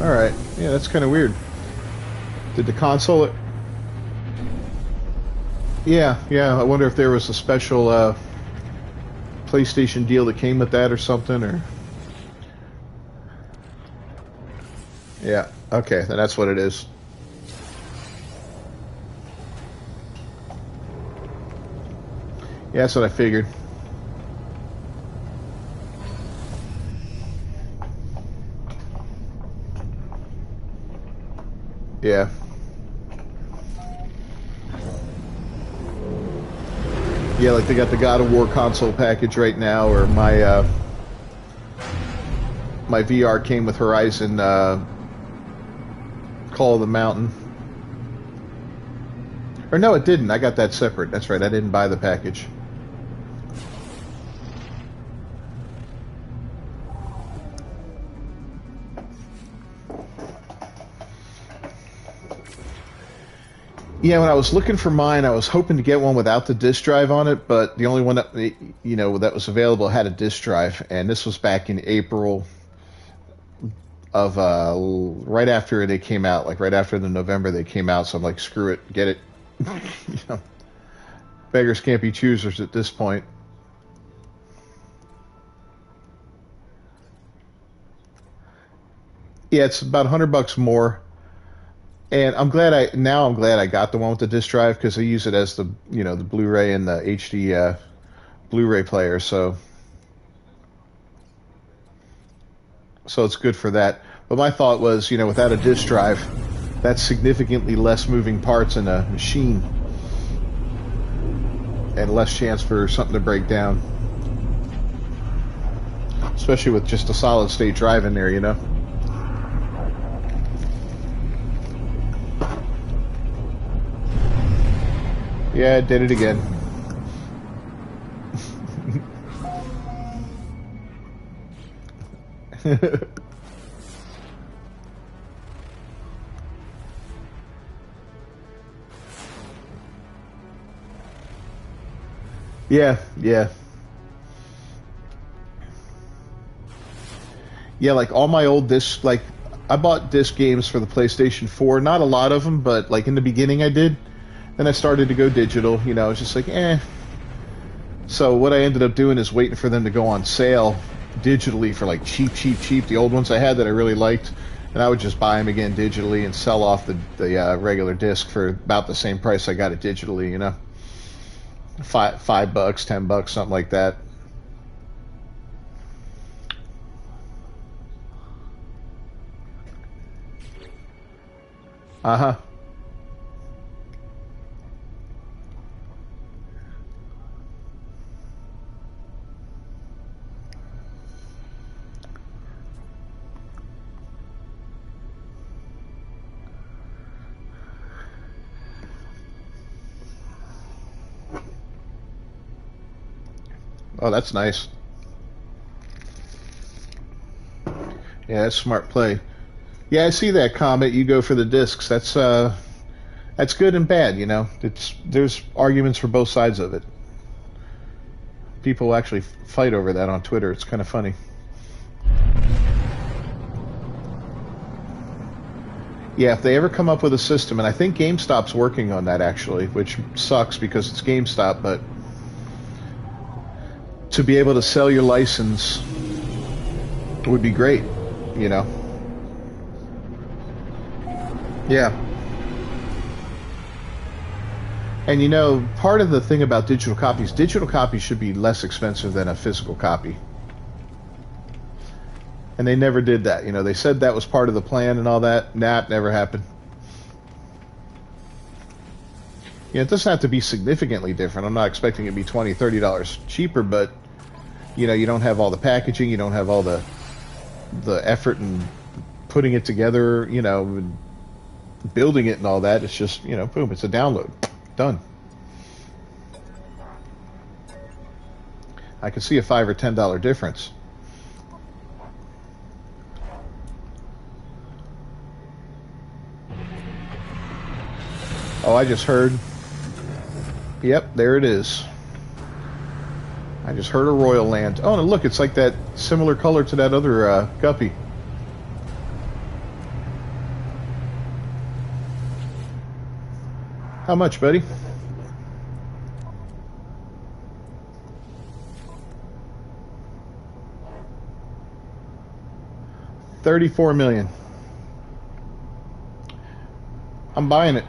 [SPEAKER 1] Alright, yeah, that's kind of weird. Did the console... Yeah, I wonder if there was a special PlayStation deal that came with that or something, or... Yeah, okay, then that's what it is. Yeah, that's what I figured. Yeah. Yeah, like they got the God of War console package right now, or my VR came with Horizon Call of the Mountain. Or no, it didn't. I got that separate. That's right. I didn't buy the package. Yeah, when I was looking for mine, I was hoping to get one without the disc drive on it, but the only one that that was available had a disc drive, and this was back in April of right after they came out, like right after the November they came out. So I'm like, screw it, get it. you know, beggars can't be choosers at this point. Yeah, it's about $100 more. And I'm glad I got the one with the disc drive because I use it as the Blu-ray and the HD Blu-ray player, so it's good for that. But my thought was, without a disc drive, that's significantly less moving parts in a machine and less chance for something to break down, especially with just a solid state drive in there, Yeah, I did it again. Yeah, yeah. Yeah, like all my old discs, like I bought disc games for the PlayStation 4, not a lot of them, but like in the beginning I did. Then I started to go digital, I was just like, eh. So what I ended up doing is waiting for them to go on sale digitally for like cheap, cheap, cheap. The old ones I had that I really liked, and I would just buy them again digitally and sell off the regular disc for about the same price I got it digitally. $5, $10, something like that. Uh huh. Oh, that's nice. Yeah, that's smart play. Yeah, I see that comment. You go for the discs. That's good and bad. There's arguments for both sides of it. People actually fight over that on Twitter. It's kind of funny. Yeah, if they ever come up with a system, and I think GameStop's working on that actually, which sucks because it's GameStop, but to be able to sell your license would be great, you know. Yeah. And part of the thing about digital copies should be less expensive than a physical copy. And they never did that. They said that was part of the plan and all that. Nah, it never happened. It doesn't have to be significantly different. I'm not expecting it to be $20, $30 cheaper, but you don't have all the packaging, you don't have all the effort and putting it together, building it and all that. It's just, boom, it's a download. Done. I could see a $5 or $10 difference. Oh, I just heard. Yep, there it is. I just heard a Royal Land. Oh, and look, it's like that similar color to that other guppy. How much, buddy? $34 million. I'm buying it.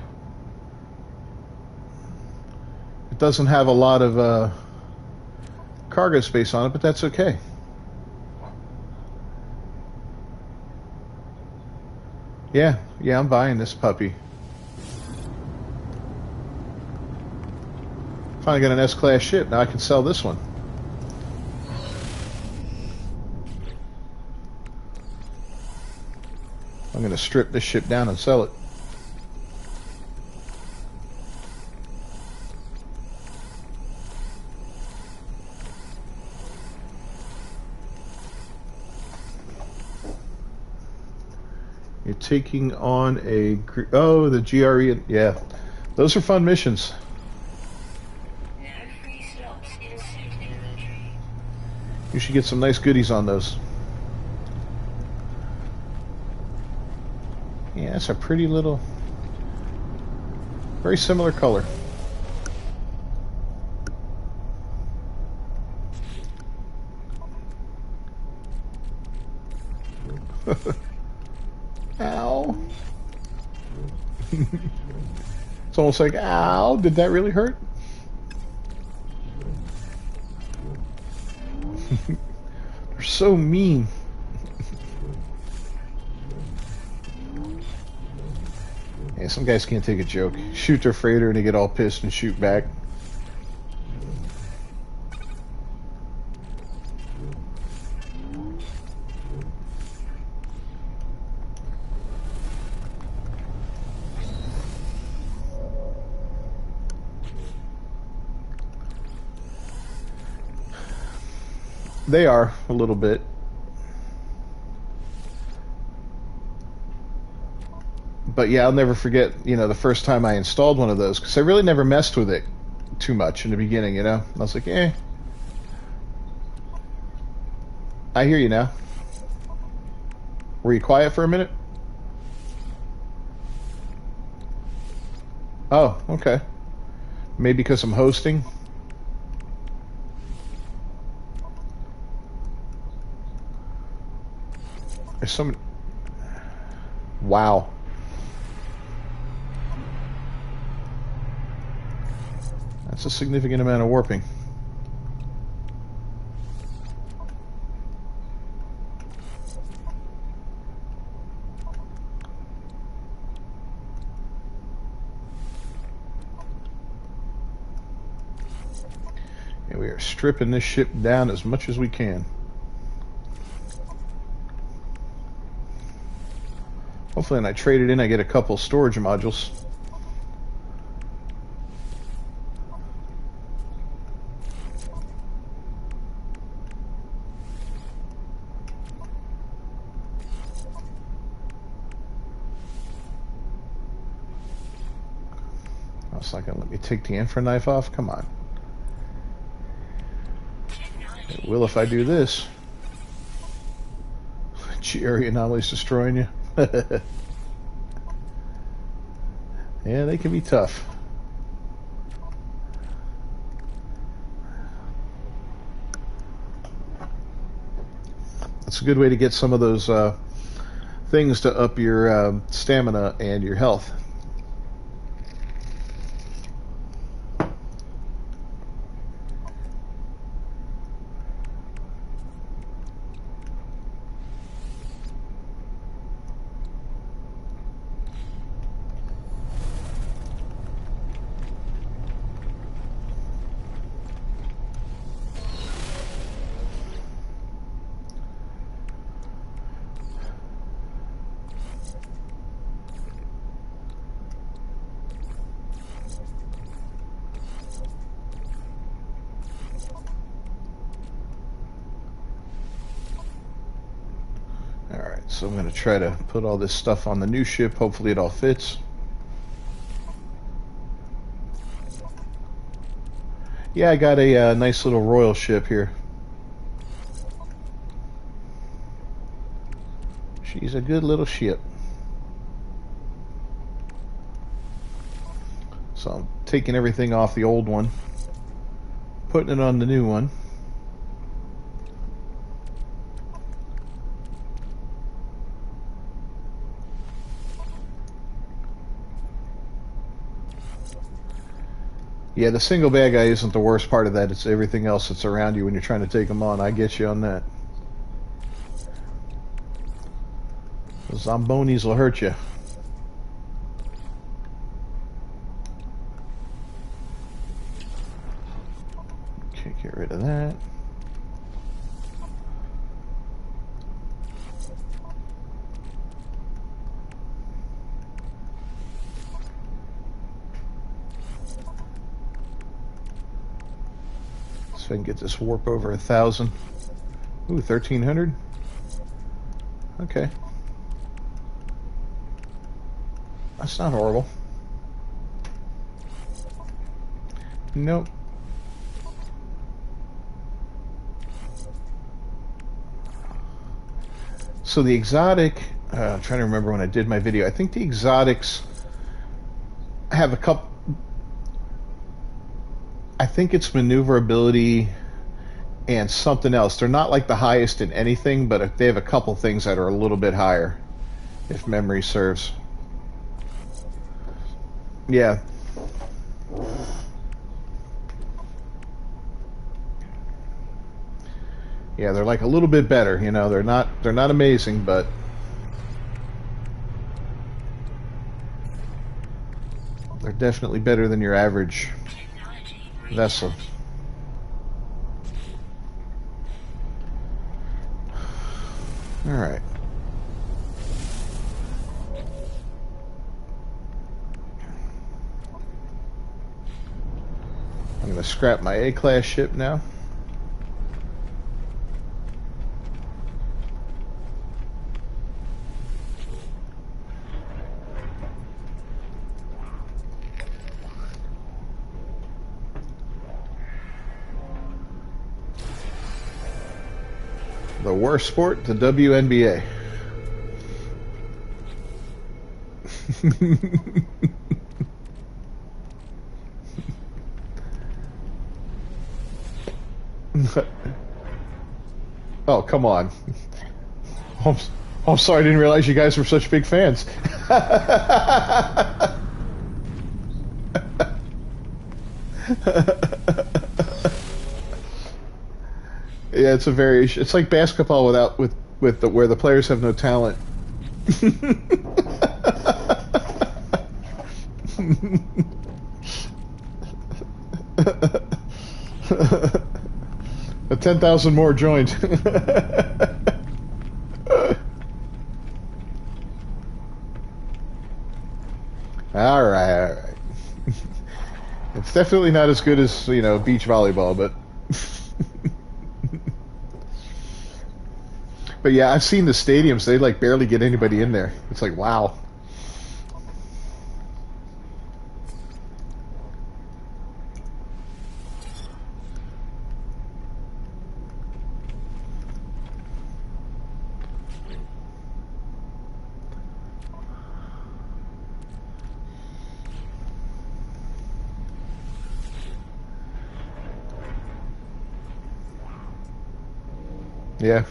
[SPEAKER 1] It doesn't have a lot of cargo space on it, but that's okay. Yeah, yeah, I'm buying this puppy. Finally got an S-class ship. Now I can sell this one. I'm going to strip this ship down and sell it. You're taking on a... Oh, the GRE. Yeah, those are fun missions.
[SPEAKER 2] No free slots in suit inventory.
[SPEAKER 1] You should get some nice goodies on those. Yeah, that's a pretty little... Very similar color. Ow. It's almost like, ow, did that really hurt? They're so mean. Yeah, some guys can't take a joke. Shoot their freighter and they get all pissed and shoot back. They are, a little bit. But yeah, I'll never forget, the first time I installed one of those, because I really never messed with it too much in the beginning, I was like, eh. I hear you now. Were you quiet for a minute? Oh, okay. Maybe because I'm hosting. There's so many... Wow. That's a significant amount of warping. And we are stripping this ship down as much as we can. Hopefully when I trade it in, I get a couple storage modules. It's not going to let me take the infra knife off. Come on. It will if I do this. GRE anomalies destroying you. Yeah, they can be tough. That's a good way to get some of those things to up your stamina and your health. So I'm going to try to put all this stuff on the new ship. Hopefully it all fits. Yeah, I got a nice little royal ship here. She's a good little ship. So I'm taking everything off the old one, putting it on the new one. Yeah, the single bad guy isn't the worst part of that. It's everything else that's around you when you're trying to take them on. I get you on that. Zombonis will hurt you. Okay, get rid of that. So I can get this warp over 1,000. Ooh, 1,300. Okay. That's not horrible. Nope. So the exotic, I'm trying to remember when I did my video. I think the exotics have a couple. I think it's maneuverability and something else. They're not like the highest in anything, but they have a couple things that are a little bit higher, if memory serves. Yeah. Yeah, they're like a little bit better, you know. They're not amazing, but they're definitely better than your average vessel. All right. I'm going to scrap my A-class ship now. The worst sport, the WNBA. Oh, come on. I'm sorry, I didn't realize you guys were such big fans. Yeah, it's a variation. It's like basketball with where the players have no talent. The 10,000 more joined. All right. It's definitely not as good as, you know, beach volleyball, but but yeah, I've seen the stadiums. They like barely get anybody in there. It's like, wow. Yeah.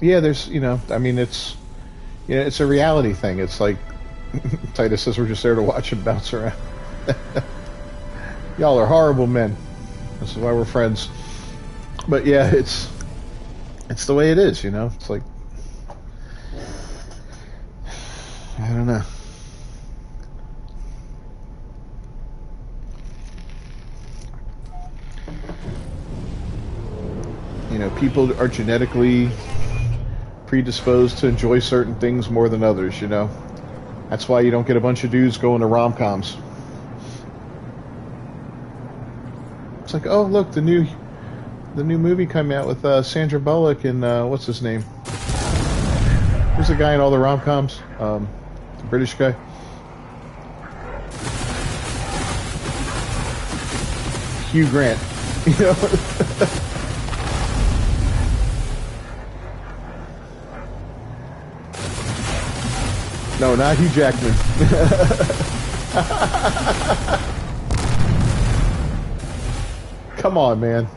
[SPEAKER 1] Yeah, there's, you know, I mean, it's, you know, it's a reality thing. It's like Titus says, we're just there to watch him bounce around. Y'all are horrible men. This is why we're friends. But yeah, it's the way it is, you know. It's like, I don't know. You know, people are genetically predisposed to enjoy certain things more than others, you know. That's why you don't get a bunch of dudes going to rom-coms. It's like, oh, look, the new movie coming out with Sandra Bullock and what's his name? Who's the guy in all the rom-coms? The British guy. Hugh Grant. You know? No, not Hugh Jackman. Come on, man.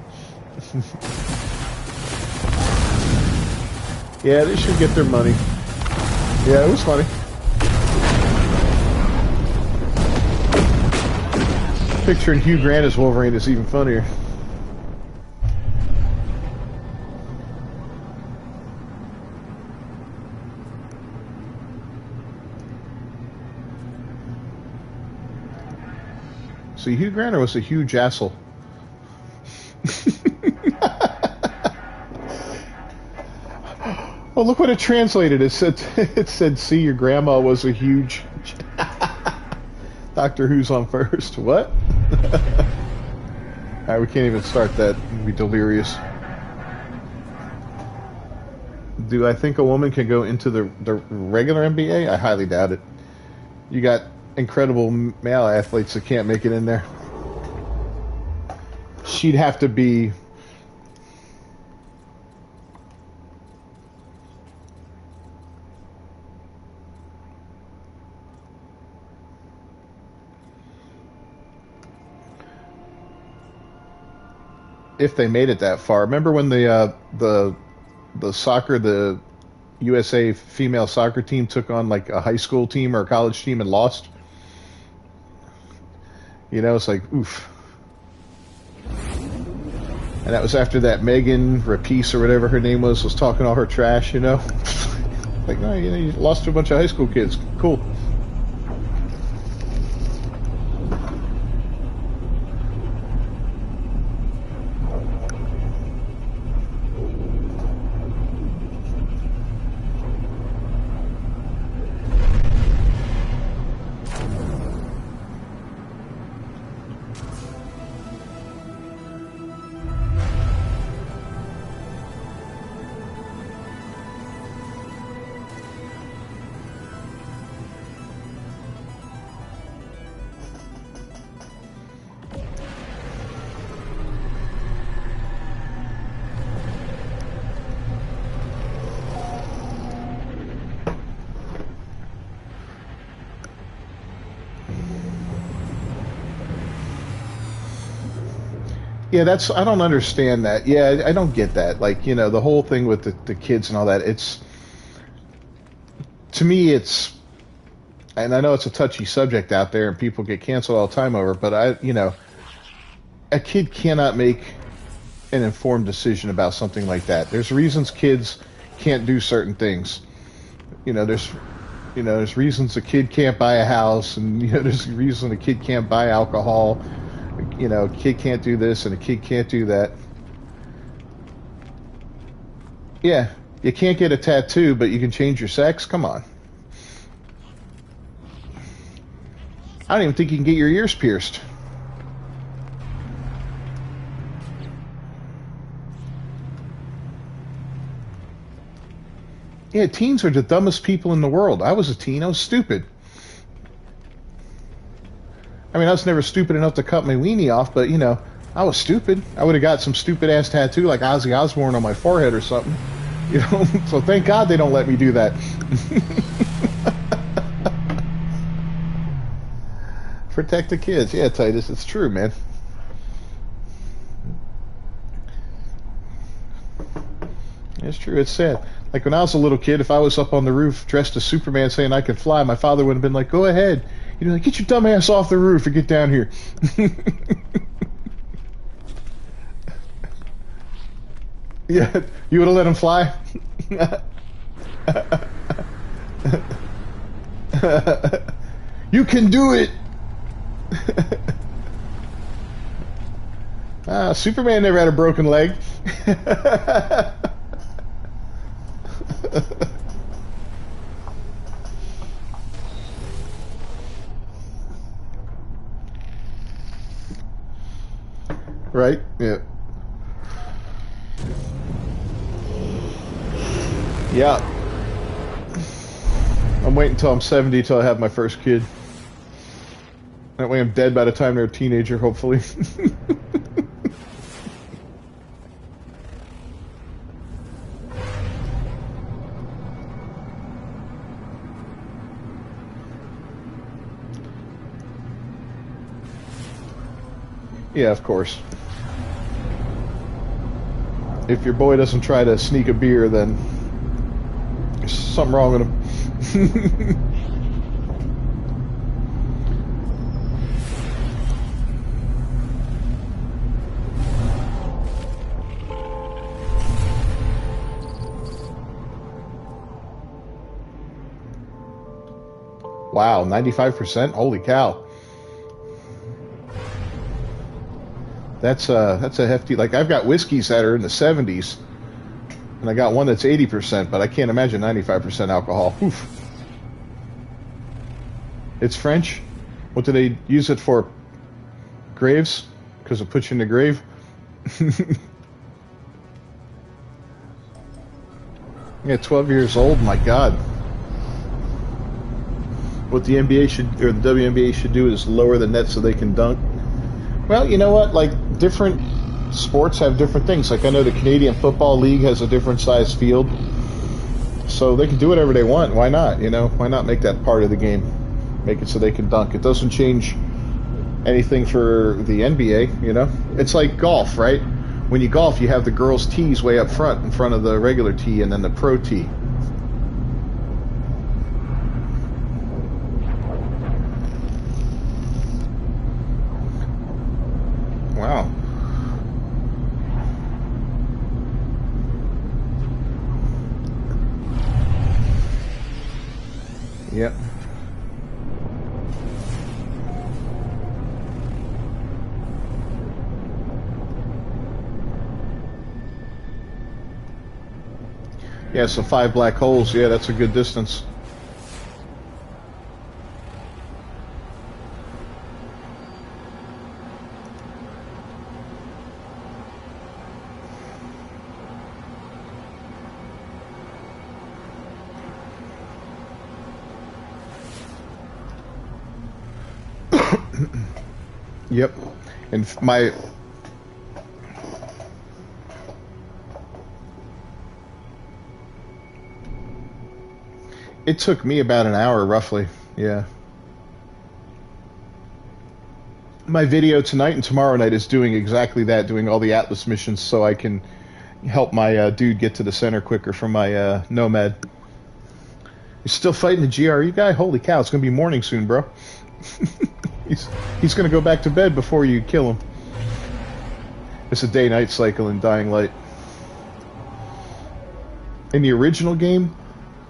[SPEAKER 1] Yeah, they should get their money. Yeah, it was funny. Picturing Hugh Grant as Wolverine is even funnier. So Hugh Grant was a huge asshole. Oh, look what it translated. It said, "See, your grandma was a huge." Doctor Who's on first. What? All right, we can't even start that. It'd be delirious. Do I think a woman can go into the regular NBA? I highly doubt it. You got incredible male athletes that can't make it in there. She'd have to be. If they made it that far. Remember when the soccer, the USA female soccer team took on like a high school team or a college team and lost? You know, it's like, oof. And that was after that Megan Rapice or whatever her name was talking all her trash, you know? Like, no, you know, you lost to a bunch of high school kids. Cool. Yeah, I don't understand that. Yeah, I don't get that. Like, you know, the whole thing with the kids and all that, to me, and I know it's a touchy subject out there and people get canceled all the time over, but you know, a kid cannot make an informed decision about something like that. There's reasons kids can't do certain things. You know, there's reasons a kid can't buy a house, and, you know, there's reason a kid can't buy alcohol. You know, a kid can't do this and a kid can't do that. Yeah, you can't get a tattoo, but you can change your sex? Come on. I don't even think you can get your ears pierced. Yeah, teens are the dumbest people in the world. I was a teen. I was stupid. I mean, I was never stupid enough to cut my weenie off, but, you know, I was stupid. I would have got some stupid-ass tattoo like Ozzy Osbourne on my forehead or something. You know, so thank God they don't let me do that. Protect the kids. Yeah, Titus, it's true, man. It's true. It's sad. Like when I was a little kid, if I was up on the roof dressed as Superman saying I could fly, my father would have been like, "Go ahead." You know, like, get your dumb ass off the roof and get down here. Yeah, you would have let him fly? You can do it. Superman never had a broken leg. Right? Yeah. Yeah. I'm waiting until I'm 70 till I have my first kid. That way I'm dead by the time they're a teenager, hopefully. Yeah, of course. If your boy doesn't try to sneak a beer, then there's something wrong with him. Wow, 95%? Holy cow. That's a hefty. Like I've got whiskeys that are in the 70s, and I got one that's 80%, but I can't imagine 95% alcohol. Oof. It's French. What do they use it for? Graves? Because it puts you in the grave. Yeah, 12 years old. My God. What the NBA should, or the WNBA should do, is lower the net so they can dunk. Well, you know what? Like, different sports have different things. Like, I know the Canadian Football League has a different size field, so they can do whatever they want. Why not? You know, why not make that part of the game? Make it so they can dunk. It doesn't change anything for the NBA. You know, it's like golf, right? When you golf, you have the girls' tees way up front, in front of the regular tee, and then the pro tee. Wow. Yep. Yeah, so 5 black holes. Yeah, that's a good distance. Yep. And my... It took me about an hour, roughly. Yeah. My video tonight and tomorrow night is doing exactly that, doing all the Atlas missions so I can help my dude get to the center quicker from my Nomad. You're still fighting the GRE guy? Holy cow, it's going to be morning soon, bro. He's going to go back to bed before you kill him. It's a day-night cycle in Dying Light. In the original game,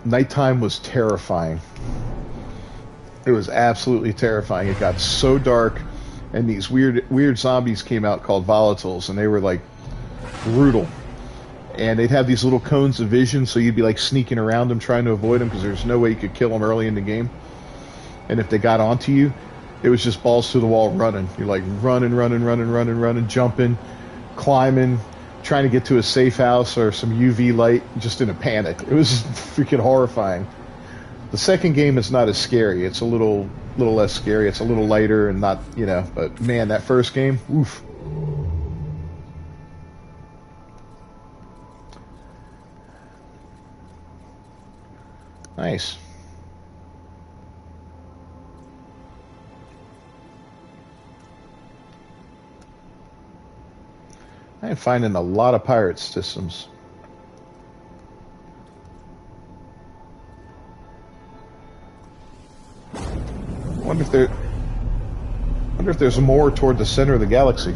[SPEAKER 1] nighttime was terrifying. It was absolutely terrifying. It got so dark, and these weird zombies came out called volatiles, and they were like brutal. And they'd have these little cones of vision, so you'd be like sneaking around them trying to avoid them because there's no way you could kill them early in the game. And if they got onto you, it was just balls to the wall running. You're like running, jumping, climbing, trying to get to a safe house or some UV light, just in a panic. It was freaking horrifying. The second game is not as scary. It's a little less scary. It's a little lighter and not, you know, but man, that first game, oof. Nice. I am finding a lot of pirate systems. Wonder if there's more toward the center of the galaxy.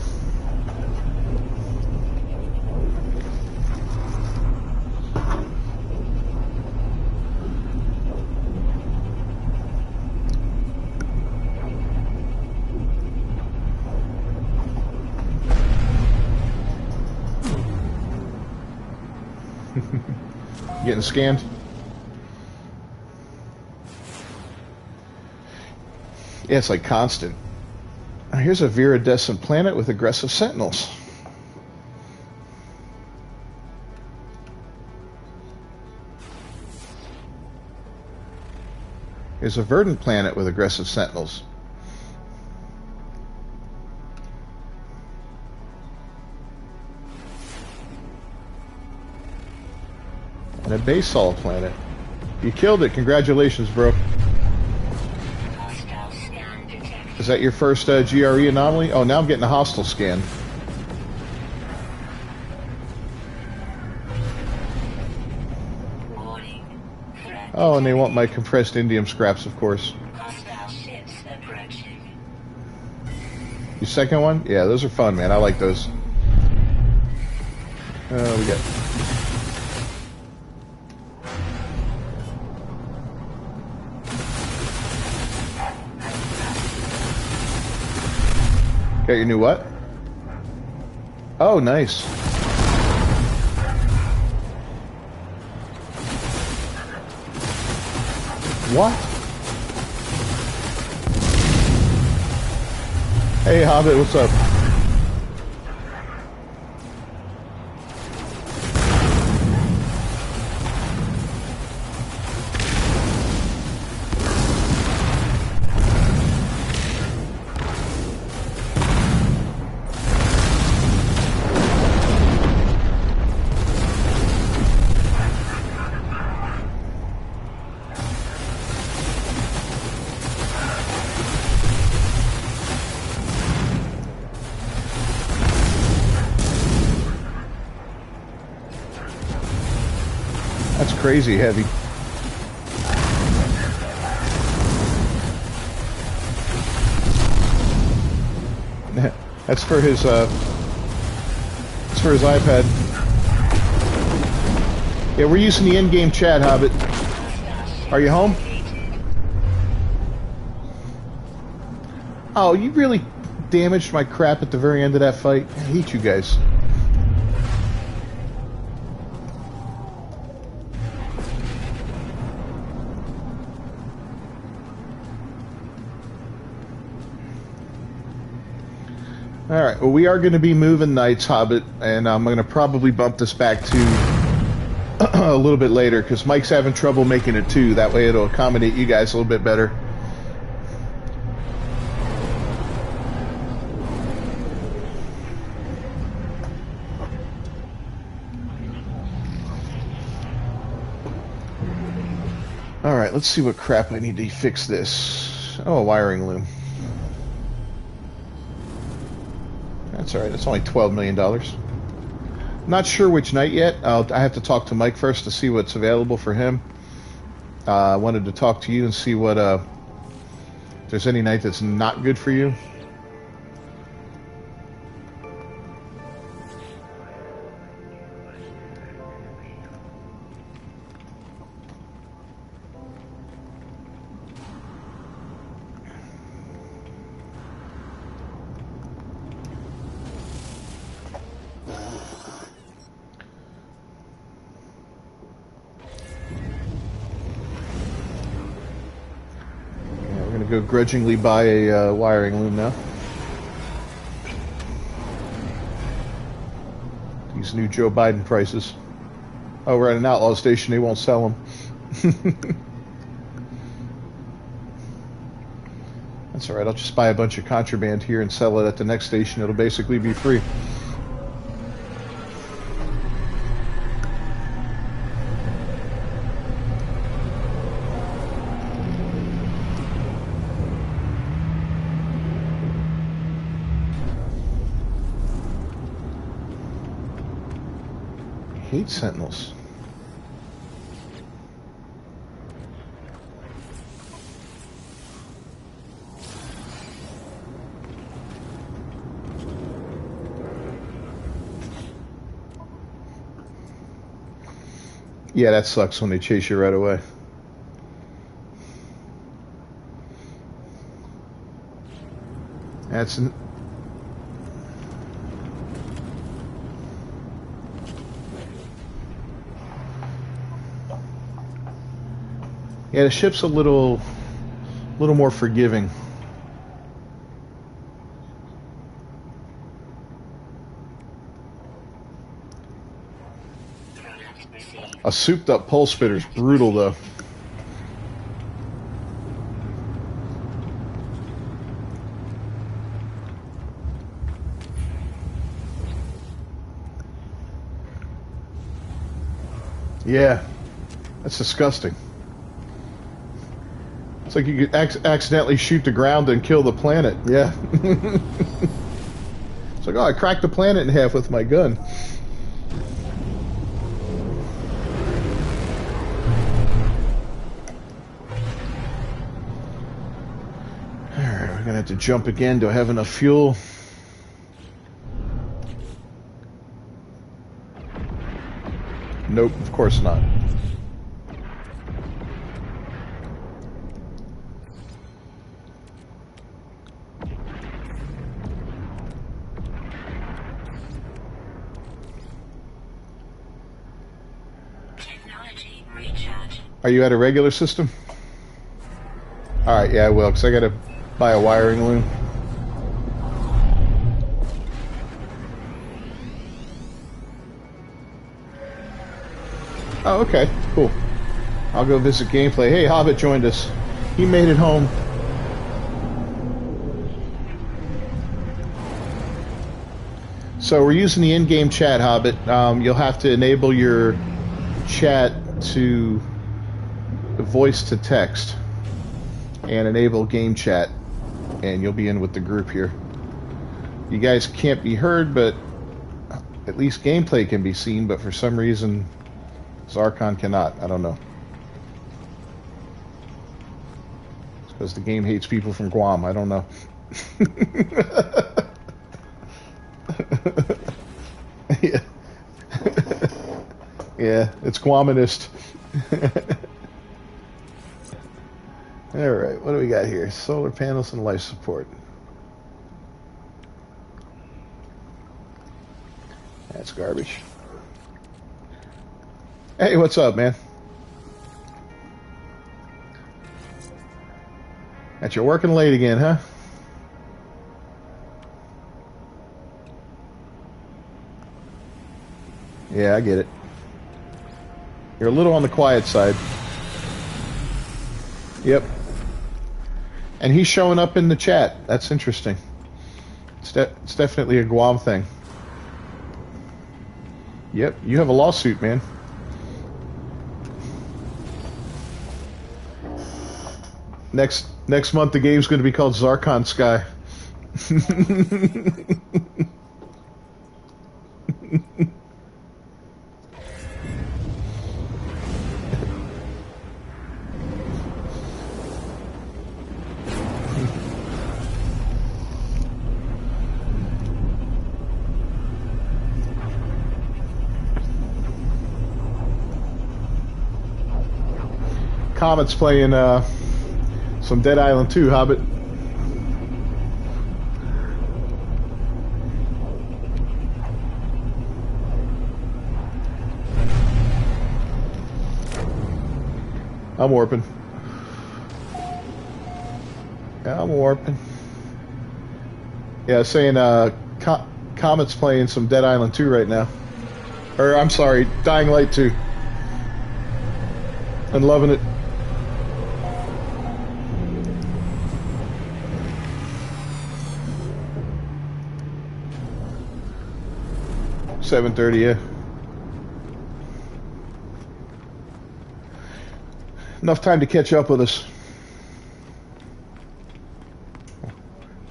[SPEAKER 1] Getting scanned. Yeah, it's like constant. Here's a viridescent planet with aggressive sentinels. Here's a verdant planet with aggressive sentinels. And a basalt planet. You killed it. Congratulations, bro. Is that your first GRE anomaly? Oh, now I'm getting a hostile scan. Oh, and they want my compressed indium scraps, of course. Your second one? Yeah, those are fun, man. I like those. We got... Got your new what? Oh, nice. What? Hey, Hobbit, what's up? That's crazy heavy. That's for his iPad. Yeah, we're using the in-game chat, Hobbit. Are you home? Oh, you really damaged my crap at the very end of that fight. I hate you guys. Alright, well, we are going to be moving nights, Hobbit, and I'm going to probably bump this back to a little bit later, because Mike's having trouble making it too. That way it'll accommodate you guys a little bit better. Alright, let's see what crap I need to fix this. Oh, a wiring loom. That's alright, it's only $12 million. Not sure which night yet. I have to talk to Mike first to see what's available for him. I wanted to talk to you and see what, if there's any night that's not good for you. Go grudgingly buy a wiring loom now. These new Joe Biden prices. Oh, we're at an outlaw station. They won't sell them. That's all right. I'll just buy a bunch of contraband here and sell it at the next station. It'll basically be free. Hate sentinels. Yeah, that sucks when they chase you right away. That's an yeah, the ship's a little more forgiving. A souped-up pole spitter's brutal, though. Yeah, that's disgusting. It's like you could accidentally shoot the ground and kill the planet. Yeah. It's like, oh, I cracked the planet in half with my gun. Alright, we're gonna have to jump again. Do I have enough fuel? Nope, of course not. Are you at a regular system? Alright, yeah, I will, because I gotta buy a wiring loom. Oh, okay, cool. I'll go visit gameplay. Hey, Hobbit joined us. He made it home. So we're using the in-game chat, Hobbit. You'll have to enable your chat to voice to text and enable game chat, and you'll be in with the group here. You guys can't be heard, but at least gameplay can be seen, but for some reason Zarkon cannot. I don't know. It's because the game hates people from Guam. I don't know. Yeah. Yeah, it's Guamanist. Alright, what do we got here? Solar panels and life support. That's garbage. Hey, what's up, man? That you're working late again, huh? Yeah, I get it. You're a little on the quiet side. Yep. And he's showing up in the chat. That's interesting. It's definitely a Guam thing. Yep, you have a lawsuit, man. Next month the game's going to be called Zarkon Sky. Comet's playing some Dead Island 2, Hobbit. I'm warping. Yeah, I'm warping. Yeah, saying Comet's playing some Dead Island 2 right now. Or, I'm sorry, Dying Light 2. And loving it. $7:30, yeah. Enough time to catch up with us.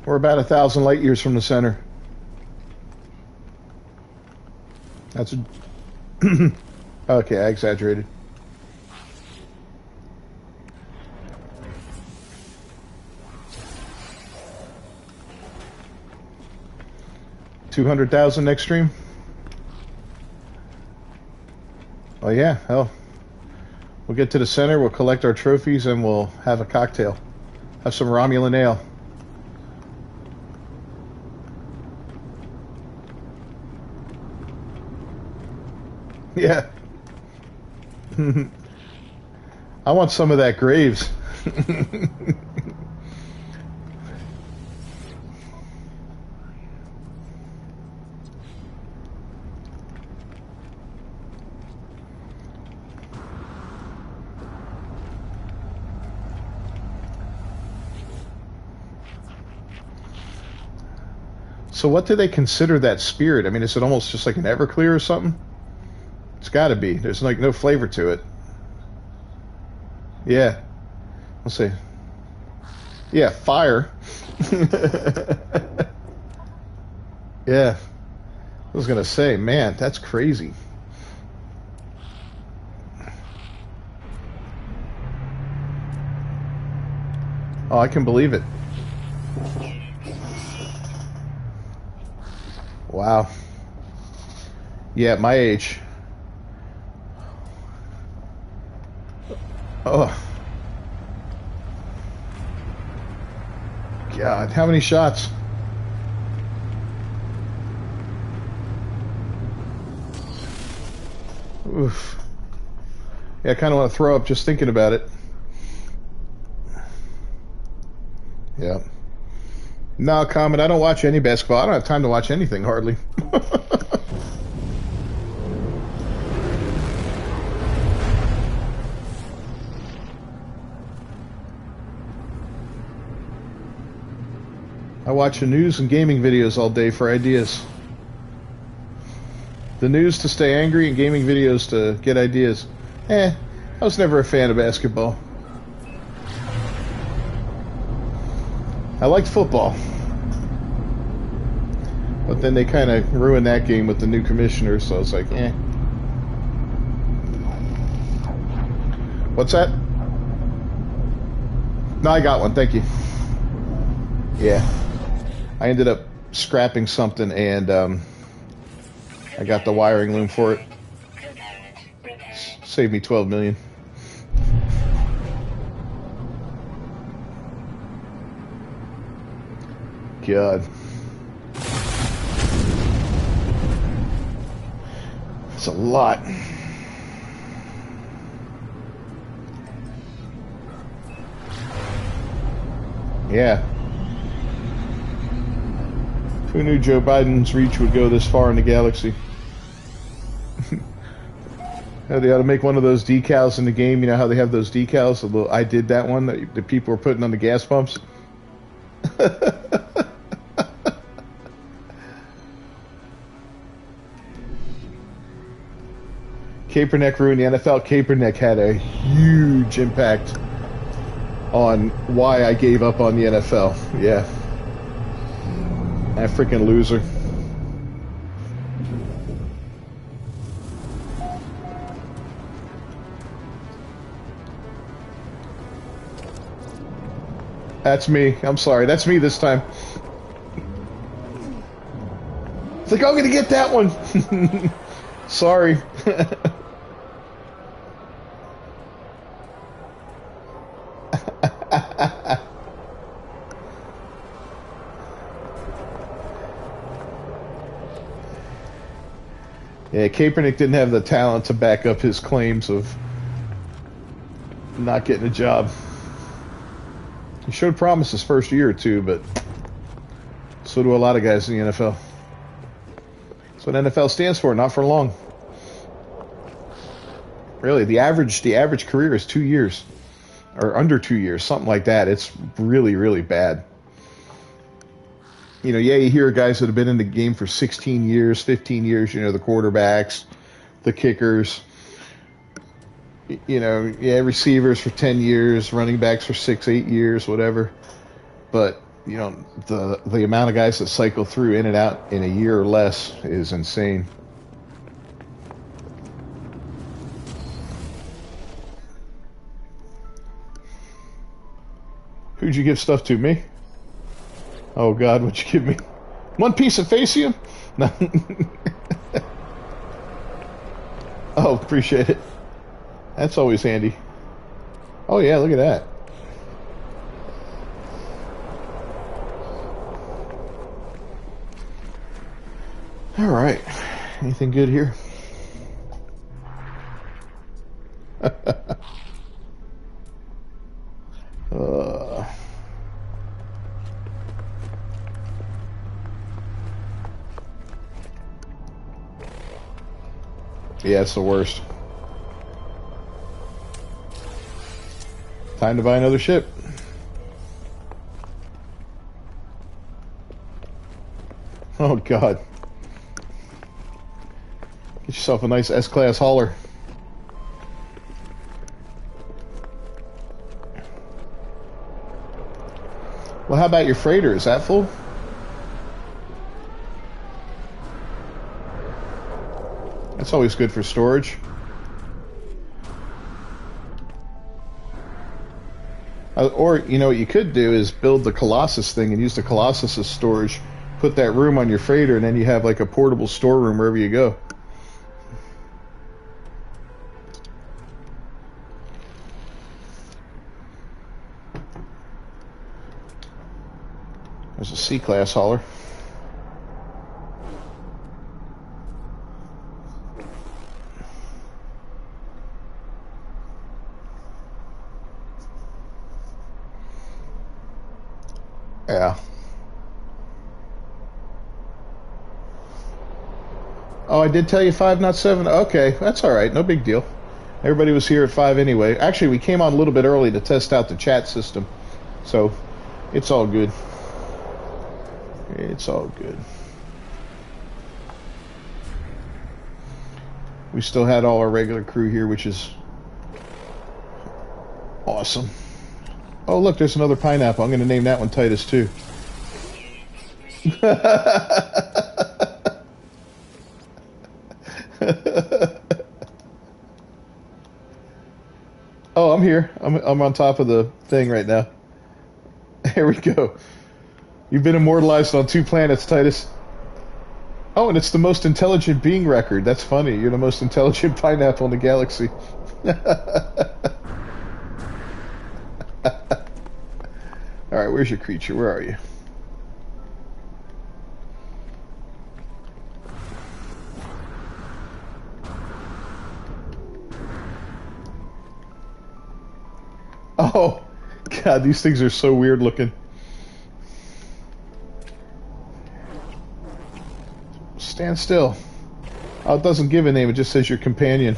[SPEAKER 1] We're about 1,000 light years from the center. That's a... Okay, I exaggerated. $200,000 next stream? Oh yeah, hell. We'll get to the center, we'll collect our trophies, and we'll have a cocktail. Have some Romulan ale. Yeah. I want some of that Graves. So what do they consider that spirit? I mean, is it almost just like an Everclear or something? It's got to be. There's like no flavor to it. Yeah. Let's see. Yeah, fire. Yeah. I was going to say, man, that's crazy. Oh, I can believe it. Wow. Yeah, at my age. Oh. God, how many shots? Oof. Yeah, I kind of want to throw up just thinking about it. Yeah. No, Comet, I don't watch any basketball. I don't have time to watch anything, hardly. I watch the news and gaming videos all day for ideas. The news to stay angry and gaming videos to get ideas. I was never a fan of basketball. I liked football. But then they kind of ruined that game with the new commissioner, so it's like, What's that? No, I got one, thank you. Yeah. I ended up scrapping something and I got the wiring loom for it. Saved me $12 million. God. It's a lot. Yeah. Who knew Joe Biden's reach would go this far in the galaxy? They ought to make one of those decals in the game. You know how they have those decals? The little, I did that one that the people were putting on the gas pumps. Kaepernick ruined the NFL. Kaepernick had a huge impact on why I gave up on the NFL. Yeah. That freaking loser. That's me. I'm sorry. That's me this time. It's like, I'm gonna get that one. Sorry. Yeah, Kaepernick didn't have the talent to back up his claims of not getting a job. He showed promise his first year or two, but so do a lot of guys in the NFL. That's what NFL stands for, not for long. Really, the average career is 2 years, or under 2 years, something like that. It's really, really bad. You know, yeah, you hear guys that have been in the game for 16 years, 15 years, you know, the quarterbacks, the kickers, you know, yeah, receivers for 10 years, running backs for 6, 8 years, whatever. But, you know, the amount of guys that cycle through in and out in a year or less is insane. Who'd you give stuff to? Me? Oh, God, what'd you give me? One piece of facium? No. Oh, appreciate it. That's always handy. Oh, yeah, look at that. All right. Anything good here? Yeah, it's the worst. Time to buy another ship. Oh, God. Get yourself a nice S-class hauler. Well, how about your freighter? Is that full? That's always good for storage. Or, you know, what you could do is build the Colossus thing and use the Colossus as storage. Put that room on your freighter, and then you have like a portable storeroom wherever you go. There's a C-class hauler. Yeah. Oh, I did tell you 5, not 7. Okay, that's all right. No big deal. Everybody was here at 5 anyway. Actually, we came on a little bit early to test out the chat system. So, it's all good. It's all good. We still had all our regular crew here, which is awesome. Oh, look, there's another pineapple. I'm going to name that one Titus, too. Oh, I'm here. I'm on top of the thing right now. Here we go. You've been immortalized on 2 planets, Titus. Oh, and it's the most intelligent being record. That's funny. You're the most intelligent pineapple in the galaxy. All right, where's your creature? Where are you? Oh, God, these things are so weird looking. Stand still. Oh, it doesn't give a name. It just says your companion.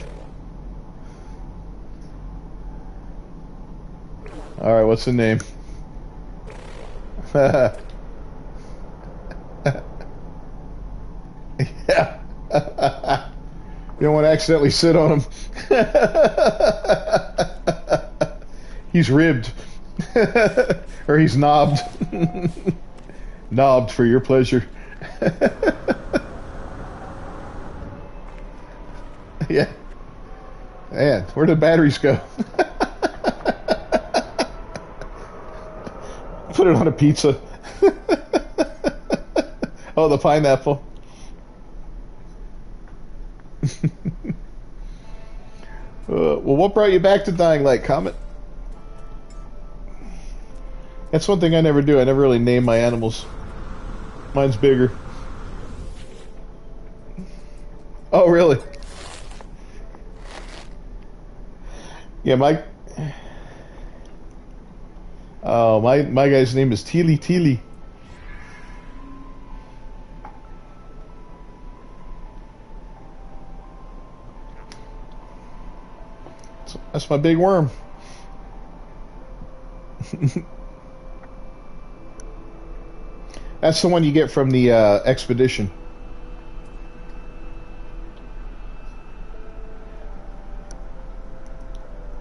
[SPEAKER 1] All right, what's the name? Yeah. You don't want to accidentally sit on him. He's ribbed. Or he's knobbed. Knobbed for your pleasure. Yeah. Man, where did the batteries go? Put it on a pizza. Oh, the pineapple. Well, what brought you back to Dying Light, Comet? That's one thing I never do. I never really name my animals. Mine's bigger. Oh, really? Yeah, my guy's name is Teely Teely. That's my big worm. That's the one you get from the expedition.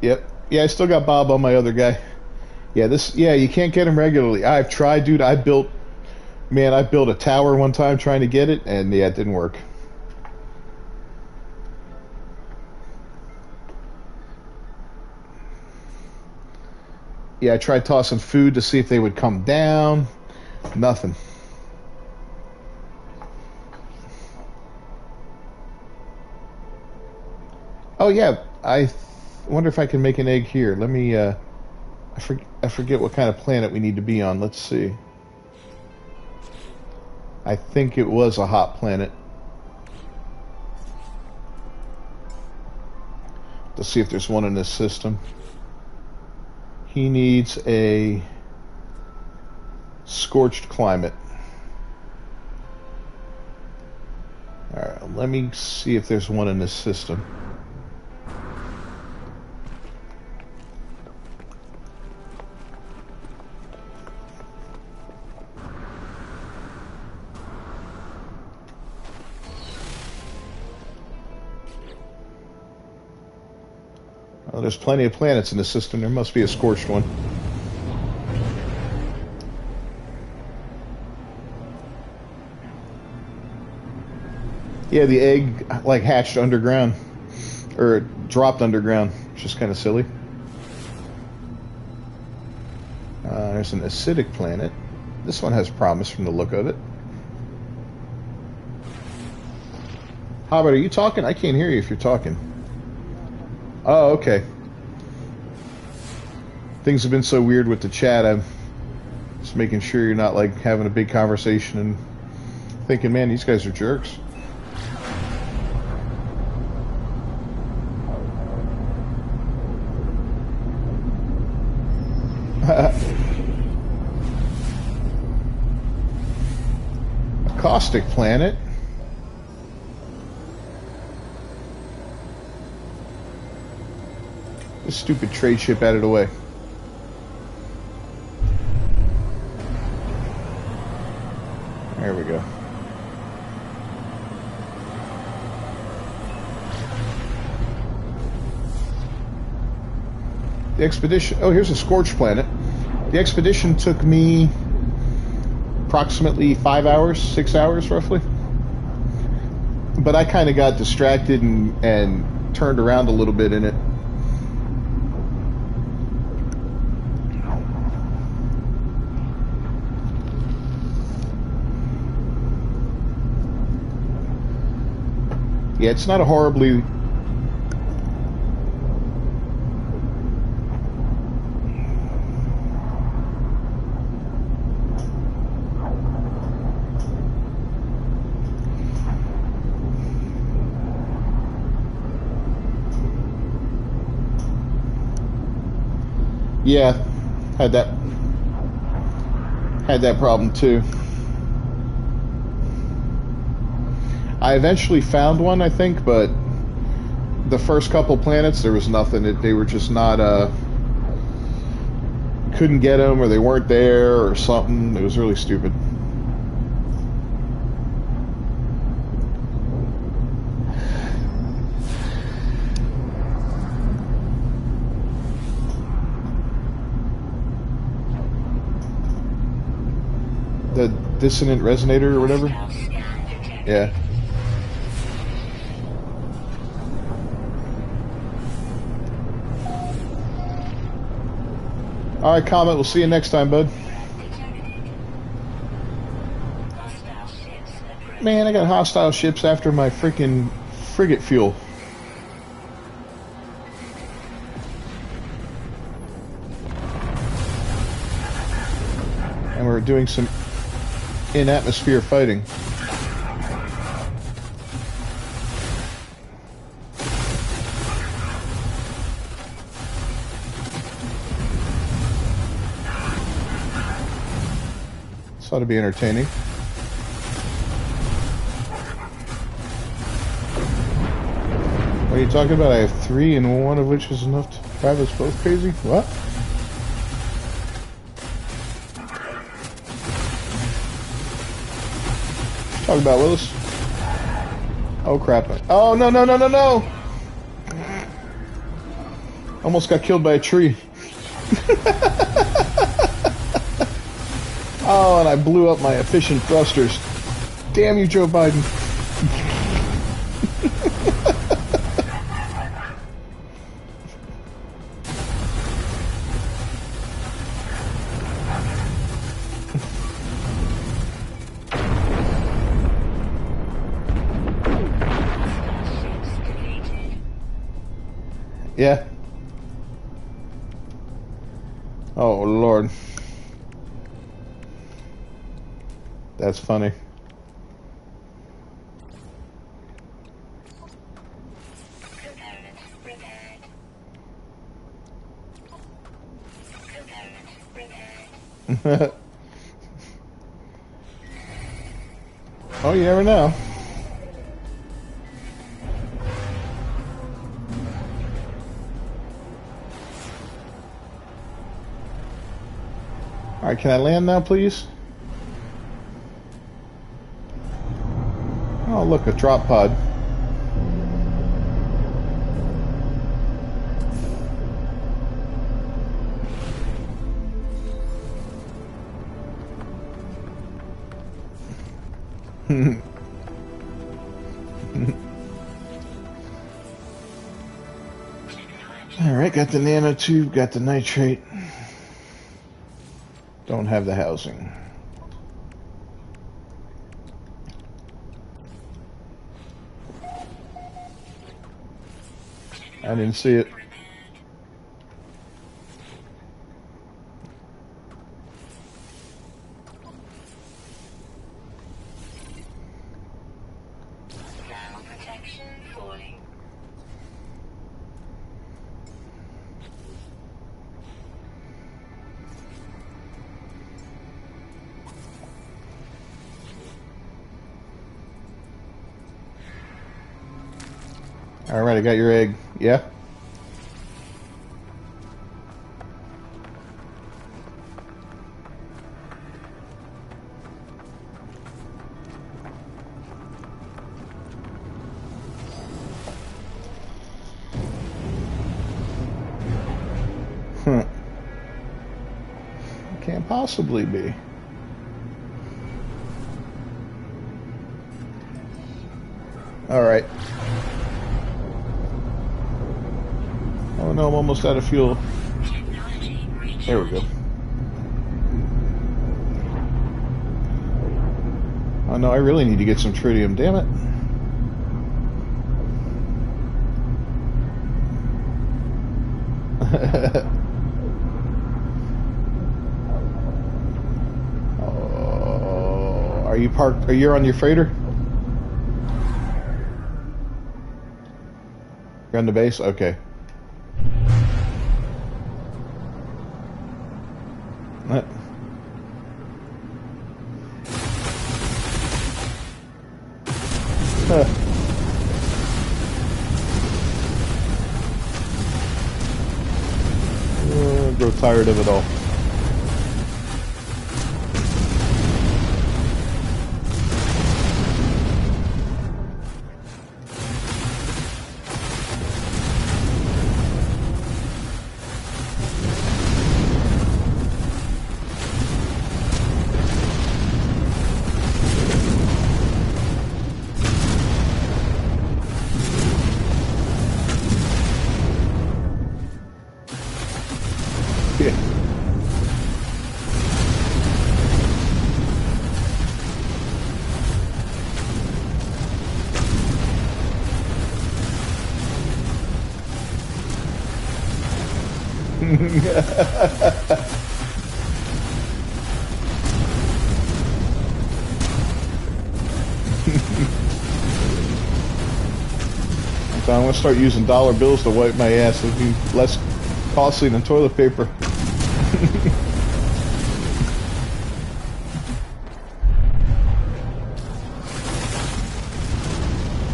[SPEAKER 1] Yep. Yeah, I still got Bob on my other guy. Yeah, you can't get him regularly. I've tried, dude. I built a tower one time trying to get it, and yeah, it didn't work. Yeah, I tried tossing food to see if they would come down. Nothing. Oh yeah, I wonder if I can make an egg here. Let me. I forget what kind of planet we need to be on. Let's see. I think it was a hot planet. Let's see if there's one in this system. He needs a scorched climate. Alright, let me see if there's one in this system. Well, there's plenty of planets in the system. There must be a scorched one. Yeah, the egg like hatched underground, or dropped underground, which is kind of silly. There's an acidic planet. This one has promise from the look of it. Hobbit, are you talking? I can't hear you if you're talking. Oh, okay. Things have been so weird with the chat. I'm just making sure you're not like having a big conversation and thinking, man, these guys are jerks. caustic planet. This stupid trade ship out of the way. There we go. The expedition... Oh, here's a scorched planet. The expedition took me approximately 5 hours, 6 hours roughly. But I kind of got distracted and turned around a little bit in it. Yeah, it's not a horribly... Yeah, had that problem too. I eventually found one, I think, but the first couple planets there was nothing. They were just not couldn't get them, or they weren't there, or something. It was really stupid. The dissonant resonator or whatever. Yeah. All right, Comet. We'll see you next time, bud. Man, I got hostile ships after my freaking frigate fuel. And we're doing some in-atmosphere fighting. This ought to be entertaining. What are you talking about? I have 3, and one of which is enough to drive us both crazy? What? Talk about Willis. Oh crap. Oh no no no no no! Almost got killed by a tree. Oh, and I blew up my efficient thrusters. Damn you, Joe Biden. Yeah. Oh, Lord. That's funny. Oh, you never know. Alright, can I land now, please? Oh, look, a drop pod. Alright, got the nanotube, got the nitrate. Don't have the housing. I didn't see it. All right, I got your egg. Yeah. Can't possibly be. All right. Oh no, I'm almost out of fuel. There we go. Oh no, I really need to get some tritium. Damn it. Oh, are you parked? Are you on your freighter? You're on the base? Okay. Grow tired of it all. So I'm going to start using dollar bills to wipe my ass. It'll be less costly than toilet paper.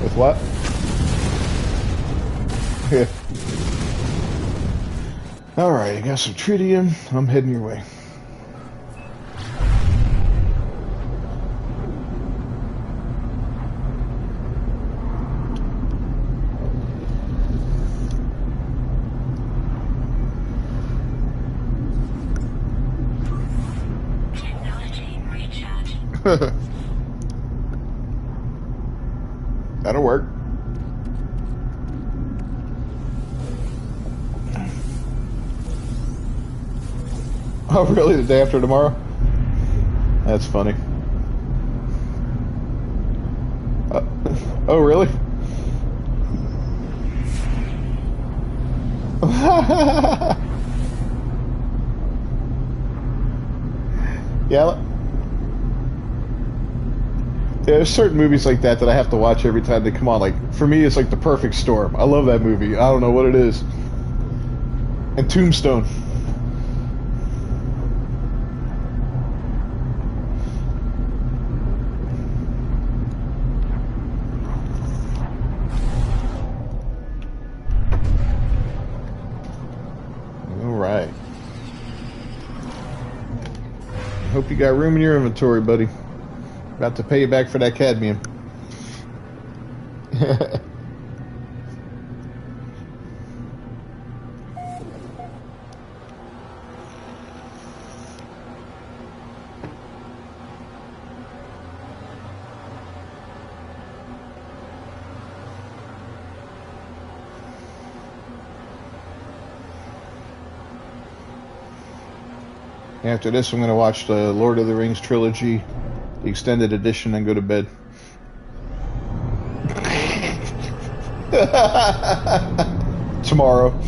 [SPEAKER 1] With what? Yeah. Alright, I got some tritium. I'm heading your way. That'll work. Oh, really? The day after tomorrow? That's funny. Oh, really? Yeah. There's certain movies like that that I have to watch every time they come on. Like, for me, it's like The Perfect Storm. I love that movie. I don't know what it is. And Tombstone. All right. Hope you got room in your inventory, buddy. About to pay you back for that cadmium. After this, I'm going to watch the Lord of the Rings trilogy, the extended edition, and go to bed. Tomorrow.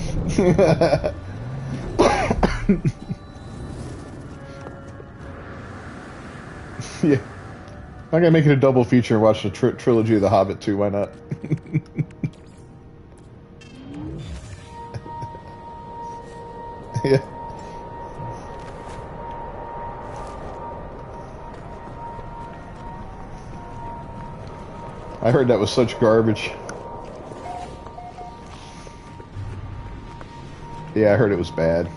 [SPEAKER 1] Yeah. I'm going to make it a double feature and watch the trilogy of The Hobbit too. Why not? Yeah. I heard that was such garbage. Yeah, I heard it was bad.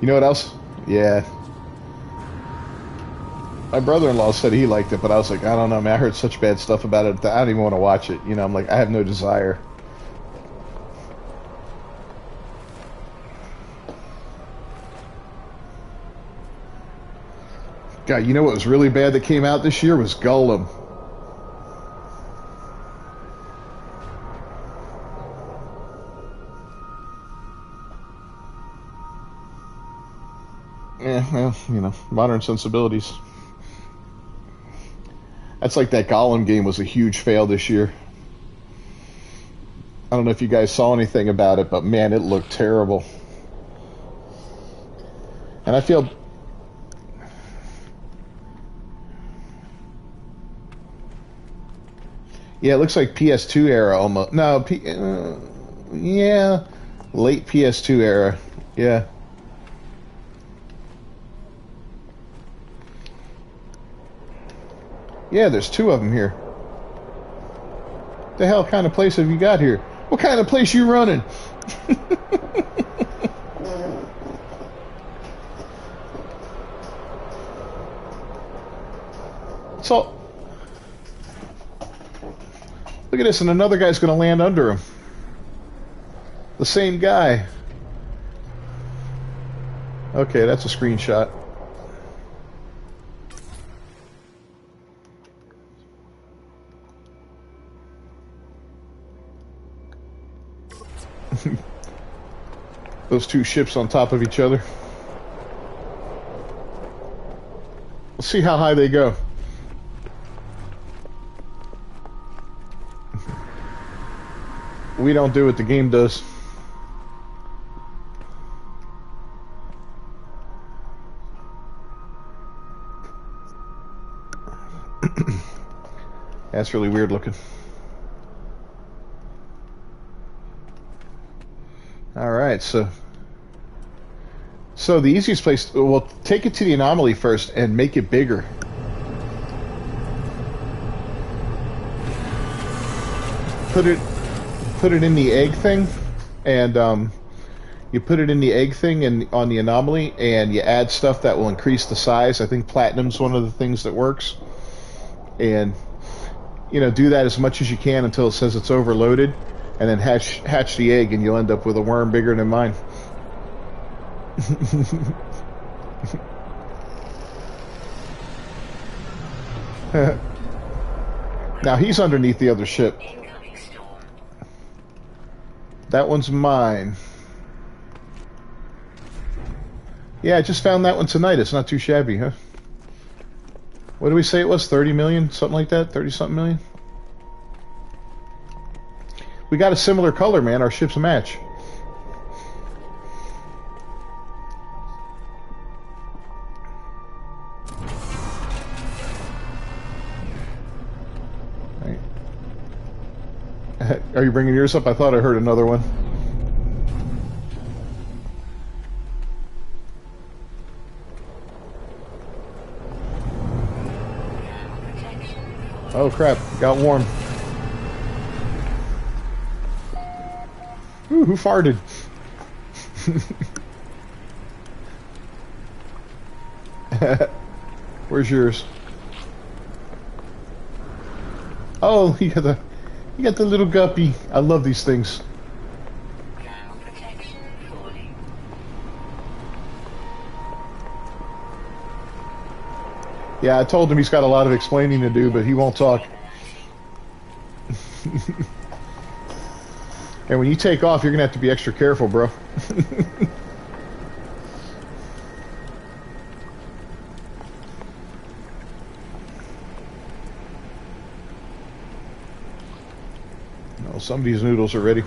[SPEAKER 1] You know what else? Yeah. My brother-in-law said he liked it, but I was like, I don't know, man. I heard such bad stuff about it that I don't even want to watch it. You know, I'm like, I have no desire. God, you know what was really bad that came out this year was Gollum. Yeah, well, you know, modern sensibilities. That's like that Gollum game was a huge fail this year. I don't know if you guys saw anything about it, but man, it looked terrible. And I feel... Yeah, it looks like PS2 era almost. No, yeah, late PS2 era. Yeah. Yeah, there's two of them here. The hell kind of place have you got here? What kind of place you running? So, look at this, and another guy's going to land under him. The same guy. Okay, that's a screenshot. Those two ships on top of each other. Let's see how high they go. We don't do what the game does. That's really weird looking. All right, so the easiest place, well, take it to the anomaly first and make it bigger. Put it in the egg thing, and you put it in the egg thing and on the anomaly, and you add stuff that will increase the size. I think platinum's one of the things that works, and you know, do that as much as you can until it says it's overloaded, and then hatch the egg, and you'll end up with a worm bigger than mine. Now he's underneath the other ship. That one's mine. Yeah, I just found that one tonight. It's not too shabby, huh? What do we say it was? 30 million? Something like that? 30-something million? We got a similar color, man. Our ships match. Right. Are you bringing yours up? I thought I heard another one. Oh crap, got warm. Ooh, who farted? Where's yours? Oh, you got the little guppy. I love these things. Yeah, I told him he's got a lot of explaining to do, but he won't talk. And when you take off, you're gonna have to be extra careful, bro. No, some of these noodles are ready.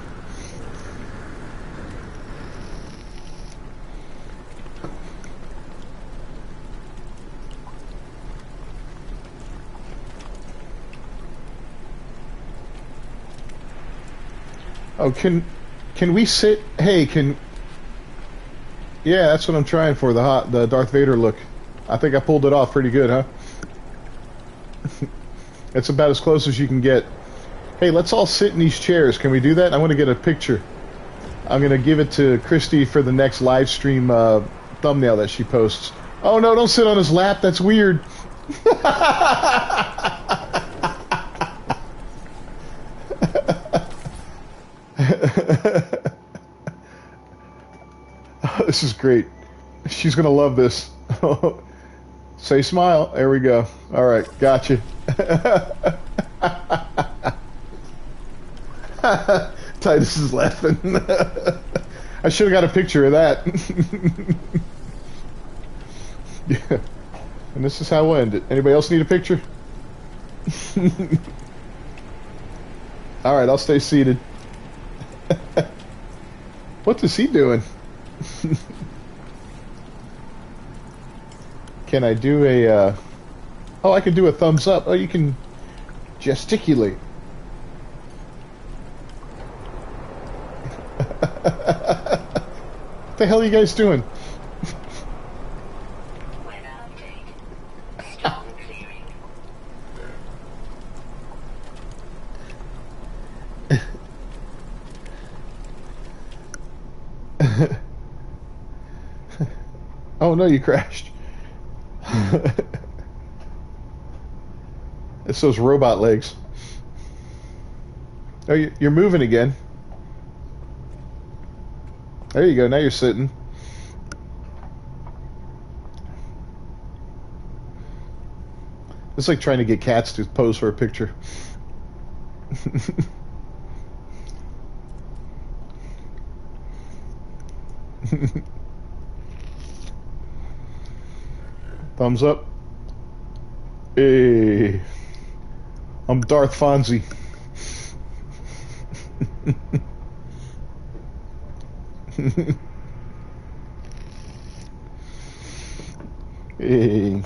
[SPEAKER 1] Oh, can we sit? Hey, yeah, that's what I'm trying for, the Darth Vader look. I think I pulled it off pretty good, huh? It's about as close as you can get. Hey, let's all sit in these chairs. Can we do that? I want to get a picture. I'm gonna give it to Christy for the next live stream thumbnail that she posts. Oh no! Don't sit on his lap. That's weird. This is great. She's gonna love this. Say smile. There we go. All right, gotcha. Titus is laughing. I should have got a picture of that. Yeah. And this is how we'll end it. Anybody else need a picture? All right, I'll stay seated. What is he doing? Can I do a... Oh, I can do a thumbs up. Oh, you can gesticulate. What the hell are you guys doing?
[SPEAKER 2] Weather update. Storm clearing.
[SPEAKER 1] Oh no, you crashed. It's those robot legs. Oh, you're moving again. There you go. Now you're sitting. It's like trying to get cats to pose for a picture. Thumbs up. Hey, I'm Darth Fonzie. Hey.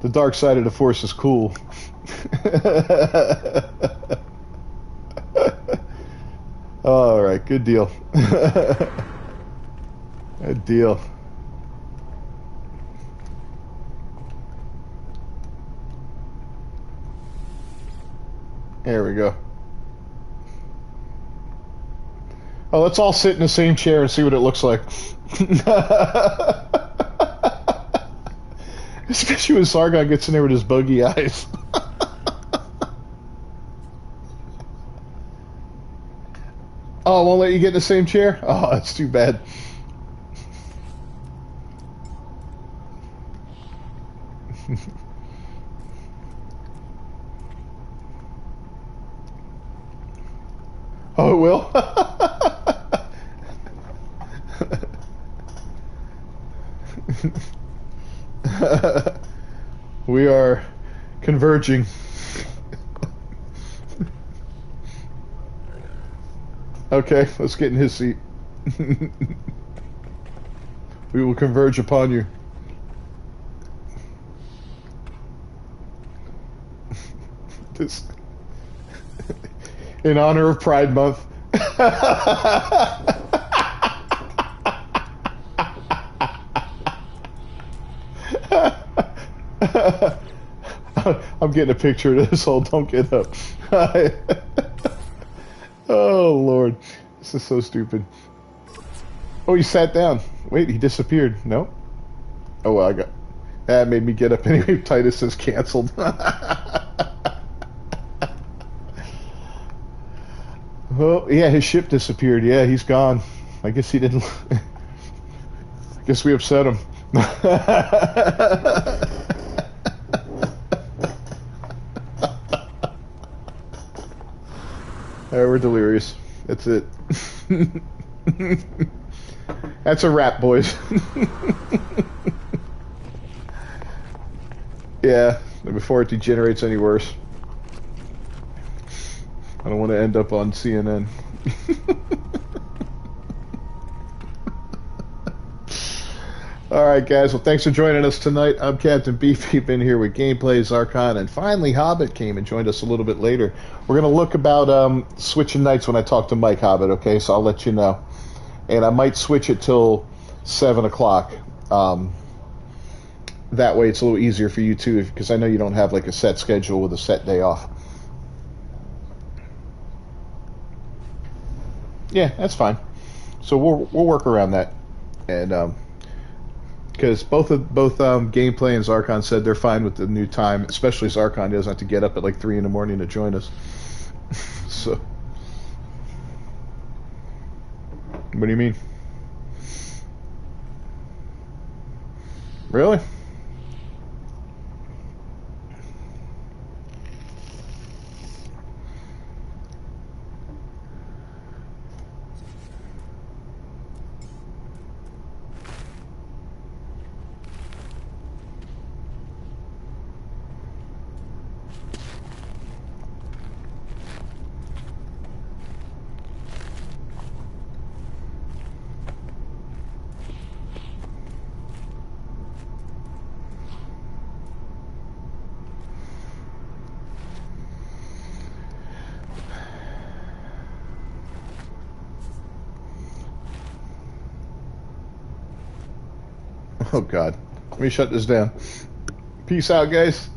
[SPEAKER 1] The dark side of the Force is cool. All right, good deal. Good deal. There we go. Oh, let's all sit in the same chair and see what it looks like. Especially when Sargon gets in there with his buggy eyes. Oh, won't let you get in the same chair? Oh, that's too bad. Oh, it will? We are converging. Okay, let's get in his seat. We will converge upon you. This, in honor of Pride Month. I'm getting a picture of this. Hold, don't get up. Oh Lord, this is so stupid. Oh, he sat down. Wait, he disappeared. No. Oh, well, that made me get up anyway. Titus says canceled. Oh yeah, his ship disappeared. Yeah, he's gone. I guess he didn't. I guess we upset him. We're delirious. That's it. That's a wrap, boys. Yeah, before it degenerates any worse. I don't want to end up on CNN. Alright guys, well thanks for joining us tonight. I'm Captain Beefy, been here with Gameplays, Archon, and finally Hobbit came and joined us a little bit later. We're going to look about switching nights when I talk to Mike Hobbit, okay? So I'll let you know. And I might switch it till 7 o'clock. That way it's a little easier for you too, because I know you don't have like a set schedule with a set day off. Yeah, that's fine. So we'll work around that, and because Gameplay and Zarkon said they're fine with the new time, especially Zarkon doesn't have to get up at like 3 in the morning to join us. So, what do you mean? Really? Oh God. Let me shut this down. Peace out, guys.